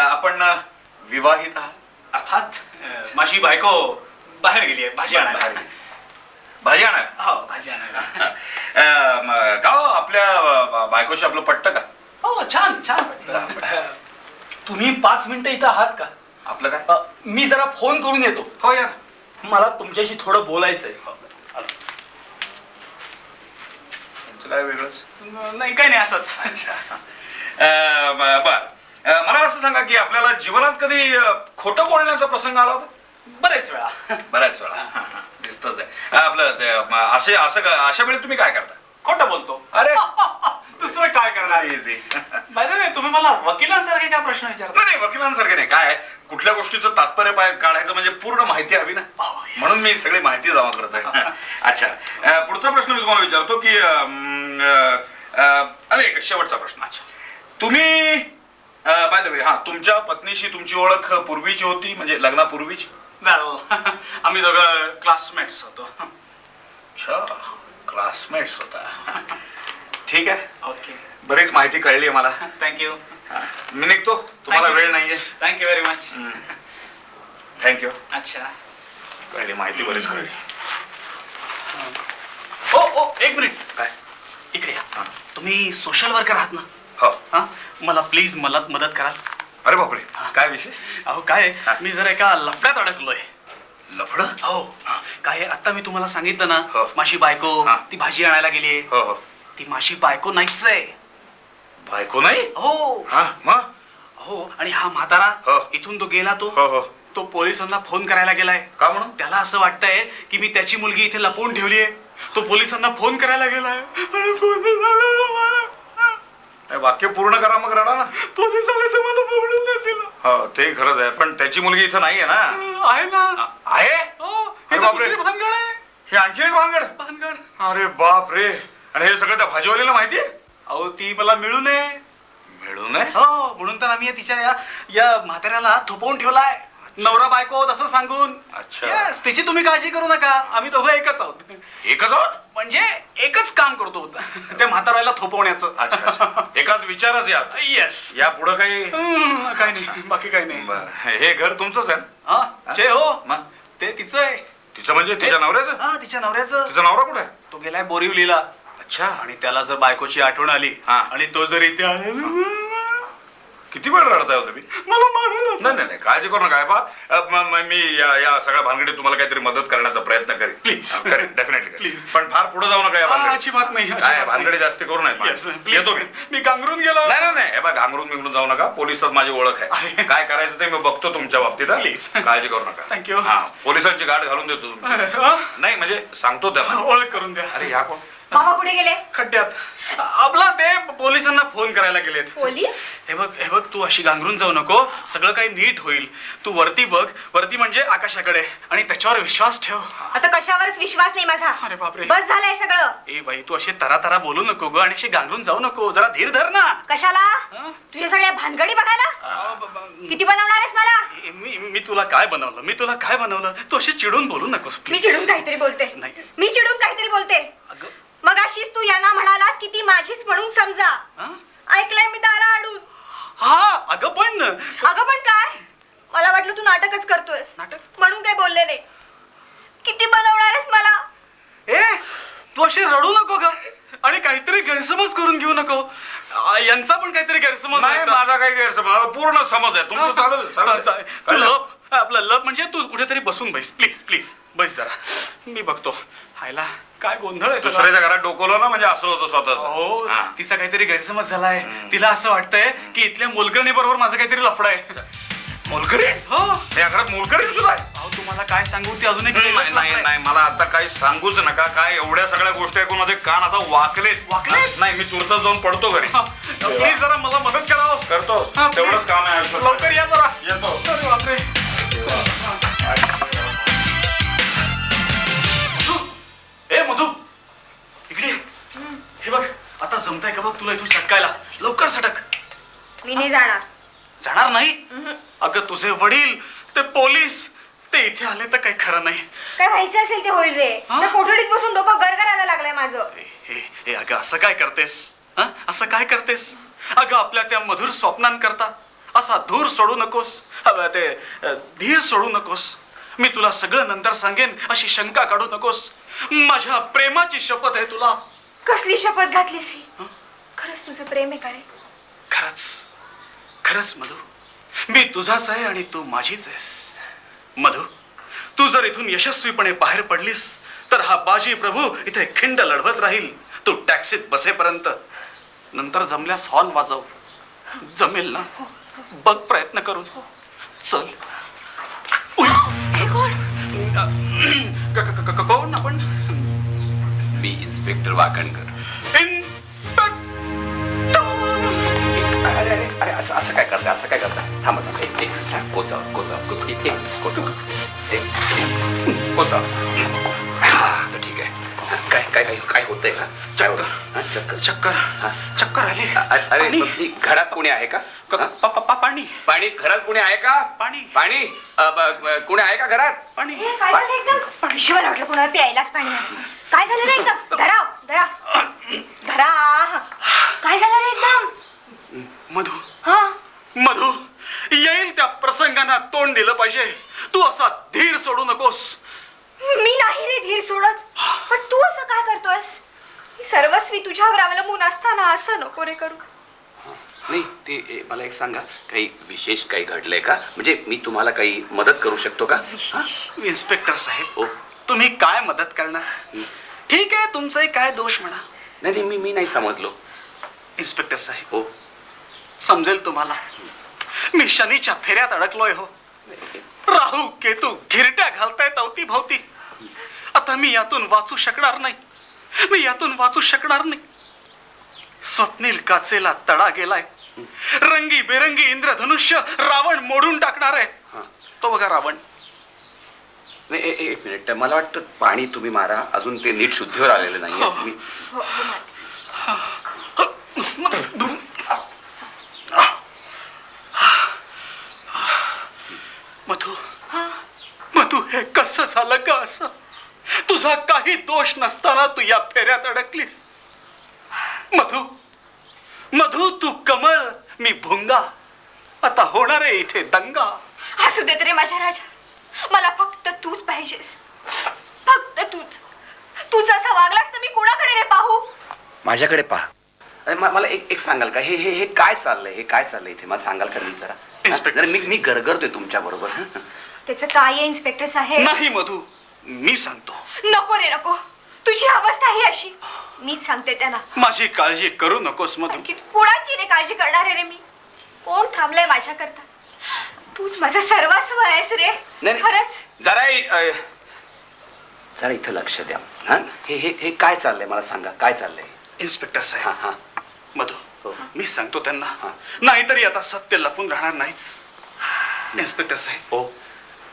Speaker 2: आपण विवाहित आहात?
Speaker 4: अर्थात माझी बायको बाहेर गेली आहे भाजी आणायला.
Speaker 2: भाजी आणाय?
Speaker 4: हो, भाजी आणायला.
Speaker 2: का हो, आपल्या बायकोशी आपलं पटतं का?
Speaker 4: हो, छान छान.
Speaker 7: तुम्ही 5 मिनिटं इथं आहात का?
Speaker 2: आपलं काय?
Speaker 7: मी जरा फोन करून येतो.
Speaker 2: हो या.
Speaker 7: मला तुमच्याशी थोडं बोलायचंय.
Speaker 2: तुमचं काय वेगळंच?
Speaker 4: नाही, काही नाही, असंच.
Speaker 2: अच्छा. बर, मला असं सांगा की आपल्याला जीवनात कधी खोटं बोलण्याचा प्रसंग आला होता?
Speaker 4: बरेच वेळा.
Speaker 2: बऱ्याच वेळा. दिसतच आहे. आपलं अशा वेळी तुम्ही काय करता?
Speaker 4: खोटं बोलतो.
Speaker 2: अरे
Speaker 4: दुसरं काय करणार?
Speaker 2: इझी.
Speaker 4: नाही, तुम्ही मला वकिलांसारखे काय प्रश्न विचारता?
Speaker 2: नाही, वकिलांसारखे नाही. काय कुठल्या गोष्टीचं तात्पर्य काढायचं म्हणजे पूर्ण माहिती हवी ना, म्हणून मी सगळी माहिती जमा करतोय. अच्छा. पुढचा प्रश्न मी तुम्हाला विचारतो की एक शेवटचा प्रश्न. अच्छा, तुम्ही बाय द वे, हा, तुमच्या पत्नीशी तुमची ओळख पूर्वीची होती, म्हणजे लग्नापूर्वीची?
Speaker 4: आम्ही दोघं क्लासमेट्स होतो.
Speaker 2: अच्छा, क्लासमेट्स होता. ठीक आहे,
Speaker 4: ओके,
Speaker 2: बरीच माहिती कळली आहे मला.
Speaker 4: थँक्यू.
Speaker 2: मी निघतो, तुम्हाला वेळ नाहीये.
Speaker 4: Thank you very much.
Speaker 2: थँक्यू.
Speaker 4: अच्छा.
Speaker 2: कळली माहिती, बरीच कळली.
Speaker 4: ओ एक मिनिट.
Speaker 2: काय?
Speaker 4: इकडे या. तुम्ही सोशल वर्कर आहात ना?
Speaker 2: हो.
Speaker 4: हा, मला प्लीज मदत कराल?
Speaker 2: अरे बापरे, काय विशेष?
Speaker 4: अहो काय, मी जर एका लफड्यात अडकलोय.
Speaker 2: लफडं?
Speaker 4: हो. काय आता मी तुम्हाला सांगितलं ना,
Speaker 2: हो.
Speaker 4: माझी बायको
Speaker 2: हा.
Speaker 4: ती भाजी आणायला गेली.
Speaker 2: हो हो.
Speaker 4: ती माझी बायको नाहीच आहे.
Speaker 2: बायको नाही?
Speaker 4: हो
Speaker 2: हा, मग?
Speaker 4: हो. आणि हा म्हातारा
Speaker 2: हो.
Speaker 4: इथून तो गेला तो
Speaker 2: हो हो.
Speaker 4: तो पोलिसांना फोन करायला गेलाय.
Speaker 2: का म्हणून?
Speaker 4: त्याला असं वाटतंय की मी त्याची मुलगी इथे लपवून ठेवली आहे. तो पोलिसांना फोन करायला गेलाय आणि फोन झाला मला.
Speaker 2: नाही, वाक्य पूर्ण करा मग रडा ना.
Speaker 4: पोलीस आले तर मला पकडून देतील.
Speaker 2: हो ते खरंच आहे, पण त्याची मुलगी इथं नाहीये ना.
Speaker 4: आहे ना.
Speaker 2: आहे?
Speaker 4: हो,
Speaker 2: अरे
Speaker 4: ही तर
Speaker 2: बापरे.
Speaker 4: दुसरी भानगड आहे.
Speaker 2: हे आणखी एक भानगड.
Speaker 4: भानगड.
Speaker 2: अरे बाप रे. आणि हे सगळं त्या भाजीवालीला माहितीये?
Speaker 4: अहो ती मला मिळू नये.
Speaker 2: मिळू नये?
Speaker 4: हो, म्हणून तर आम्ही तिच्या या म्हाताऱ्याला थोपवून ठेवलाय. नवरा बायको आहोत असं सांगून.
Speaker 2: अच्छा.
Speaker 4: Yes, तिची तुम्ही काळजी करू नका. आम्ही दोघं एकच आहोत.
Speaker 2: एकच आहोत?
Speaker 4: म्हणजे एकच काम करतो त्या म्हाताऱ्याला थोपवण्याचं.
Speaker 2: अच्छा अच्छा. एकाच विचारच या.
Speaker 4: येस.
Speaker 2: या पुढं काही?
Speaker 4: काही नाही, बाकी काही नाही.
Speaker 2: बरं. हे घर तुमचंच आहे ना?
Speaker 4: हा जे हो
Speaker 2: मग?
Speaker 4: ते तिचं आहे.
Speaker 2: तिचं म्हणजे तिच्या नवऱ्याचं?
Speaker 4: हा तिच्या नवऱ्याचं.
Speaker 2: तिचा नवरा कुठे आहे?
Speaker 4: तो गेलाय बोरिवलीला.
Speaker 2: अच्छा.
Speaker 4: आणि त्याला जर बायकोची आठवण आली
Speaker 2: हा.
Speaker 4: आणि तो जर इथे आला
Speaker 2: किती वेळ रडताय हो तुम्ही?
Speaker 4: मला मारेल.
Speaker 2: नाही नाही नाही, काळजी करू नका. बा मी या सगळ्या भानगडीत तुम्हाला काहीतरी मदत करण्याचा प्रयत्न करेन.
Speaker 4: Please.
Speaker 2: करेन डेफिनेटली.
Speaker 4: Please.
Speaker 2: पण फार पुढे जाऊ नका या भानगडीत.
Speaker 4: अजिबात नाही.
Speaker 2: काय
Speaker 4: अजिबात
Speaker 2: भानगडी
Speaker 4: नाही.
Speaker 2: जास्ती करू नये.
Speaker 4: Yes, please.
Speaker 2: येतो मी.
Speaker 4: मी गांगरून गेलो.
Speaker 2: नाही नाही नाही, हे बघ घांगरून बिंगरून जाऊ नका. पोलिसात माझी ओळख आहे.
Speaker 4: आहे.
Speaker 2: काय करायचं ते मी बघतो तुमच्या बाबतीत.
Speaker 4: Please.
Speaker 2: काळजी करू नका.
Speaker 4: Thank you.
Speaker 2: हा, पोलिसांची गाठ घालून देतो तुमची.
Speaker 4: हा?
Speaker 2: नाही म्हणजे सांगतो त्यांना.
Speaker 4: ओळख करून द्या.
Speaker 2: अरे या कोण?
Speaker 6: मामा कुठे गेले?
Speaker 4: खड्ड्यात. आपला ते पोलिसांना फोन करायला गेलेत.
Speaker 6: पोलीस?
Speaker 4: हे बघ तू अशी गांगरून जाऊ नको. सगळं काही नीट होईल. तू वरती बघ. वरती म्हणजे आकाशाकडे. आणि त्याच्यावर विश्वास ठेव.
Speaker 6: आता कशावरच विश्वास नाही माझा.
Speaker 4: अरे बापरे.
Speaker 6: बस झालंय सगळं.
Speaker 4: ए बाई तू अशी तरा बोलू नको ग. आणि अशी गांगरून जाऊ नको. जरा धीर धर ना.
Speaker 6: कशाला?
Speaker 4: हा?
Speaker 6: तुझ्या सगळ्या भानगडी बघायला? किती बनवणार आहेस मला?
Speaker 4: मी तुला काय बनवलं? तू अशी चिडून बोलू नकोस
Speaker 6: मी
Speaker 4: please.
Speaker 6: चिडून काहीतरी बोलते.
Speaker 4: नाही.
Speaker 6: मी चिडून काहीतरी बोलते.
Speaker 4: अगं,
Speaker 6: मग अशीच तू यांना म्हणाला की ती माझीच म्हणून समजा.
Speaker 4: हा?
Speaker 6: ऐकलंय मी दारा आडून.
Speaker 4: हा अगं पण
Speaker 6: अगं पण काय? मला वाटलं तू नाटकच करतोयस.
Speaker 4: नाटक?
Speaker 6: म्हणून काय बोलले नाही. किती बनवणार आहेस मला?
Speaker 4: ए तू अशी रडू नको ग. आणि काहीतरी गैरसमज करून घेऊ नको. यांचा पण काहीतरी गैरसमज
Speaker 2: नाही
Speaker 4: व्हायचा.
Speaker 2: माझा काही गैरसमज पूर्ण समज आहे तुमचं. चालेल
Speaker 4: तू
Speaker 2: चालेल.
Speaker 4: आपलं लप म्हणजे तू कुठेतरी बसून बैस प्लीज बस जरा. मी बघतो. हायला काय गोंधळ आहे सगळा.
Speaker 2: दुसऱ्याच्या घरात डोकवलं ना म्हणजे असं होतं
Speaker 4: हो
Speaker 2: स्वतःच.
Speaker 4: तिचा काहीतरी गैरसमज झालाय. तिला असं वाटतंय की इथल्या मोलकर्णी बरोबर माझं काहीतरी लफडं आहे.
Speaker 2: मोलकरी?
Speaker 4: हो
Speaker 2: या घरात मोलकरी सुद्धा आहे?
Speaker 4: अहो तुम्हाला काय सांगू ते अजून एक
Speaker 2: नाही नाही नाही, मला आता काही सांगूच नका. काय एवढ्या सगळ्या गोष्टी ऐकून माझे कान आता वाकलेत. नाही मी तुरतच जाऊन पडतो घरी.
Speaker 4: प्लीज जरा मला मदत करावं.
Speaker 2: करतो.
Speaker 4: हा,
Speaker 2: तेवढंच
Speaker 4: please.
Speaker 2: काम आहे आयुष्यात.
Speaker 4: लवकर या जरा.
Speaker 2: येतो.
Speaker 4: अरे बापरे. ए मधू इकडे ये. हे बघ आता जमतंय का बघ तुला इथून सटकायला. लवकर सटक.
Speaker 6: मी नाही जाणार.
Speaker 4: जाणार नाही? अगं तुझे वडील ते पोलीस ते इथे आले तर काही खरं नाही.
Speaker 6: काय व्हायचं असेल ते होईल रे.
Speaker 4: हा?
Speaker 6: त्या कोठडीत बसून डोकं गरगरायला लागलंय माझं.
Speaker 4: ए अगं असं काय करतेस? असं काय करतेस? अगं आपल्या त्या मधुर स्वप्नांकरता असा धूर सोडू नकोस. ते धीर सोडू नकोस. मी तुला सगळं नंतर सांगेन अशी शंका काढू नकोस. माझ्या प्रेमाची शपथ आहे तुला.
Speaker 6: कसली शपथ घातलीस ही? खरंच तुझं प्रेम आहे का रे?
Speaker 4: खरंच मधू मी तुझाच आहे आणि तू माझीच आहेस. मधू तू जर इथून यशस्वीपणे बाहेर पडलीस तर हा बाजी प्रभू इथे खिंड लढवत राहील. तू टॅक्सीत बसेपर्यंत. नंतर जमल्यास हॉर्न वाजव. जमेल ना? बघ प्रयत्न करून. चल. उय.
Speaker 6: हे कोण?
Speaker 4: कोण आपण?
Speaker 9: मी इन्स्पेक्टर वाकणकर.
Speaker 4: इन्स्पेक्टर.
Speaker 9: अरे असं काय करताय? थांबा. कोचाव. तर ठीक आहे. काय होतंय का?
Speaker 4: चक्कर आली.
Speaker 9: अरे घरात कोणी आहे का? पाणी घरात कोणी आहे का? पाणी कोणी आहे का घरात?
Speaker 4: पाणी.
Speaker 6: हे काय झालं एकदम? हिशोबाला वाटलं कोणाला प्यायलाच पाणी नाही. काय झालं रे एकदम? धरा. काय झालं रे एकदम?
Speaker 4: मधू येईल त्या प्रसंगांना तोंड दिलं पाहिजे. तू असा धीर सोडू नकोस.
Speaker 6: मी नाही रे धीर सोडत. पण तू असं काय करतोयस? सर्वस्वी तुझ्यावर अवलंबून असताना असं नको रे करू.
Speaker 9: नाही ते मला एक सांगा, काही विशेष काही घडलंय का? म्हणजे मी तुम्हाला काही मदत करू शकतो का?
Speaker 4: इन्स्पेक्टर साहेब
Speaker 9: हो.
Speaker 4: तुम्ही काय मदत करणार? ठीक आहे तुमचाही काय दोष म्हणा.
Speaker 9: नाही मी नाही समजलो.
Speaker 4: इन्स्पेक्टर साहेब
Speaker 9: हो
Speaker 4: समजेल तुम्हाला. मी शनीच्या फेऱ्यात अडकलोय हो.
Speaker 3: राहू केतू घिरट्या घालतायत अवतीभवती. आता मी यातून वाचू शकणार नाही. मी यातून वाचू शकणार नाही. स्वप्नील काचेला तडा गेलाय. रंगी बेरंगी इंद्रधनुष्य रावण मोडून टाकणार आहे. तो बघा रावण.
Speaker 9: नाही, एक मिनिट, मला वाटतं पाणी तुम्ही मारा, अजून ते नीट शुद्धीवर आलेलं नाहीये. मी
Speaker 3: मधू, मधू, हे कसं झालं का असं? तुझा काही दोष नसताना तू या फेऱ्यात अडकलीस. मधू, मधू, तू कमळ, मी भुंगा. आता होणार आहे इथे दंगा.
Speaker 6: असू देत रे माझ्या राजा, मला फक्त तूच पाहिजेस, फक्त तूच. तूच असा वागलास तर मी कुणाकडे रे पाहू?
Speaker 9: माझ्याकडे पहा. अरे, मला एक सांगाल का, हे हे हे काय चाललंय? हे काय चाललंय इथे? मला सांगाल का जरा?
Speaker 3: इन्स्पेक्टर,
Speaker 9: मी गरगरतोय तुमच्या बरोबर.
Speaker 6: त्याचं काय आहे इन्स्पेक्टर साहेब?
Speaker 3: नाही मधू, मी सांगतो.
Speaker 6: नको रे नको, तुझी अवस्था ही अशी. मीच सांगते त्यांना.
Speaker 3: माझी काळजी करू नकोस मधू.
Speaker 6: आणखी कुणाची रे काळजी करणार आहे रे मी? कोण थांबलंय माझ्याकरता? तूच माझं सर्वस्व आहेस रे.
Speaker 9: नाही,
Speaker 6: खरंच.
Speaker 9: जरा इथं लक्ष द्या. हा, हे हे हे काय चाललंय मला सांगा, काय चाललंय?
Speaker 3: इन्स्पेक्टर
Speaker 9: हा
Speaker 3: साहेब,
Speaker 9: हा
Speaker 3: मधू,
Speaker 9: हो.
Speaker 3: मी सांगतो त्यांना.
Speaker 9: हा.
Speaker 3: नाहीतरी आता सत्य लपून राहणार नाहीच. इन्स्पेक्टर साहेब,
Speaker 9: ओ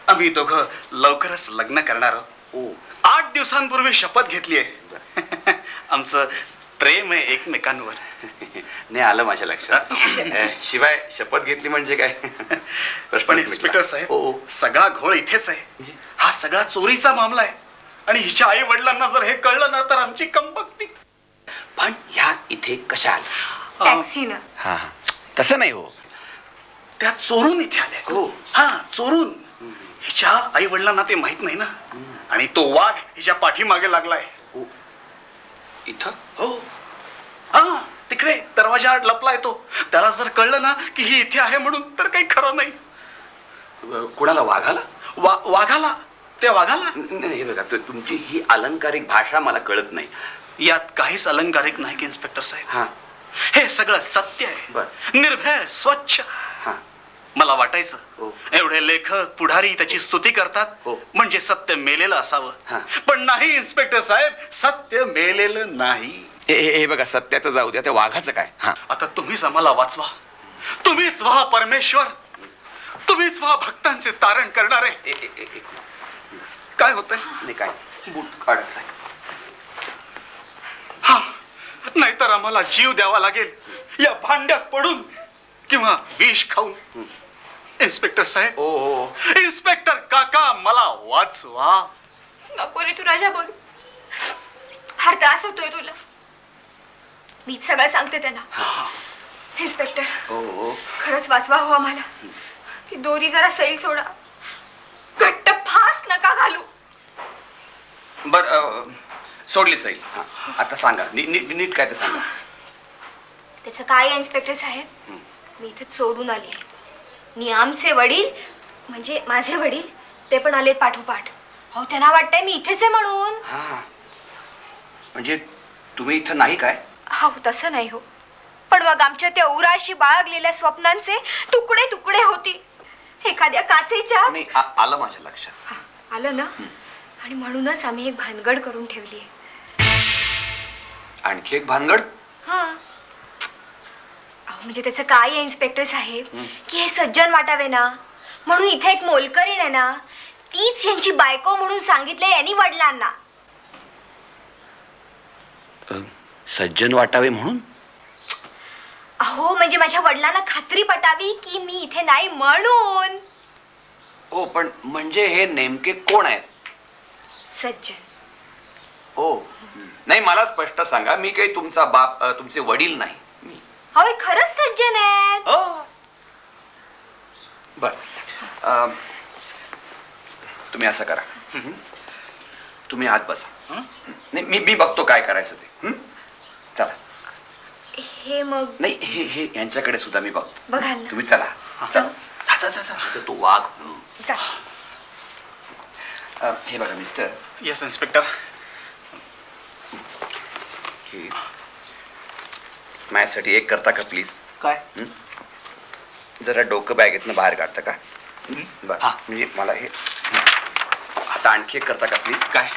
Speaker 3: आम्ही दोघं लवकरच लग्न करणार आहोत.
Speaker 9: ओ
Speaker 3: 8 दिवसांपूर्वी शपथ घेतली आहे. आमचं प्रेम आहे एकमेकांवर.
Speaker 9: नाही आलं माझ्या लक्षात. शिवाय शपथ घेतली म्हणजे काय?
Speaker 3: पण इन्स्पेक्टर साहेब,
Speaker 9: ओ
Speaker 3: सगळा घोळ इथेच आहे. हा सगळा चोरीचा मामला आहे. आणि हिच्या आई वडिलांना जर हे कळलं ना तर आमची कंपकती.
Speaker 9: पण ह्या इथे कशा आल्या?
Speaker 6: टॅक्सीनं.
Speaker 9: हा हा, तसं नाही हो.
Speaker 3: त्या चोरून इथे आल्या.
Speaker 9: हो.
Speaker 3: हा, चोरून. हिच्या आई वडिलांना ते माहित नाही ना. आणि तो वाघ हिच्या पाठीमागे लागलाय.
Speaker 9: इथं?
Speaker 3: हो, हा, तिकडे दरवाजा लपलाय तो. त्याला जर कळलं ना की ही इथे आहे म्हणून तर काही खरं नाही.
Speaker 9: कुणाला? वाघाला?
Speaker 3: वाघाला, त्या वाघाला.
Speaker 9: नाही, हे बघा, तुमची ही अलंकारिक भाषा मला कळत नाही.
Speaker 3: यात काहीच अलंकारिक नाही की इन्स्पेक्टर साहेब.
Speaker 9: हा
Speaker 3: हे सगळं सत्य आहे.
Speaker 9: बर.
Speaker 3: निर्भय, स्वच्छ.
Speaker 9: हा
Speaker 3: मला वाटायचं
Speaker 9: हो.
Speaker 3: एवढे लेखक पुढारी त्याची स्तुती करतात
Speaker 9: हो.
Speaker 3: म्हणजे सत्य मेलेलं
Speaker 9: हा.
Speaker 3: असावं. पण नाही इन्स्पेक्टर साहेब, सत्य मेलेलं नाही.
Speaker 9: हे बघा, सत्याचं जाऊ द्या, त्या वाघाचं काय? हा,
Speaker 3: आता तुम्हीच आम्हाला वाचवा. तुम्हीच व्हा परमेश्वर. तुम्हीच व्हा भक्तांचे तारण करणारे. काय होतंय?
Speaker 9: नाही काय, बूट अडकलाय.
Speaker 3: हा, नाहीतर आम्हाला जीव द्यावा लागेल या भांड्यात पडून किंवा विष खाऊन. इन्स्पेक्टर साहेब,
Speaker 9: ओ हो.
Speaker 3: इन्स्पेक्टर काका, मला वाचवा.
Speaker 6: नको रे तू राजा बोलू. फार त्रास होतोय तुला. मीच सगळं सांगते त्यांना. इन्स्पेक्टर,
Speaker 9: हो.
Speaker 6: खरंच वाचवा हो आम्हाला. की दोरी जरा सैल सोडा. घट्ट फास नका घालू.
Speaker 9: बर, सोडली सैल. हा, आता सांगा, नीट काय ते सांगा.
Speaker 6: त्याचं काय आहे इन्स्पेक्टर साहेब? मी इथे चोरून आली. आणि आमचे वडील, म्हणजे माझे वडील, ते पण आलेत पाठोपाठ. अहो, त्यांना वाटतंय मी इथेच आहे म्हणून.
Speaker 9: हा, म्हणजे तुम्ही इथं नाही काय?
Speaker 6: हो, तसं नाही हो. पण मग आमच्या त्या उराशी बाळगलेल्या स्वप्नांचे तुकडे तुकडे होतील एखाद्या काचेच्या.
Speaker 9: नाही, आलं माझ्या लक्षात.
Speaker 6: हा, आलं ना. आणि म्हणूनच आम्ही एक भानगड करून ठेवली आहे.
Speaker 9: आणखी एक भानगड?
Speaker 6: हा, अहो, म्हणजे त्याचं काय आहे इन्स्पेक्टर साहेब, की हे सज्जन वाटावे ना म्हणून इथे एक मोलकरीण आहे ना, तीच यांची बायको म्हणून सांगितले यांनी वडिलांना.
Speaker 9: सज्जन वाटावे म्हणून?
Speaker 6: अहो, म्हणजे माझ्या वडिलांना खात्री पटावी की मी इथे नाही म्हणून.
Speaker 9: हो, पण म्हणजे हे नेमके कोण आहेत?
Speaker 6: सज्जन.
Speaker 9: हो, नाही, मला स्पष्ट सांगा. मी काही तुमचा बाप, तुमचे वडील नाही.
Speaker 6: अहो, हे खरंच सज्जन आहेत.
Speaker 9: हो. बर, तुम्ही असं करा, तुम्ही आत बसा. नाही, मी बघतो काय करायचं ते. चला.
Speaker 6: हे मग
Speaker 9: नाही, हे यांच्याकडे सुद्धा मी बघतो.
Speaker 6: बघाल ना.
Speaker 9: तुम्ही चला. चला. तो वाघ.
Speaker 6: जा.
Speaker 9: हे बघा मिस्टर.
Speaker 3: Yes inspector.
Speaker 9: माझ्यासाठी एक करता का प्लीज?
Speaker 3: काय?
Speaker 9: जरा डोकं बॅगेतनं बाहेर काढता का? बर म्हणजे मला हे आता आणखी एक करता का प्लीज?
Speaker 4: काय?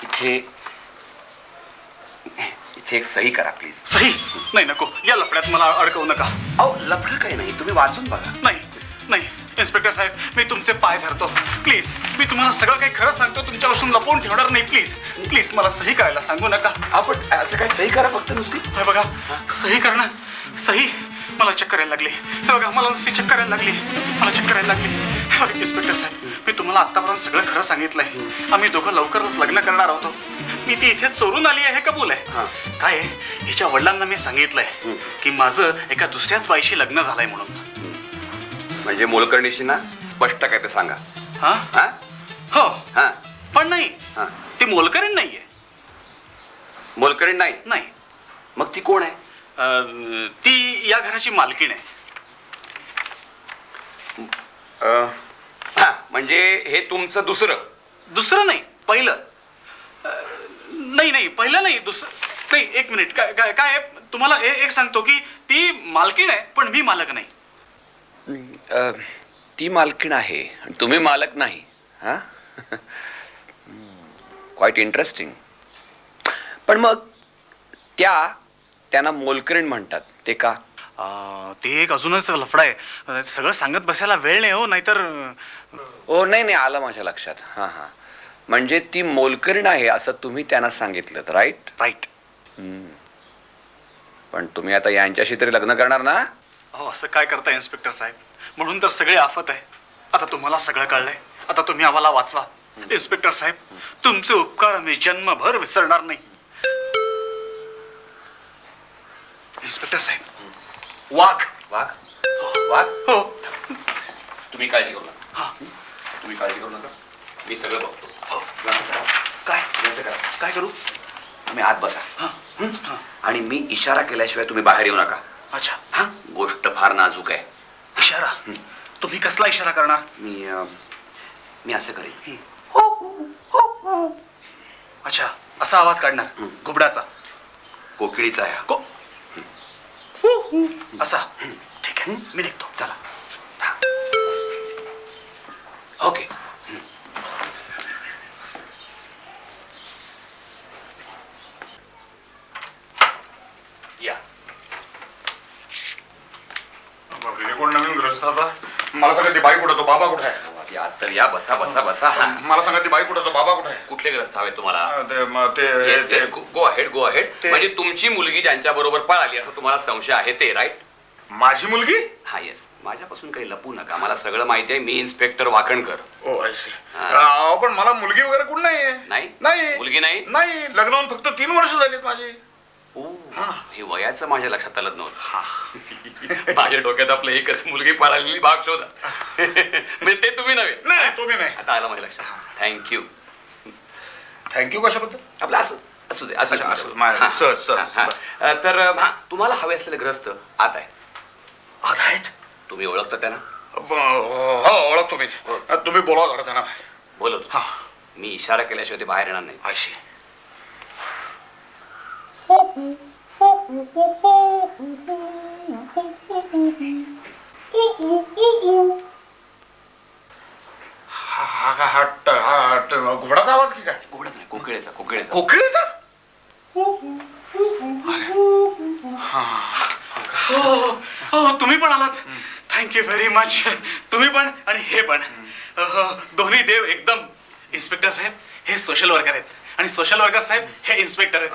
Speaker 9: इथे इथे एक सही करा प्लीज.
Speaker 4: सही? नाही, नको. या लफड्यात मला अडकवू नका.
Speaker 9: अहो लफडं काही नाही, तुम्ही वाचून बघा.
Speaker 4: नाही नाही इन्स्पेक्टर साहेब, मी तुमचे पाय धरतो. प्लीज, मी तुम्हाला सगळं काही खरं सांगतो. तुमच्यापासून लपवून ठेवणार नाही. प्लीज प्लीज मला सही करायला सांगू नका.
Speaker 9: आपण असं काय सही करा फक्त नुसती.
Speaker 4: हे बघा, सही करणं. सही? मला चक्कर यायला लागली. हे बघा, मला नुसती चक्कर यायला लागली. मला चक्कर यायला लागली. हे बघा इन्स्पेक्टर साहेब, मी तुम्हाला आतापर्यंत सगळं खरं सांगितलंय. आम्ही दोघं लवकरच लग्न करणार आहोत. मी ती इथे चोरून आली आहे, हे कबूल आहे. काय आहे, हिच्या वडिलांना मी सांगितलंय की माझं एका दुसऱ्याच बाईशी लग्न झालंय म्हणून.
Speaker 9: म्हणजे मोलकर्णीशी ना स्पष्ट काय ते सांगा.
Speaker 4: हा?
Speaker 9: हा
Speaker 4: हो.
Speaker 9: हा
Speaker 4: पण नाही,
Speaker 9: हा.
Speaker 4: ती मोलकरीण नाहीये.
Speaker 9: मोलकरीण नाही?
Speaker 4: नाही.
Speaker 9: मग ती कोण आहे?
Speaker 4: ती या घराची मालकीण आहे.
Speaker 9: म्हणजे हे तुमचं
Speaker 4: दुसरं नाही, पहिलं. नाही, पहिलं नाही, दुसरं नाही. एक मिनिट, काय काय काय आहे? तुम्हाला एक सांगतो की ती मालकीण आहे, पण मी मालक नाही.
Speaker 9: ती मालकीण आहे आणि तुम्ही मालक नाही. हा क्वाईट इंटरेस्टिंग. पण मग त्यांना मोलकरीण म्हणतात ते का?
Speaker 4: ते एक अजूनच लफडा आहे. सगळं सांगत बसायला वेळ नाही हो, नाहीतर.
Speaker 9: ओ नाही, आलं माझ्या लक्षात. हा हा म्हणजे ती मोलकरीण आहे असं तुम्ही त्यांना सांगितलं, राईट?
Speaker 4: राईट.
Speaker 9: पण तुम्ही आता यांच्याशी तरी लग्न करणार ना?
Speaker 4: हो, असं काय करता इन्स्पेक्टर साहेब? म्हणून तर सगळे आफत आहे. आता तुम्हाला सगळं कळलंय. आता तुम्ही आम्हाला वाचवा. इन्स्पेक्टर साहेब, तुमचे उपकार मी जन्मभर विसरणार नाही. इन्स्पेक्टर साहेब, वाघ.
Speaker 9: वाघ? वाघ?
Speaker 4: हो.
Speaker 9: तुम्ही काळजी करू नका.
Speaker 4: हा.
Speaker 9: तुम्ही काळजी करू नका, मी सगळं बघतो.
Speaker 4: काय
Speaker 9: करा.
Speaker 4: काय करू?
Speaker 9: तुम्ही आत बसा.
Speaker 4: हा.
Speaker 9: आणि मी इशारा केल्याशिवाय तुम्ही बाहेर येऊ नका.
Speaker 4: अच्छा.
Speaker 9: हा गोष्ट फार नाजूक आहे.
Speaker 4: इशारा? तुम्ही कसला इशारा करणार?
Speaker 9: मी असं करेन.
Speaker 4: अच्छा, असा आवाज काढणार घुबडाचा?
Speaker 9: कोकिळीचा आहे हा.
Speaker 4: असा? ठीक आहे, मी निघतो.
Speaker 9: चला. ओके. या.
Speaker 2: बापरे, कोण नवीन ग्रस्त आता? मला सांगा ती बाई कुठं, तो बाबा कुठे आहे?
Speaker 9: या तर या, बसा बसा बसा.
Speaker 2: मला सांगा ती बाई कुठं, तो बाबा कुठे आहे?
Speaker 9: कुठले ग्रस्त हवे तुम्हाला?
Speaker 2: ते
Speaker 9: गो अहेड गो अहेड. म्हणजे तुमची मुलगी ज्यांच्या बरोबर पळाली असं तुम्हाला संशय आहे ते, राईट?
Speaker 2: माझी मुलगी?
Speaker 9: हा येस. माझ्यापासून काही लपू नका, मला सगळं माहिती आहे. मी inspector Wakankar.
Speaker 2: Oh I see. पण मला मुलगी वगैरे कुठं नाहीये.
Speaker 9: नाही? मुलगी नाही?
Speaker 2: नाही, लग्न होऊन फक्त 3 वर्ष झालीत माझी.
Speaker 9: हे वयाचं माझ्या लक्षात आलं नव्हतं. माझ्या डोक्यात आपलं एकच मुलगी पळालेली भाग शोधा. म्हणजे ते तुम्ही नव्हे?
Speaker 2: नाही, तुम्ही नाही.
Speaker 9: आता आलं माझ्या लक्षात. थँक्यू.
Speaker 2: थँक्यू कशाबद्दल?
Speaker 9: आपलं असू असू दे, असू दे. तर तुम्हाला हवे असलेले ग्रस्त आत आहे.
Speaker 2: आत आहेत?
Speaker 9: तुम्ही ओळखता त्यांना?
Speaker 2: हो, ओळखतो मी. तुम्ही बोलवा जरा त्यांना.
Speaker 9: बोलतो. मी इशारा केल्याशिवाय ते बाहेर येणार नाही.
Speaker 2: I C. घोडाचा आवाज की काय?
Speaker 9: घोडाच नाही, कोकिळेचा.
Speaker 2: कोकिळेचा?
Speaker 4: तुम्ही पण आलात. Thank you very much. तुम्ही पण आणि हे पण. दोन्ही देव एकदम. इन्स्पेक्टर साहेब, हे सोशल वर्कर आहेत आणि सोशल वर्कर साहेब हे इन्स्पेक्टर आहेत.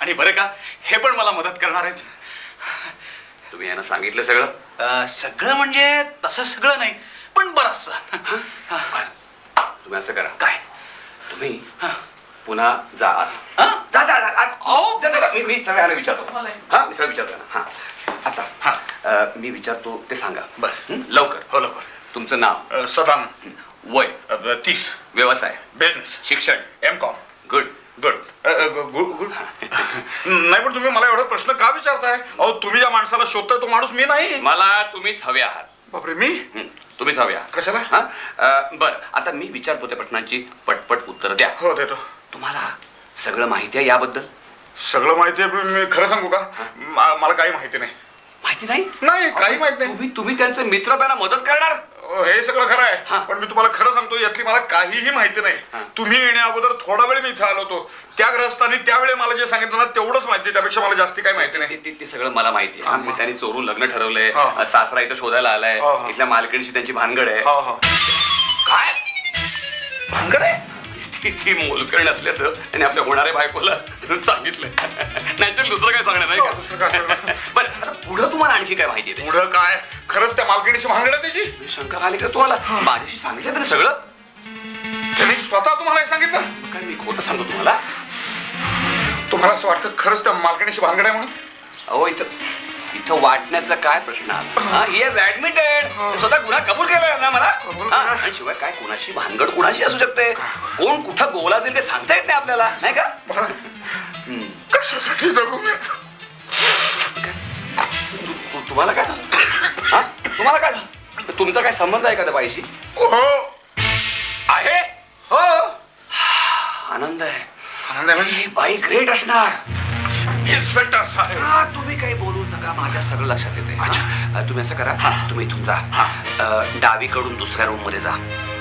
Speaker 4: आणि बरं का, हे पण मला मदत करणार आहेत.
Speaker 9: तुम्ही यांना सांगितलं सगळं?
Speaker 4: सगळं म्हणजे तसं सगळं नाही, पण बरंचसं.
Speaker 9: तुम्ही असं करा.
Speaker 4: काय?
Speaker 9: तुम्ही पुन्हा जा आत. जा जा आत. मी सगळ्यांना विचारतो. हा, मी सगळं विचारतो ना. हा आता मी विचारतो ते सांगा.
Speaker 2: बरं,
Speaker 9: लवकर.
Speaker 2: हो लवकर.
Speaker 9: तुमचं नाव?
Speaker 2: सदाम.
Speaker 9: वय?
Speaker 2: 30.
Speaker 9: व्यवसाय?
Speaker 2: बिझनेस.
Speaker 9: शिक्षण?
Speaker 2: M.Com.
Speaker 9: गुड.
Speaker 2: गुड. नाही, पण तुम्ही मला एवढा प्रश्न का विचारताय? अहो, तुम्ही ज्या माणसाला शोधताय तो माणूस मी नाही.
Speaker 9: मला तुम्हीच हवे आहात.
Speaker 2: बापरे, मी?
Speaker 9: तुम्हीच हवे आहात.
Speaker 2: कशाला?
Speaker 9: बरं, आता मी विचारतो त्या प्रश्नांची पटपट उत्तर द्या.
Speaker 2: हो, देतो.
Speaker 9: तुम्हाला सगळं माहिती आहे याबद्दल?
Speaker 2: सगळं माहिती आहे. मी खरं सांगू का? मला काही माहिती नाही.
Speaker 9: माहिती नाही
Speaker 2: नाही काही माहित नाही.
Speaker 9: तुम्ही त्यांचे मित्र, त्यांना मदत करणार?
Speaker 2: हे सगळं खरं
Speaker 9: हा.
Speaker 2: आहे, पण मी तुम्हाला खरं सांगतो यातली मला काहीही माहिती
Speaker 9: हा.
Speaker 2: नाही. तुम्ही येण्या अगोदर थोडा वेळ मी इथे आलो होतो. त्या ग्रस्तांनी त्यावेळी मला जे सांगितलं ना तेवढंच माहिती, त्यापेक्षा मला जास्ती काही माहिती नाही.
Speaker 9: ते सगळं मला माहिती आहे. मी त्यांनी चोरून लग्न ठरवलंय,
Speaker 2: हा.
Speaker 9: सासरा इथं शोधायला आलाय,
Speaker 2: हा, हा.
Speaker 9: इथल्या मालकीणीशी त्यांची भानगड आहे.
Speaker 2: काय भानगड आहे?
Speaker 9: ती मोलकर्ण असल्याचं त्याने आपल्या होणाऱ्या बायकोला सांगितलंय. नॅचरल दुसरं काय सांगणार नाही
Speaker 2: दुसरं काय सांगणार?
Speaker 9: का? बरं आता पुढं तुम्हाला आणखी काय माहिती आहे?
Speaker 2: पुढं काय? खरंच त्या मालकिणीची भानगड आहे त्याची?
Speaker 9: शंका आली का तुम्हाला? माझ्याशी सांगितलं तरी सगळं?
Speaker 2: त्यांनी स्वतः तुम्हाला हे सांगितलं?
Speaker 9: काय मी खोटं सांगतो तुम्हाला?
Speaker 2: तुम्हाला असं वाटतं खरंच त्या मालकिणीची भानगड आहे म्हणून?
Speaker 9: अहो इथं वाटण्याचा काय प्रश्न आला? He is admitted. स्वतः गुन्हा कबूल केलाय ना मला.
Speaker 2: कबूल
Speaker 9: हा,
Speaker 2: केलाय.
Speaker 9: आणि शिवाय काय कोणाशी भानगड कोणाशी असू शकते? कोण कुठं गोला असेल ते सांगता येत नाही आपल्याला, नाही का? हम्म.
Speaker 2: कशासाठी जगू मी?
Speaker 9: तुम्हाला काय झालं? हा, तुम्हाला काय झालं? तुमचा काय संबंध आहे का त्या बाईशी?
Speaker 2: हो आहे. हो
Speaker 9: आनंद आहे.
Speaker 2: आनंद आहे म्हणजे?
Speaker 9: ही बाई ग्रेट असणार.
Speaker 2: इन्स्पेक्टर साहेब,
Speaker 9: हा, तुम्ही काही बोलू नका, माझ्या सगळं लक्षात येते. तुम्ही असं करा, तुम्ही इथून जा, डावीकडून दुसऱ्या रूम मध्ये जा.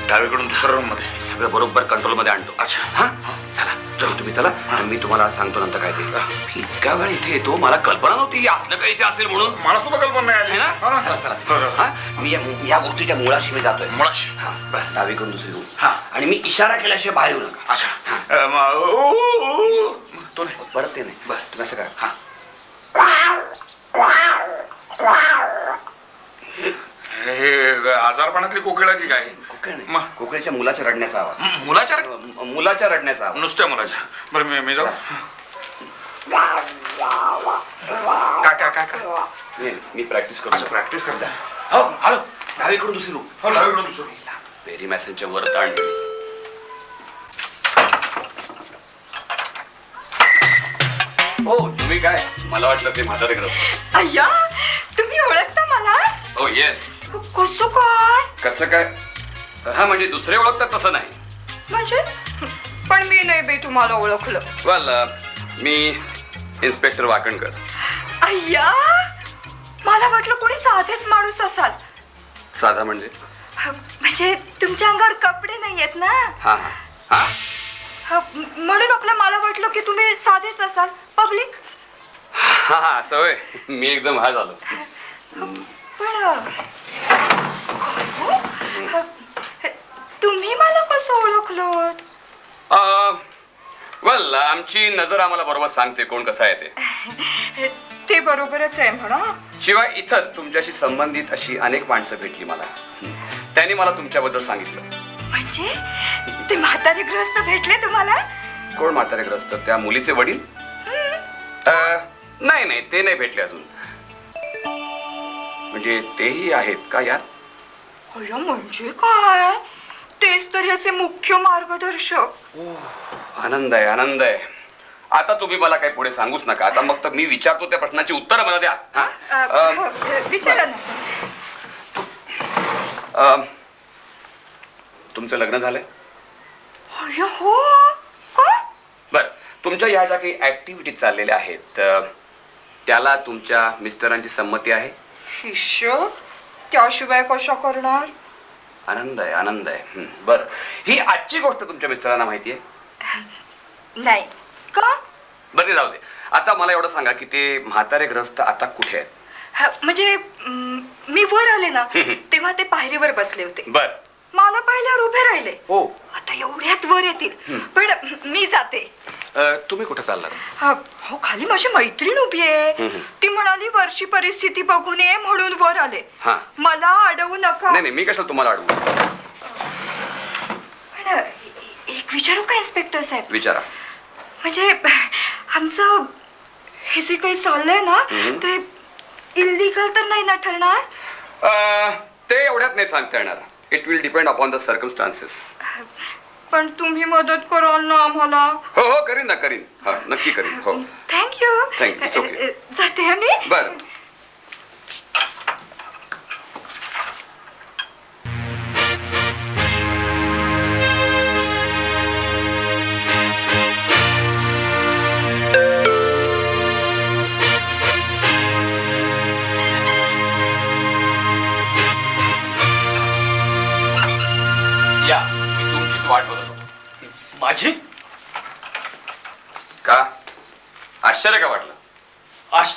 Speaker 2: डावीकडून दुसऱ्या रूम मध्ये?
Speaker 9: सगळं बरोबर कंट्रोल मध्ये आणतो.
Speaker 2: अच्छा.
Speaker 9: हा, चला तुम्ही चला, आणि मी तुम्हाला सांगतो नंतर काय ते. मी इतका वेळ इथे येतो, मला कल्पना नव्हती असलं काही इथे असेल म्हणून.
Speaker 2: मला सुद्धा कल्पना नाही
Speaker 9: आहे
Speaker 2: आली
Speaker 9: ना?
Speaker 2: हा ना?
Speaker 9: चला, चला. हा, मी या गोष्टीच्या मुळाशी मी जातोय.
Speaker 2: मुळाशी?
Speaker 9: हा,
Speaker 2: बरं.
Speaker 9: डावीकडून दुसरी रूम.
Speaker 2: हा.
Speaker 9: आणि मी इशारा केल्याशिवाय बाहेर येऊ नका.
Speaker 2: अच्छा. तो नाही.
Speaker 9: परत ते नाही. बरं, तुम्ही असं करा.
Speaker 2: हा. हे आजारपणातली कोकिळा की काय?
Speaker 9: कोकिळ नाही.
Speaker 2: मग?
Speaker 9: कोकिळेच्या मुलाच्या रडण्याचा आवाज.
Speaker 2: मुलाच्या?
Speaker 9: मुलाच्या रडण्याचा आवाज.
Speaker 2: नुसत्या मुलाच्या? बरं मी जाऊ. काय काय काय काय?
Speaker 9: मी प्रॅक्टिस
Speaker 2: अच्छा,
Speaker 9: करतो.
Speaker 2: प्रॅक्टिस करता?
Speaker 9: हो, हॅलो, डावीकडून दुसरी रूम.
Speaker 2: हो डावीकडून दुसरं.
Speaker 9: पेरी मॅसनच्या वर ताण दिली. हो, तुम्ही काय? मला वाटलं ते म्हातारे ग्रस्त.
Speaker 6: अय्या, तुम्ही ओळखता मला?
Speaker 9: हो येस.
Speaker 6: कसं काय?
Speaker 9: कसं काय? हा, म्हणजे दुसरे ओळखतात तसं नाही.
Speaker 6: म्हणजे पण मी नाही बे तुम्हाला ओळखलं.
Speaker 9: वेल, मी इन्स्पेक्टर वाकणकर.
Speaker 6: अय्या, मला वाटलं कोणी साधेच माणूस असाल.
Speaker 9: साधा म्हणजे?
Speaker 6: म्हणजे तुमच्या अंगावर कपडे नाहीयेत ना,
Speaker 9: हा हा हा.
Speaker 6: म्हणून आपलं मला वाटलं की तुम्ही साधेच असाल, पब्लिक.
Speaker 9: हा हा, असं होय. मी एकदम हा झालो.
Speaker 6: पण तुम्ही मला कसं ओळखलं?
Speaker 9: वेल, आमची नजर आम्हाला बरोबर सांगते कोण कसं आहे ते.
Speaker 6: ते बरोबरच आहे म्हणा.
Speaker 9: शिवाय इथंच तुमच्याशी संबंधित अशी अनेक माणसं भेटली मला. त्यांनी मला तुमच्याबद्दल सांगितलं.
Speaker 6: म्हणजे ते म्हातारे ग्रस्त भेटले तुम्हाला?
Speaker 9: कोण म्हातारेग्रस्त? त्या मुलीचे वडील? नाही नाही, ते नाही भेटले अजून. म्हणजे तेही आहेत का यात?
Speaker 6: अय्या, म्हणजे काय? तेच तर याचे मुख्य मार्गदर्शक.
Speaker 9: आनंद आहे, आनंद आहे. आता तुम्ही मला काही पुढे सांगूच नका. आता मग तर मी विचारतो त्या प्रश्नाची उत्तर मला द्या.
Speaker 6: विचारा ना.
Speaker 9: तुमचं लग्न झालंय?
Speaker 6: अय्या, हो का?
Speaker 9: बर, तुमच्या ह्या ज्या काही ऍक्टिव्हिटीज चाललेल्या आहेत त्याला तुमच्या मिस्टरांची संमती आहे?
Speaker 6: हिशोब त्याशिवाय कशा करणार?
Speaker 9: आनंद आहे, आनंद आहे. बर, ही आजची गोष्ट तुमच्या मिस्टरांना माहिती आहे?
Speaker 6: नाही का?
Speaker 9: बरे, जाऊ दे. आता मला एवढं सांगा की ते म्हातारेग्रस्त आता कुठे आहेत?
Speaker 6: म्हणजे मी वर आले ना तेव्हा ते पायरीवर बसले होते.
Speaker 9: बर.
Speaker 6: मला पाहिल्यावर उभे राहिले.
Speaker 9: हो.
Speaker 6: आता एवढ्यात वर येतील. पण मी जाते.
Speaker 9: तुम्ही कुठे चाललात?
Speaker 6: हो, खाली माझी मैत्रीण उभी आहे. ती म्हणाली वरची परिस्थिती बघून ये म्हणून वर आले.
Speaker 9: हा.
Speaker 6: मला अडवू नका.
Speaker 9: नाही नाही, मी कशाला तुम्हाला अडवू?
Speaker 6: पण एक विचारू का इन्स्पेक्टर साहेब?
Speaker 9: विचारा.
Speaker 6: म्हणजे आमचं हे जे काही चाललंय ना ते इलिगल तर नाही ना ठरणार?
Speaker 9: ते एवढ्यात नाही सांगता येणार. It will depend upon the circumstances.
Speaker 6: पण तुम्ही मदत कराल ना आम्हाला?
Speaker 9: हो हो, करीन ना, करीन. हा, नक्की करीन. हो,
Speaker 6: thank you.
Speaker 9: Thank you. It's okay.
Speaker 6: जाते मी.
Speaker 9: बर.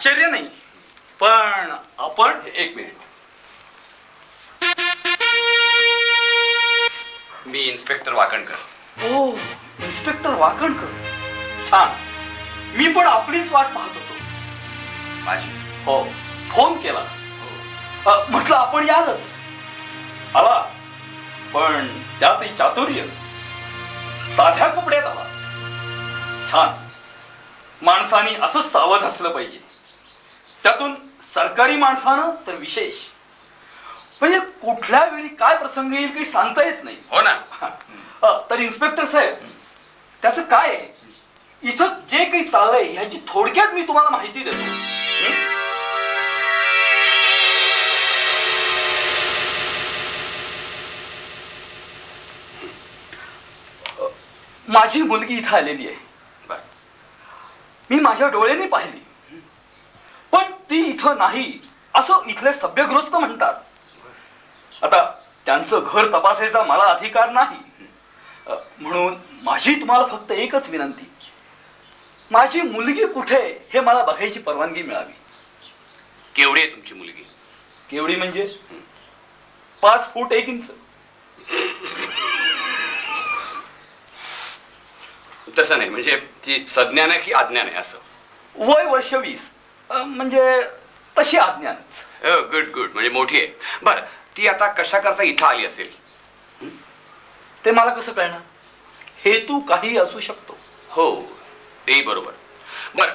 Speaker 7: आश्चर्य नाही, पण आपण
Speaker 9: एक मिनिट. मी इन्स्पेक्टर वाकणकर.
Speaker 7: ओ, इन्स्पेक्टर वाकणकर, छान. मी पण आपलीच वाट पाहत होतो.
Speaker 9: माझी
Speaker 7: हो, फोन केला, म्हटलं आपण यालच. आला, पण त्यातही चातुर्य. साध्या कपड्यात आला. छान. माणसाने असंच सावध असलं पाहिजे, त्यातून सरकारी माणसानं तर विशेष. म्हणजे कुठल्या वेळी काय प्रसंग येईल काही सांगता येत नाही.
Speaker 9: हो ना.
Speaker 7: तर इन्स्पेक्टर साहेब, त्याचं काय आहे, इथं जे काही चाललंय ह्याची थोडक्यात मी तुम्हाला माहिती देतो. हं? माझी मुलगी इथं आलेली आहे.
Speaker 9: बर.
Speaker 7: मी माझ्या डोळ्यांनी पाहिली, पण ती इथं नाही असं इथले सभ्यगृहस्थ म्हणतात. आता त्यांचं घर तपासायचा मला अधिकार नाही, म्हणून माझी तुम्हाला फक्त एकच विनंती, माझी मुलगी कुठे हे मला बघायची परवानगी मिळावी.
Speaker 9: केवढी आहे तुमची मुलगी?
Speaker 7: केवढी म्हणजे 5 फूट 1 इंच.
Speaker 9: तसं नाही, म्हणजे ती सज्ञान आहे की अज्ञान आहे असं?
Speaker 7: वय वर्ष 20, म्हणजे तशी अज्ञानच.
Speaker 9: गुड गुड, म्हणजे मोठी आहे. बर, ती आता कशा करता इथं आली असेल?
Speaker 7: ते मला कसं कळणार? हेतू काही असू शकतो.
Speaker 9: हो, ते बरोबर. बर,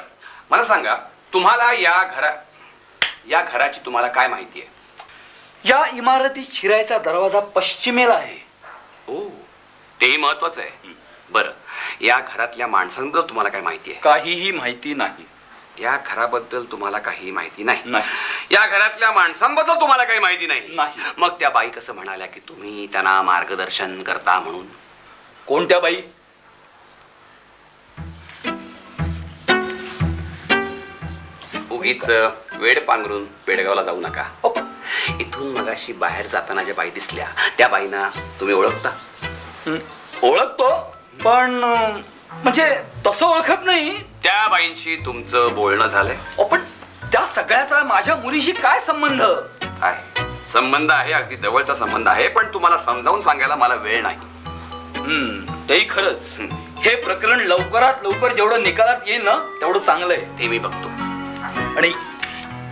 Speaker 9: मला सांगा, तुम्हाला या घराची तुम्हाला काय माहिती आहे?
Speaker 7: या इमारतीत शिरायचा दरवाजा पश्चिमेला आहे.
Speaker 9: हो, तेही महत्वाचं आहे. बरं, या घरातल्या माणसांबद्दल तुम्हाला काय माहिती आहे?
Speaker 7: काहीही माहिती नाही.
Speaker 9: या घराबद्दल तुम्हाला काही माहिती नाही?
Speaker 7: नाही.
Speaker 9: या घरातल्या माणसांबद्दल तुम्हाला काही माहिती नाही?
Speaker 7: नाही.
Speaker 9: मग त्या बाई कसं म्हणाल्या की तुम्ही त्यांना मार्गदर्शन करता म्हणून?
Speaker 7: कोणत्या बाई?
Speaker 9: उगीच वेड पांघरून पेडगावला जाऊ नका.
Speaker 7: अप,
Speaker 9: इथून मगाशी बाहेर जाताना ज्या बाई दिसल्या त्या बाईंना तुम्ही ओळखता?
Speaker 7: ओळखतो, पण म्हणजे तसं ओळखत नाही.
Speaker 9: त्या बाईंशी तुमचं बोलणं झालंय?
Speaker 7: पण त्या सगळ्याचा माझ्या मुलीशी काय संबंध?
Speaker 9: आहे, संबंध आहे, अगदी जवळचा संबंध आहे, पण तुम्हाला समजावून सांगायला मला वेळ नाही.
Speaker 7: तेही खरंच. हे प्रकरण लवकरात लवकर जेवढं निकालात येईल ना तेवढं चांगलं आहे.
Speaker 9: ते मी बघतो.
Speaker 7: आणि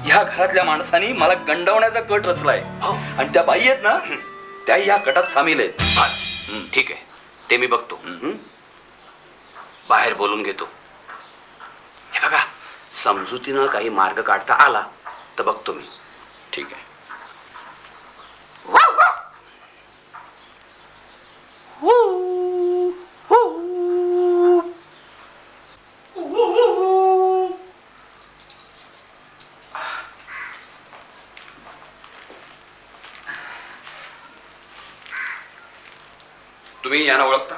Speaker 7: ह्या घरातल्या माणसांनी मला गंडवण्याचा कट रचलाय, आणि त्या बाई आहेत ना त्याही या कटात सामील आहेत.
Speaker 9: ठीक आहे, ते मी बघतो. बाहेर बोलून घेतो. हे बघा, समजुतीनं काही मार्ग काढता आला तर बघतो मी.
Speaker 7: ठीक आहे.
Speaker 9: तुम्ही यांना ओळखता?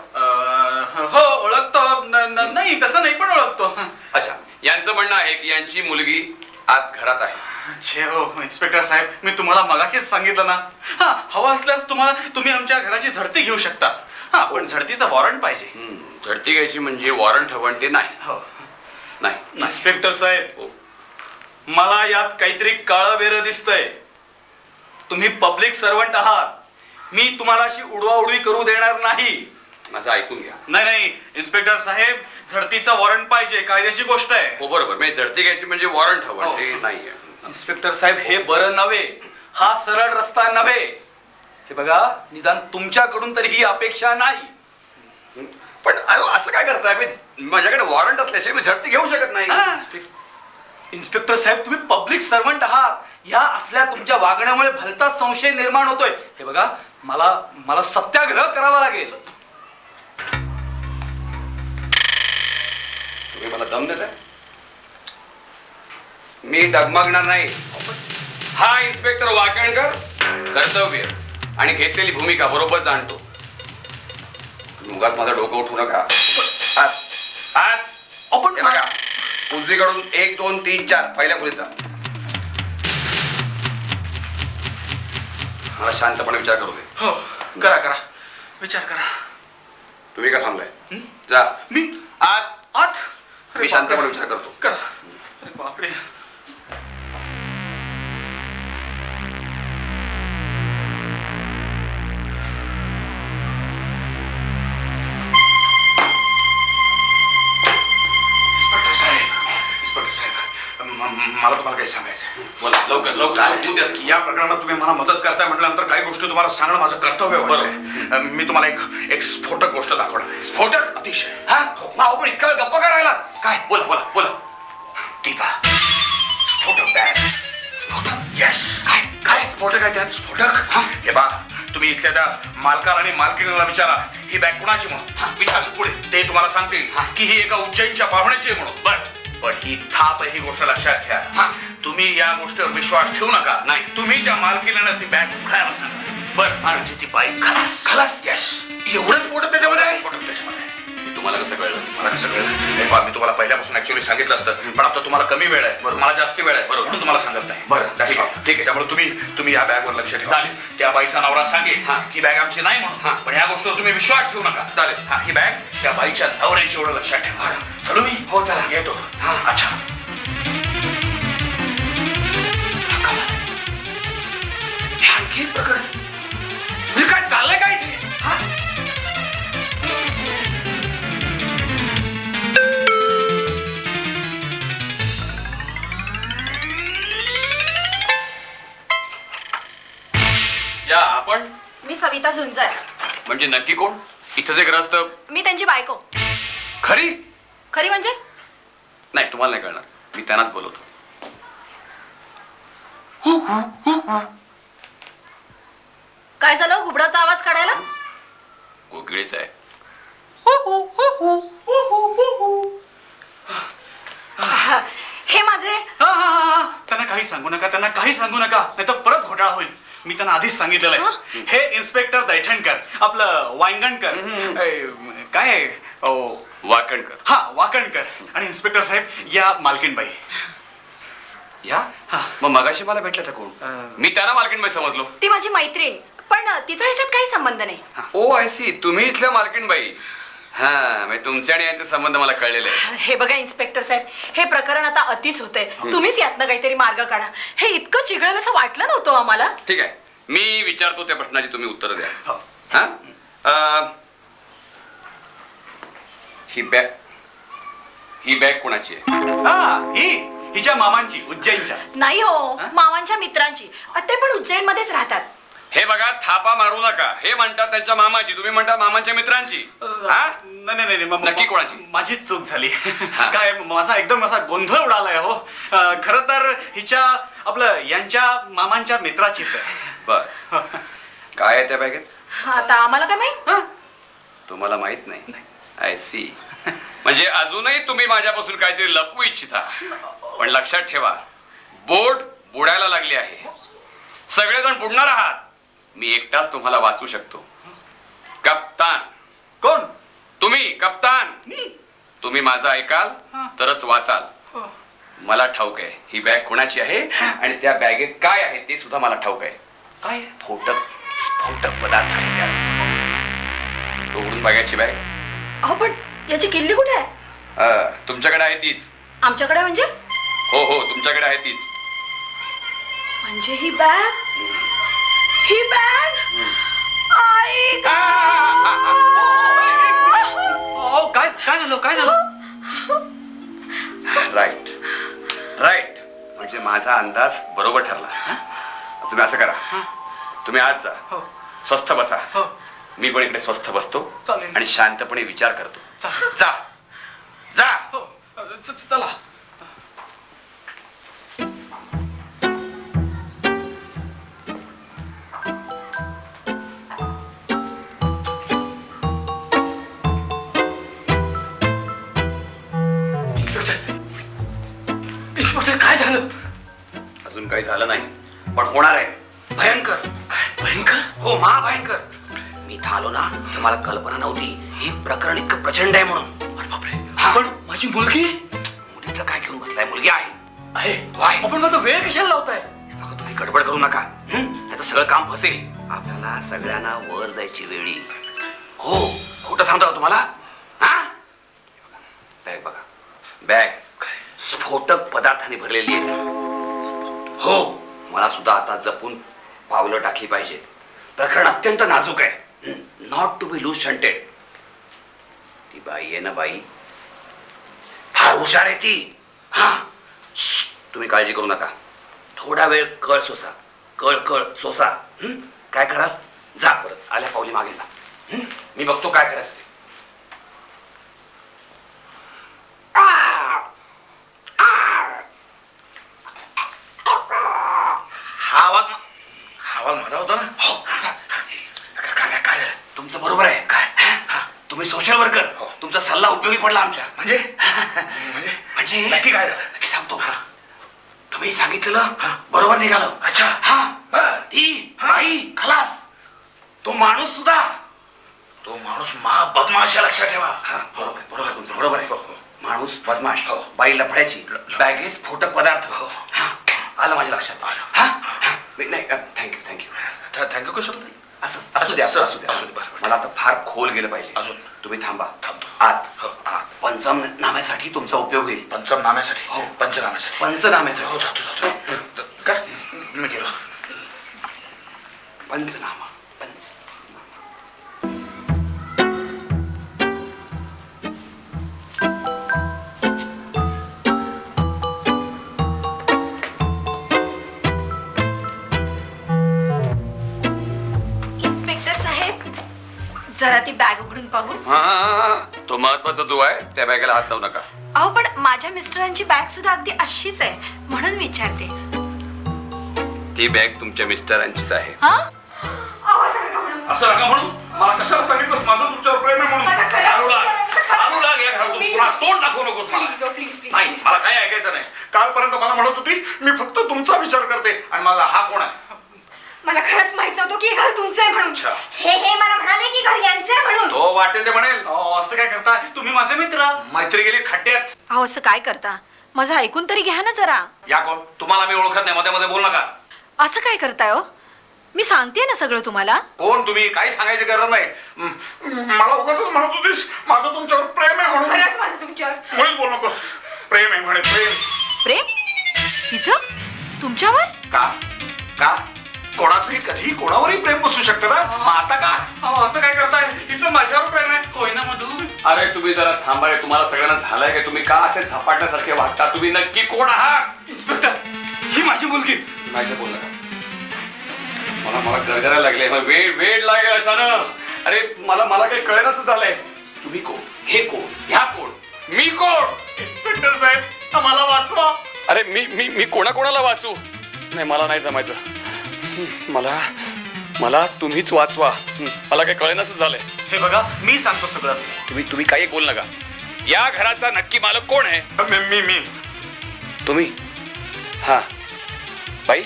Speaker 3: हो, ओळखतो. नाही, तसं नाही, पण ओळखतो.
Speaker 9: अच्छा, यांचं म्हणणं आहे की यांची मुलगी आत घरात आहे.
Speaker 3: छे हो इन्स्पेक्टर साहेब, मी तुम्हाला मगाशीच सांगितलं ना. हा, हवा असल्यास तुम्ही आमच्या घराची झडती घेऊ शकता. हा, पण झडतीचं वॉरंट पाहिजे.
Speaker 9: झडती घ्यायची म्हणजे वॉरंट हवं ते नाही?
Speaker 3: हो.
Speaker 9: नाही.
Speaker 7: इन्स्पेक्टर साहेब, मला यात काहीतरी काळं बेरं दिसतंय. तुम्ही पब्लिक सर्वंट आहात, मी तुम्हाला अशी उडवाउडवी करू देणार नाही.
Speaker 9: माझं ऐकून घ्या.
Speaker 3: नाही इन्स्पेक्टर साहेब, झडतीचं वॉरंट पाहिजे, कायद्याची गोष्ट आहे.
Speaker 9: हो बरोबर, म्हणजे झडती घ्यायची म्हणजे वॉरंट हवं ते नाहीये.
Speaker 7: इन्स्पेक्टर साहेब, हे बरं नव्हे, हा सरळ रस्ता नव्हे. हे बघा, निदान तुमच्याकडून तरी ही अपेक्षा नाही.
Speaker 9: पण असं काय करताय? माझ्याकडे वॉरंट असल्याशिवाय मी झडती घेऊ शकत नाही.
Speaker 7: इन्स्पेक्टर साहेब, तुम्ही पब्लिक सर्वंट आहात. या असल्या तुमच्या वागण्यामुळे भलताच संशय निर्माण होतोय. हे बघा, मला सत्याग्रह करावा लागेल.
Speaker 9: तुम्ही मला दम देताय? मी डगमगणार नाही. हा इन्स्पेक्टर वाकणकर कर्तव्य आणि घेतलेली भूमिका बरोबर जाणतो. मुगात माझं डोकं उठवू नका.
Speaker 7: आपण
Speaker 9: हे बघा, उजवीकडून 1 2 3 4 पहिल्या खोलीत जा. मला शांतपणे विचार करू दे.
Speaker 3: हो, करा विचार करा.
Speaker 9: तुम्ही का थांबलाय? जा
Speaker 3: मी
Speaker 9: आत.
Speaker 3: आत.
Speaker 9: मी शांतपणे विचार करतो.
Speaker 3: करा. अरे बापरे.
Speaker 2: मला तुम्हाला काही सांगायचं
Speaker 9: बोला लवकर लवकर उद्या
Speaker 2: या प्रकरणात तुम्ही मला मदत करताय म्हटल्यानंतर काही गोष्टी तुम्हाला सांगणं माझं कर्तव्य वाटतंय. मी तुम्हाला एक स्फोटक गोष्ट दाखवणार आहे.
Speaker 9: स्फोटक
Speaker 2: अतिशय.
Speaker 9: हा माहो पण इतका वेळ गप्पा करायला काय बोला बोला बोला
Speaker 2: ती पहा. स्फोटक बॅग.
Speaker 9: स्फोटक यस काय काय स्फोटक आहे त्यात
Speaker 2: स्फोटक हे बा तुम्ही इथल्या त्या मालकाला आणि मालकिणीला विचारा ही बॅग कुणाची म्हणून.
Speaker 9: विचार पुढे
Speaker 2: ते तुम्हाला सांगतील की ही एका उज्जैनच्या पाहुण्याची आहे म्हणून.
Speaker 9: बर
Speaker 2: पण ही थाप आहे, ही गोष्ट लक्षात घ्या.
Speaker 9: हा.
Speaker 2: तुम्ही या गोष्टीवर विश्वास ठेवू नका.
Speaker 9: नाही.
Speaker 2: तुम्ही त्या मालकीला ती बॅग उघडायला सांगा.
Speaker 9: बर
Speaker 2: म्हणजे ती बाई खलास.
Speaker 9: खलास
Speaker 2: यस.
Speaker 9: एवढं स्फोटक त्याच्यामध्ये आहे
Speaker 2: स्फोटक त्याच्यामध्ये आहे.
Speaker 9: तुम्हाला कसं कळलं
Speaker 2: मला कसं कळलं हे पहा, मी तुम्हाला पहिल्यापासून ऍक्च्युअली सांगितलं असतं पण आता तुम्हाला कमी वेळ आहे, मला जास्ती वेळ आहे, म्हणून तुम्हाला सांगत नाही.
Speaker 9: बरं,
Speaker 2: That's
Speaker 9: ठीक आहे,
Speaker 2: all. ठीक आहे. त्यामुळे तुम्ही या बॅगवर लक्ष ठेवा.
Speaker 9: चालेल.
Speaker 2: त्या बाईचा नवरा सांगेल
Speaker 9: हा.
Speaker 2: की बॅग आमची नाही
Speaker 9: हा.
Speaker 2: म्हणून, पण ह्या गोष्टीवर तुम्ही विश्वास ठेवू नका.
Speaker 9: चालेल.
Speaker 2: हा, ही बॅग त्या बाईच्या नवऱ्याची एवढं लक्षात ठेवा. चलो मी
Speaker 9: हो, चला.
Speaker 2: येतो.
Speaker 9: हा.
Speaker 2: अच्छा.
Speaker 9: हे आणखी एक प्रकरण म्हणजे काय चाललंय काय इथे हा? या आपण
Speaker 1: मी सविता झुंजार.
Speaker 9: म्हणजे नक्की कोण इथं जे ग्रस्त
Speaker 1: मी त्यांची बायको.
Speaker 9: खरी
Speaker 1: खरी म्हणजे
Speaker 9: नाही तुम्हाला नाही कळणार मी त्यांनाच बोलवतो
Speaker 1: काय झालं घुबडाचा आवाज काढायला?
Speaker 9: कोकिळीच आहे
Speaker 1: हे माझे
Speaker 4: त्यांना काही सांगू नका, त्यांना काही सांगू नका, नाही तर परत घोटाळा होईल. मी त्यांना आधीच सांगितलेलं आहे. हे इन्स्पेक्टर दैठणकर, आपलं वांगणकर, काय आहे?
Speaker 9: वाकणकर
Speaker 4: हा वाकणकर आणि इन्स्पेक्टर साहेब या मालकीनबाई.
Speaker 9: या मग मगाशी मला भेटलं तर कोण मी त्यांना मालकीणबाई समजलो
Speaker 1: ती माझी मैत्रीण, पण तिचा ह्याच्यात काही संबंध नाही.
Speaker 9: ओ आय सी तुम्ही इथल्या मालकीणबाई हा म्हणजे तुमचे आणि यांचे संबंध मला कळलेले आहे
Speaker 1: हे बघा इन्स्पेक्टर साहेब, हे प्रकरण आता अतिच होतंय. तुम्हीच यातनं काहीतरी मार्ग काढा. हे इतकं चिघळेल असं वाटलं नव्हतं आम्हाला.
Speaker 9: ठीक आहे मी विचारतो त्या प्रश्नाची तुम्ही उत्तर द्या
Speaker 4: हो.
Speaker 9: हा ही बॅग कोणाची आहे
Speaker 4: हा हिच्या मामांची, उज्जैनच्या.
Speaker 1: नाही हो, मामांच्या मित्रांची. ते पण उज्जैन मध्येच राहतात.
Speaker 9: हे बघा थापा मारू नका हे म्हणतात त्यांच्या मामाची तुम्ही म्हणता मामांच्या मित्रांची हा
Speaker 4: नाही
Speaker 9: नक्की कोणाची?
Speaker 4: माझीच चूक झाली. काय माझा एकदम असा गोंधळ उडालाय हो. खरं तर हिच्या आपलं यांच्या मामांच्या मित्राचीच आहे.
Speaker 9: बर काय आहे त्या बॅगेत
Speaker 1: आता आम्हाला काय माहित?
Speaker 9: तुम्हाला माहित नाही आय सी म्हणजे अजूनही तुम्ही माझ्यापासून काहीतरी लपवू इच्छिता पण लक्षात ठेवा बोट बुडायला लागली आहे सगळेजण बुडणार आहात मी एकटाच तुम्हाला वाचू शकतो कप्तान
Speaker 4: कोण?
Speaker 9: तुम्ही कप्तान
Speaker 4: मी?
Speaker 9: तुम्ही माझं ऐकाल तरच वाचाल मला ठाऊक आहे ही बॅग कोणाची आहे आणि त्या बॅगेत काय आहे ते सुद्धा मला ठाऊक आहे
Speaker 4: काय?
Speaker 9: स्फोटक पदार्थ आहे त्यात. उघडून बघायची बॅग
Speaker 1: अहो पण याची किल्ली कुठे आहे?
Speaker 9: तुमच्याकडे आहे तीच
Speaker 1: आमच्याकडे म्हणजे?
Speaker 9: हो हो तुमच्याकडे आहे तीच
Speaker 1: म्हणजे ही बॅग, ही बॅग आई ग!
Speaker 4: काय झालं?
Speaker 9: राईट राईट म्हणजे माझा अंदाज बरोबर ठरला तुम्ही असं करा तुम्ही आज जा
Speaker 4: हो.
Speaker 9: स्वस्थ बसा
Speaker 4: हो.
Speaker 9: मी पण इकडे स्वस्थ बसतो
Speaker 4: चालेल.
Speaker 9: आणि शांतपणे विचार करतो
Speaker 4: चालेल.
Speaker 9: जा जा
Speaker 4: हो. चला.
Speaker 9: इन्स्पेक्टर काय झालं अजून काही झालं नाही पण होणार आहे भयंकर भयंकर हो महाभयंकर मी इथं आलो ना तर मला कल्पना नव्हती ही प्रकरण इतकं प्रचंड आहे म्हणून अरे बापरे
Speaker 7: पण माझी मुलगी
Speaker 9: मुलीचं काय घेऊन बसलाय मुलगी आहे
Speaker 7: आहे.
Speaker 9: वाय
Speaker 7: आपण माझा वेळ कशाला लावताय?
Speaker 9: बघा तुम्ही गडबड करू नका त्याचं सगळं काम फसेल आपल्याला सगळ्यांना वर जायची वेळी हो खोटं सांगतो का तुम्हाला हा बॅग बघा बॅग स्फोटक पदार्थाने भरलेली आहे हो मला सुद्धा आता जपून पावलं टाकली पाहिजेत प्रकरण अत्यंत नाजूक आहे not to be loose shunted ती बाई आहे ना बाई फार हुशार आहे ती हा तुम्ही काळजी करू नका. थोडा वेळ कळ सोसा, कळ कळ सोसा. काय कराल? जा परत आल्या पावली मागे जा. मी बघतो काय करायचं ते.
Speaker 2: हा आवाज माझा होता ना.
Speaker 9: हो, जा. काय झालं? तुमचं बरोबर आहे. काय तुम्ही सोशल वर्कर, तुमचा सल्ला उपयोगी पडला आमच्या.
Speaker 2: म्हणजे
Speaker 9: म्हणजे
Speaker 2: नक्की काय झालं?
Speaker 9: नक्की सांगतो. तुम्ही सांगितलेलं बरोबर निघालं.
Speaker 2: अच्छा.
Speaker 9: हा ती बाई खलास, तो माणूस सुद्धा.
Speaker 2: तो माणूस बदमाश आहे, लक्षात ठेवा.
Speaker 9: बरोबर बरोबर तुमचं बरोबर आहे. माणूस बदमाश, बाई लफड्याची, बॅगेत स्फोटक पदार्थ. आलं माझ्या लक्षात. नाही थँक्यू.
Speaker 2: थँक्यू कसं?
Speaker 9: असं असू द्या असू द्या.
Speaker 2: बरं.
Speaker 9: मला आता फार खोल गेलं पाहिजे.
Speaker 2: अजून?
Speaker 9: तुम्ही थांबा.
Speaker 2: थांबतो.
Speaker 9: आत पंचनाम्यासाठी तुमचा उपयोग होईल.
Speaker 2: पंचनाम्यासाठी?
Speaker 9: हो.
Speaker 2: पंचनाम्यासाठी.
Speaker 9: पंचनाम्यासाठी.
Speaker 2: हो, जातो. काय? मी गेलो.
Speaker 9: पंचनामा.
Speaker 1: इन्स्पेक्टर साहेब, जरा ती बॅग उघडून पाहू.
Speaker 9: तो महत्वाचा दुवा आहे, त्या बॅगेला हात लावू नका.
Speaker 1: अहो, पण माझ्या मिस्टरांची बॅग सुद्धा अगदी अशीच आहे, म्हणून विचारते.
Speaker 9: ती बॅग तुमच्या मिस्टरांचीच आहे.
Speaker 1: हा?
Speaker 2: असं नका म्हणू. मला कशाला सांगितलंस माझं तुमच्यावर प्रेम आहे म्हणून? चालू लाग या घरातून. पुन्हा तोंड दाखवू नकोस मला. नाही, मला काही ऐकायचं नाही. कालपर्यंत मला म्हणत होती मी फक्त तुमचा विचार करते, आणि मला हा कोण आहे?
Speaker 6: मला खरंच माहित नव्हतं की हे घर तुमचं आहे म्हणून.
Speaker 2: अच्छा.
Speaker 6: हे मला म्हणाले की घर यांचं आहे म्हणून.
Speaker 2: तो वाटेल ते म्हणेल.
Speaker 3: असं काय करता? तुम्ही माझे मित्र.
Speaker 2: मैत्री गेली खड्ड्यात.
Speaker 1: अहो, असं काय करता? माझं ऐकून तरी घ्या ना जरा.
Speaker 2: या कोण? तुम्हाला मी ओळखत नाही, मध्ये मध्ये बोल नका.
Speaker 1: असं काय करताय हो? मी सांगते ना सगळं तुम्हाला.
Speaker 2: कोण तुम्ही? काही सांगायची गरज नाही. मला उगाच म्हणत होतीस माझं तुमच्यावर प्रेम आहे म्हणून.
Speaker 6: खरंच माझं तुमच्यावर.
Speaker 2: मुळीच बोल नकोस. प्रेम आहे म्हणे, प्रेम.
Speaker 1: प्रेम? हिचं? तुमच्यावर?
Speaker 2: का? का? कोणाचंही कधी कोणावरही प्रेम बसू शकतं ना. मग आता का?
Speaker 3: असं काय करताय? हिचं माझ्यावर प्रेम आहे. होय ना मधू?
Speaker 7: अरे तुम्ही जरा थांबा रे. तुम्हाला सगळ्यांना झालंय का? तुम्ही का असे झपाटण्यासारखे वागता? तुम्ही नक्की कोण आहात?
Speaker 3: इन्स्पेक्टर, ही माझी मुलगी.
Speaker 7: नाही बोल नका. मला गरगरायला लागले. वेळ लागेल अशानं. अरे मला काही कळेनाच झालंय. तुम्ही कोण? हे कोण? ह्या कोण? मी कोण?
Speaker 3: इन्स्पेक्टर साहेब, आम्हाला वाचवा.
Speaker 7: अरे मी कोणाकोणाला वाचू? नाही, मला नाही जमायचं. मला तुम्हीच वाचवा. मला काही कळेनाच झालंय.
Speaker 3: हे बघा, मी सांगतो सगळं.
Speaker 7: तुम्ही काही बोल नका. या घराचा नक्की मालक कोण आहे?
Speaker 2: मी
Speaker 7: तुम्ही? हा बाई.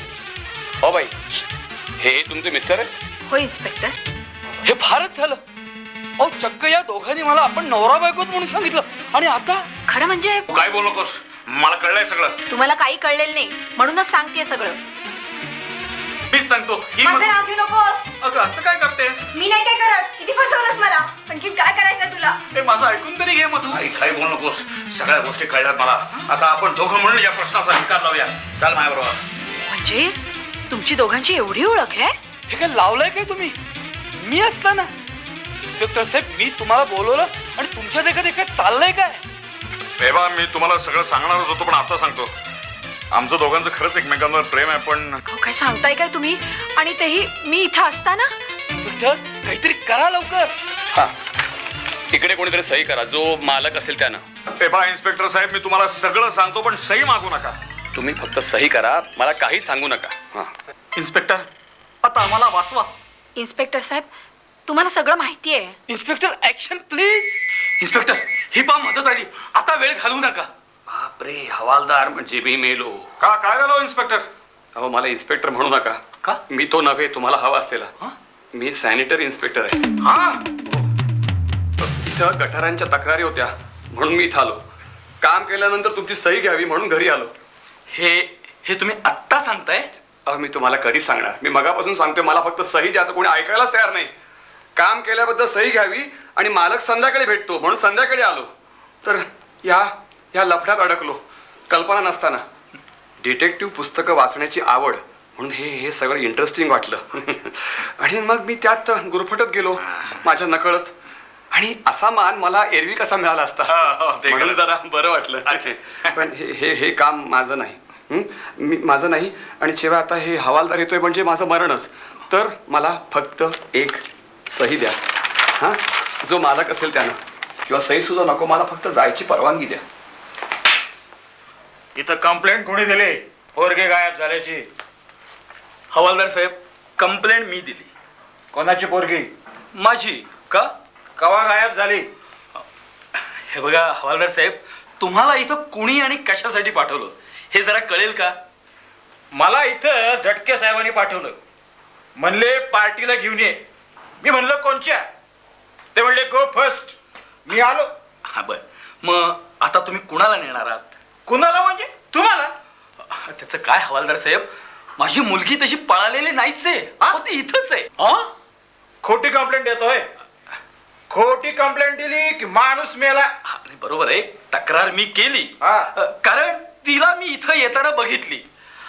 Speaker 7: ओ बाई, हे तुमचे मिस्टर आहे?
Speaker 1: हो इन्स्पेक्टर.
Speaker 4: हे फारच झालं. अहो, चक्क या दोघांनी मला आपण नवरा बायकोच म्हणून सांगितलं, आणि आता
Speaker 1: खरं म्हणजे
Speaker 2: तू काय बोल नकोस. मला कळलंय सगळं.
Speaker 1: तुम्हाला काही कळलेलं नाही, म्हणूनच सांगते सगळं.
Speaker 3: मीच सांगतो. ही
Speaker 6: माझं नाव घेऊ नकोस.
Speaker 3: अगं, असं काय करतेस?
Speaker 6: मी नाही काय करत. किती फसवलंस मला. आणखी काय करायचं तुला?
Speaker 3: हे माझं ऐकून तरी घे मधू.
Speaker 2: काही बोल नकोस. सगळ्या गोष्टी कळल्यात मला. आता आपण दोघं म्हणून या प्रश्नाचा निकाल लावूया. चल माझ्याबरोबर.
Speaker 1: म्हणजे तुमची दोघांची एवढी ओळख आहे?
Speaker 4: हे काय लावलंय काय तुम्ही? मी असताना इन्स्पेक्टर साहेब, मी तुम्हाला बोलवलं आणि तुमच्या देखत देखत चाललंय काय?
Speaker 2: तेव्हा मी तुम्हाला सगळं सांगणारच होतो, पण आता सांगतो. आमचं दोघांचं खरंच एकमेकांवर प्रेम आहे, पण
Speaker 1: अहो, काय सांगताय काय तुम्ही? आणि तेही मी इथं असताना?
Speaker 4: इन्स्पेक्टर, काहीतरी करा लवकर.
Speaker 7: हा, इकडे कोणीतरी सही करा, जो मालक असेल त्यानं.
Speaker 2: तेव्हा इन्स्पेक्टर साहेब, मी तुम्हाला सगळं सांगतो, पण सही मागू नका.
Speaker 7: तुम्ही फक्त सही करा, मला काही सांगू नका. हा.
Speaker 3: इन्स्पेक्टर, आता आम्हाला वाचवा.
Speaker 1: इन्स्पेक्टर साहेब, तुम्हाला सगळं माहिती आहे.
Speaker 4: Inspector, action please.
Speaker 3: इन्स्पेक्टर, ही पा मदत आली. आता वेळ घालवू नका.
Speaker 7: बापरे, हवालदार म्हणजे मी मेलो.
Speaker 2: काय झालं इन्स्पेक्टर?
Speaker 7: अहो, मला इन्स्पेक्टर म्हणू नका.
Speaker 3: का?
Speaker 7: मी तो नव्हे, तुम्हाला हवा असलेला. मी सॅनिटरी इन्स्पेक्टर आहे.
Speaker 2: हा,
Speaker 7: इथं गटारांच्या तक्रारी होत्या म्हणून मी इथं आलो. काम केल्यानंतर तुमची सही घ्यावी म्हणून घरी आलो.
Speaker 3: हे तुम्ही आत्ता सांगताय?
Speaker 7: मी तुम्हाला कधी सांगणार? मी मगापासून सांगतोय, मला फक्त सही द्यायचं कोणी ऐकायलाच तयार नाही. काम केल्याबद्दल सही घ्यावी आणि मालक संध्याकाळी भेटतो म्हणून संध्याकाळी आलो, तर या लफड्यात अडकलो. कल्पना नसताना डिटेक्टिव्ह पुस्तकं वाचण्याची आवड म्हणून हे सगळं इंटरेस्टिंग वाटलं. आणि मग मी त्यात गुरफटत गेलो माझ्या नकळत. आणि असा मान मला एरवी कसा मिळाला असता, म्हणून जरा बरं वाटलं. पण हे काम माझं नाही.
Speaker 3: माझं नाही. आणि जेव्हा आता हे हवालदार येतोय म्हणजे माझं मरणच. तर मला फक्त एक सही द्या. हां, जो मालक असेल त्यानं, किंवा सही सुद्धा नको, मला फक्त जायची परवानगी द्या.
Speaker 2: इथं कंप्लेंट कोणी दिली पोरगे गायब झाल्याची?
Speaker 7: हवालदार साहेब, कंप्लेंट मी दिली.
Speaker 2: कोणाची पोरगी?
Speaker 7: माझी. का?
Speaker 2: कवा गायब झाली?
Speaker 7: हे बघा हवालदार साहेब, तुम्हाला इथं कुणी आणि कशासाठी पाठवलं हे जरा कळेल का?
Speaker 2: मला इथं झटके साहेबांनी पाठवलं. म्हणले पार्टीला घेऊन ये. मी म्हणलं कोणच्या? ते म्हणले गो फर्स्ट. मी आलो.
Speaker 7: हा बर, मग आता तुम्ही कुणाला नेणार आहात?
Speaker 2: कुणाला म्हणजे? तुम्हाला.
Speaker 7: त्याचं काय हवालदार साहेब, माझी मुलगी तशी पळालेली नाहीच आहे. अहो, ती इथंच आहे.
Speaker 2: खोटी कंप्लेंट देतोय? खोटी कंप्लेंट दिली की माणूस मेला?
Speaker 7: हा, नाही, बरोबर आहे, तक्रार मी केली.
Speaker 2: हा.
Speaker 7: कारण तिला मी इथं येताना बघितली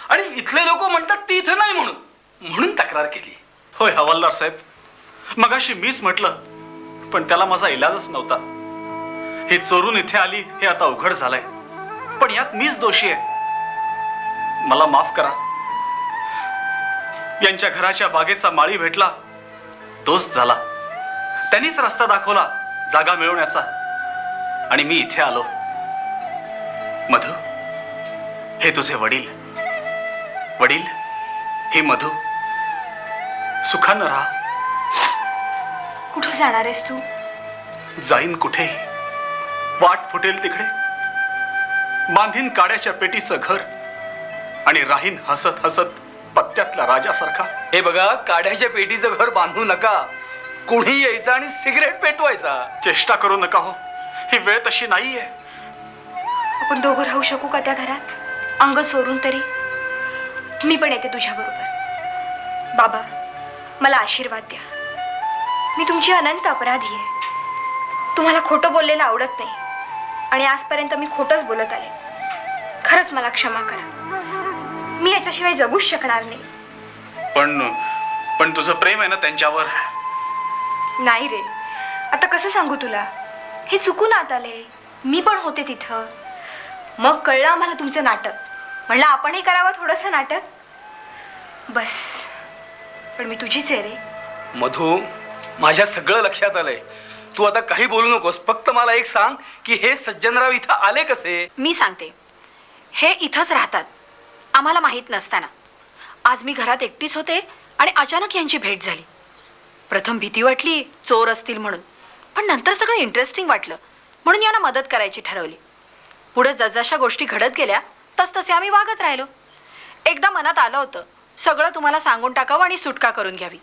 Speaker 7: आणि इथले लोक म्हणतात ती इथं नाही म्हणून तक्रार केली.
Speaker 4: होय हवालदार साहेब, मगाशी मीच म्हटलं, पण त्याला माझा इलाजच नव्हता. ही चोरून इथे आली हे आता उघड झालंय, पण यात मीच दोषी आहे. मला माफ करा. यांच्या घराच्या बागेचा माळी भेटला, दोस्त झाला. त्यांनीच रस्ता दाखवला जागा मिळवण्याचा, आणि मी इथे आलो. मधु, हे तुझे वडील. वडील, हे मधु. सुखानं राहा.
Speaker 6: कुठं जाणार आहेस तू?
Speaker 4: जाईन कुठेही, वाट फुटेल तिकडे. बांधीन काड्याच्या पेटीचं घर आणि राहीन हसत हसत पत्त्यातल्या राजासारखा.
Speaker 7: हे बघा, काढ्याच्या पेटीचं घर बांधू नका. कोणी यायचं आणि सिगरेट पेटवायचा.
Speaker 4: चेष्टा करू नका हो, ही वेळ तशी नाहीये.
Speaker 6: आपण दोघं राहू शकू का त्या घरात, अंग चोरून तरी? मी पण येते तुझ्या बरोबर. बाबा, मला आशीर्वाद द्या. मी तुमची अनंत अपराधी आहे. तुम्हाला खोटं बोललेलं आवडत नाही आणि आजपर्यंत मी खोटंच बोलत आले. खरंच मला क्षमा करा. मी याच्याशिवाय जगूच शकणार नाही.
Speaker 4: पण तुझं प्रेम आहे ना त्यांच्यावर?
Speaker 6: नाही रे, आता कसं सांगू तुला? हे चुकून आत आले. मी पण होते तिथं. मग कळलं आम्हाला तुमचं नाटक. म्हणलं आपणही करावं थोडंसं नाटक. बस, पण मी तुझीच आहे रे.
Speaker 7: मधू, माझ्या सगळं लक्षात आलंय. तू आता काही बोलू नकोस. फक्त मला एक सांग की हे सज्जनराव इथं आले कसे?
Speaker 1: मी सांगते. हे इथंच राहतात, आम्हाला माहीत नसताना. आज मी घरात एकटीच होते आणि अचानक यांची भेट झाली. प्रथम भीती वाटली चोर असतील म्हणून, पण नंतर सगळं इंटरेस्टिंग वाटलं म्हणून यांना मदत करायची ठरवली. पुढे जसजशा गोष्टी घडत गेल्या तसतसे आम्ही वागत राहिलो. एकदा मनात आलं होतं सगळं तुम्हाला सांगून टाकावं आणि सुटका करून घ्यावी.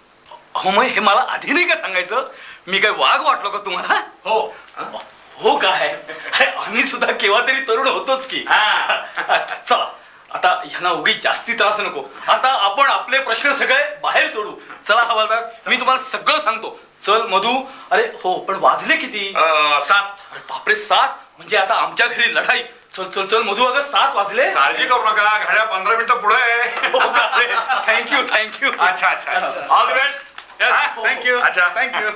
Speaker 7: हो, मग हे मला आधी नाही का सांगायचं? मी काय वाघ वाटलो का तुम्हाला? हो काय, अरे, आम्ही सुद्धा केव्हा तरी तरुण होतोच की. चला, आता ह्यांना उगीच जास्ती त्रास नको. आता आपण आपले प्रश्न सगळे बाहेर सोडू. चला हवालदार, मी तुम्हाला सगळं सांगतो. चल मधू. अरे हो, पण वाजले किती?
Speaker 2: 7.
Speaker 7: अरे बापरे, 7 म्हणजे आता आमच्या घरी लढाई. चल चल चल मधू, अगं 7 वाजले.
Speaker 2: काळजी करू नका, घड्या 15 मिनिटं पुढे.
Speaker 7: Thank you thank you.
Speaker 2: अच्छा अच्छा अच्छा. All the best.
Speaker 7: थँक्यू.
Speaker 2: अच्छा,
Speaker 7: थँक्यू.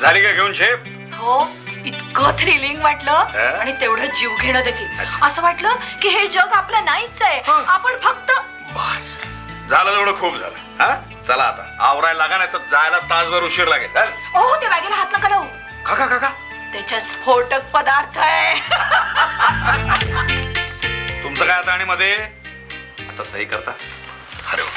Speaker 2: झाली का घेऊन शेप?
Speaker 1: हो, इतकं थ्रिलिंग वाटलं आणि तेवढं जीव घेणं देखील. असं वाटलं की हे जग आपलं नाहीच आहे, आपण फक्त.
Speaker 2: बस झालं, एवढं खूप झालं. हा, चला आता आवरायला लागा, नाही तर जायला तासभर उशीर लागेल. चल.
Speaker 1: ओह, ते बॅगेला हात नका लावू.
Speaker 2: काका काका,
Speaker 1: त्याच्यात स्फोटक पदार्थ आहे.
Speaker 2: तुमचं काय आता? आणि मध्ये आता सही करता? अरे वा.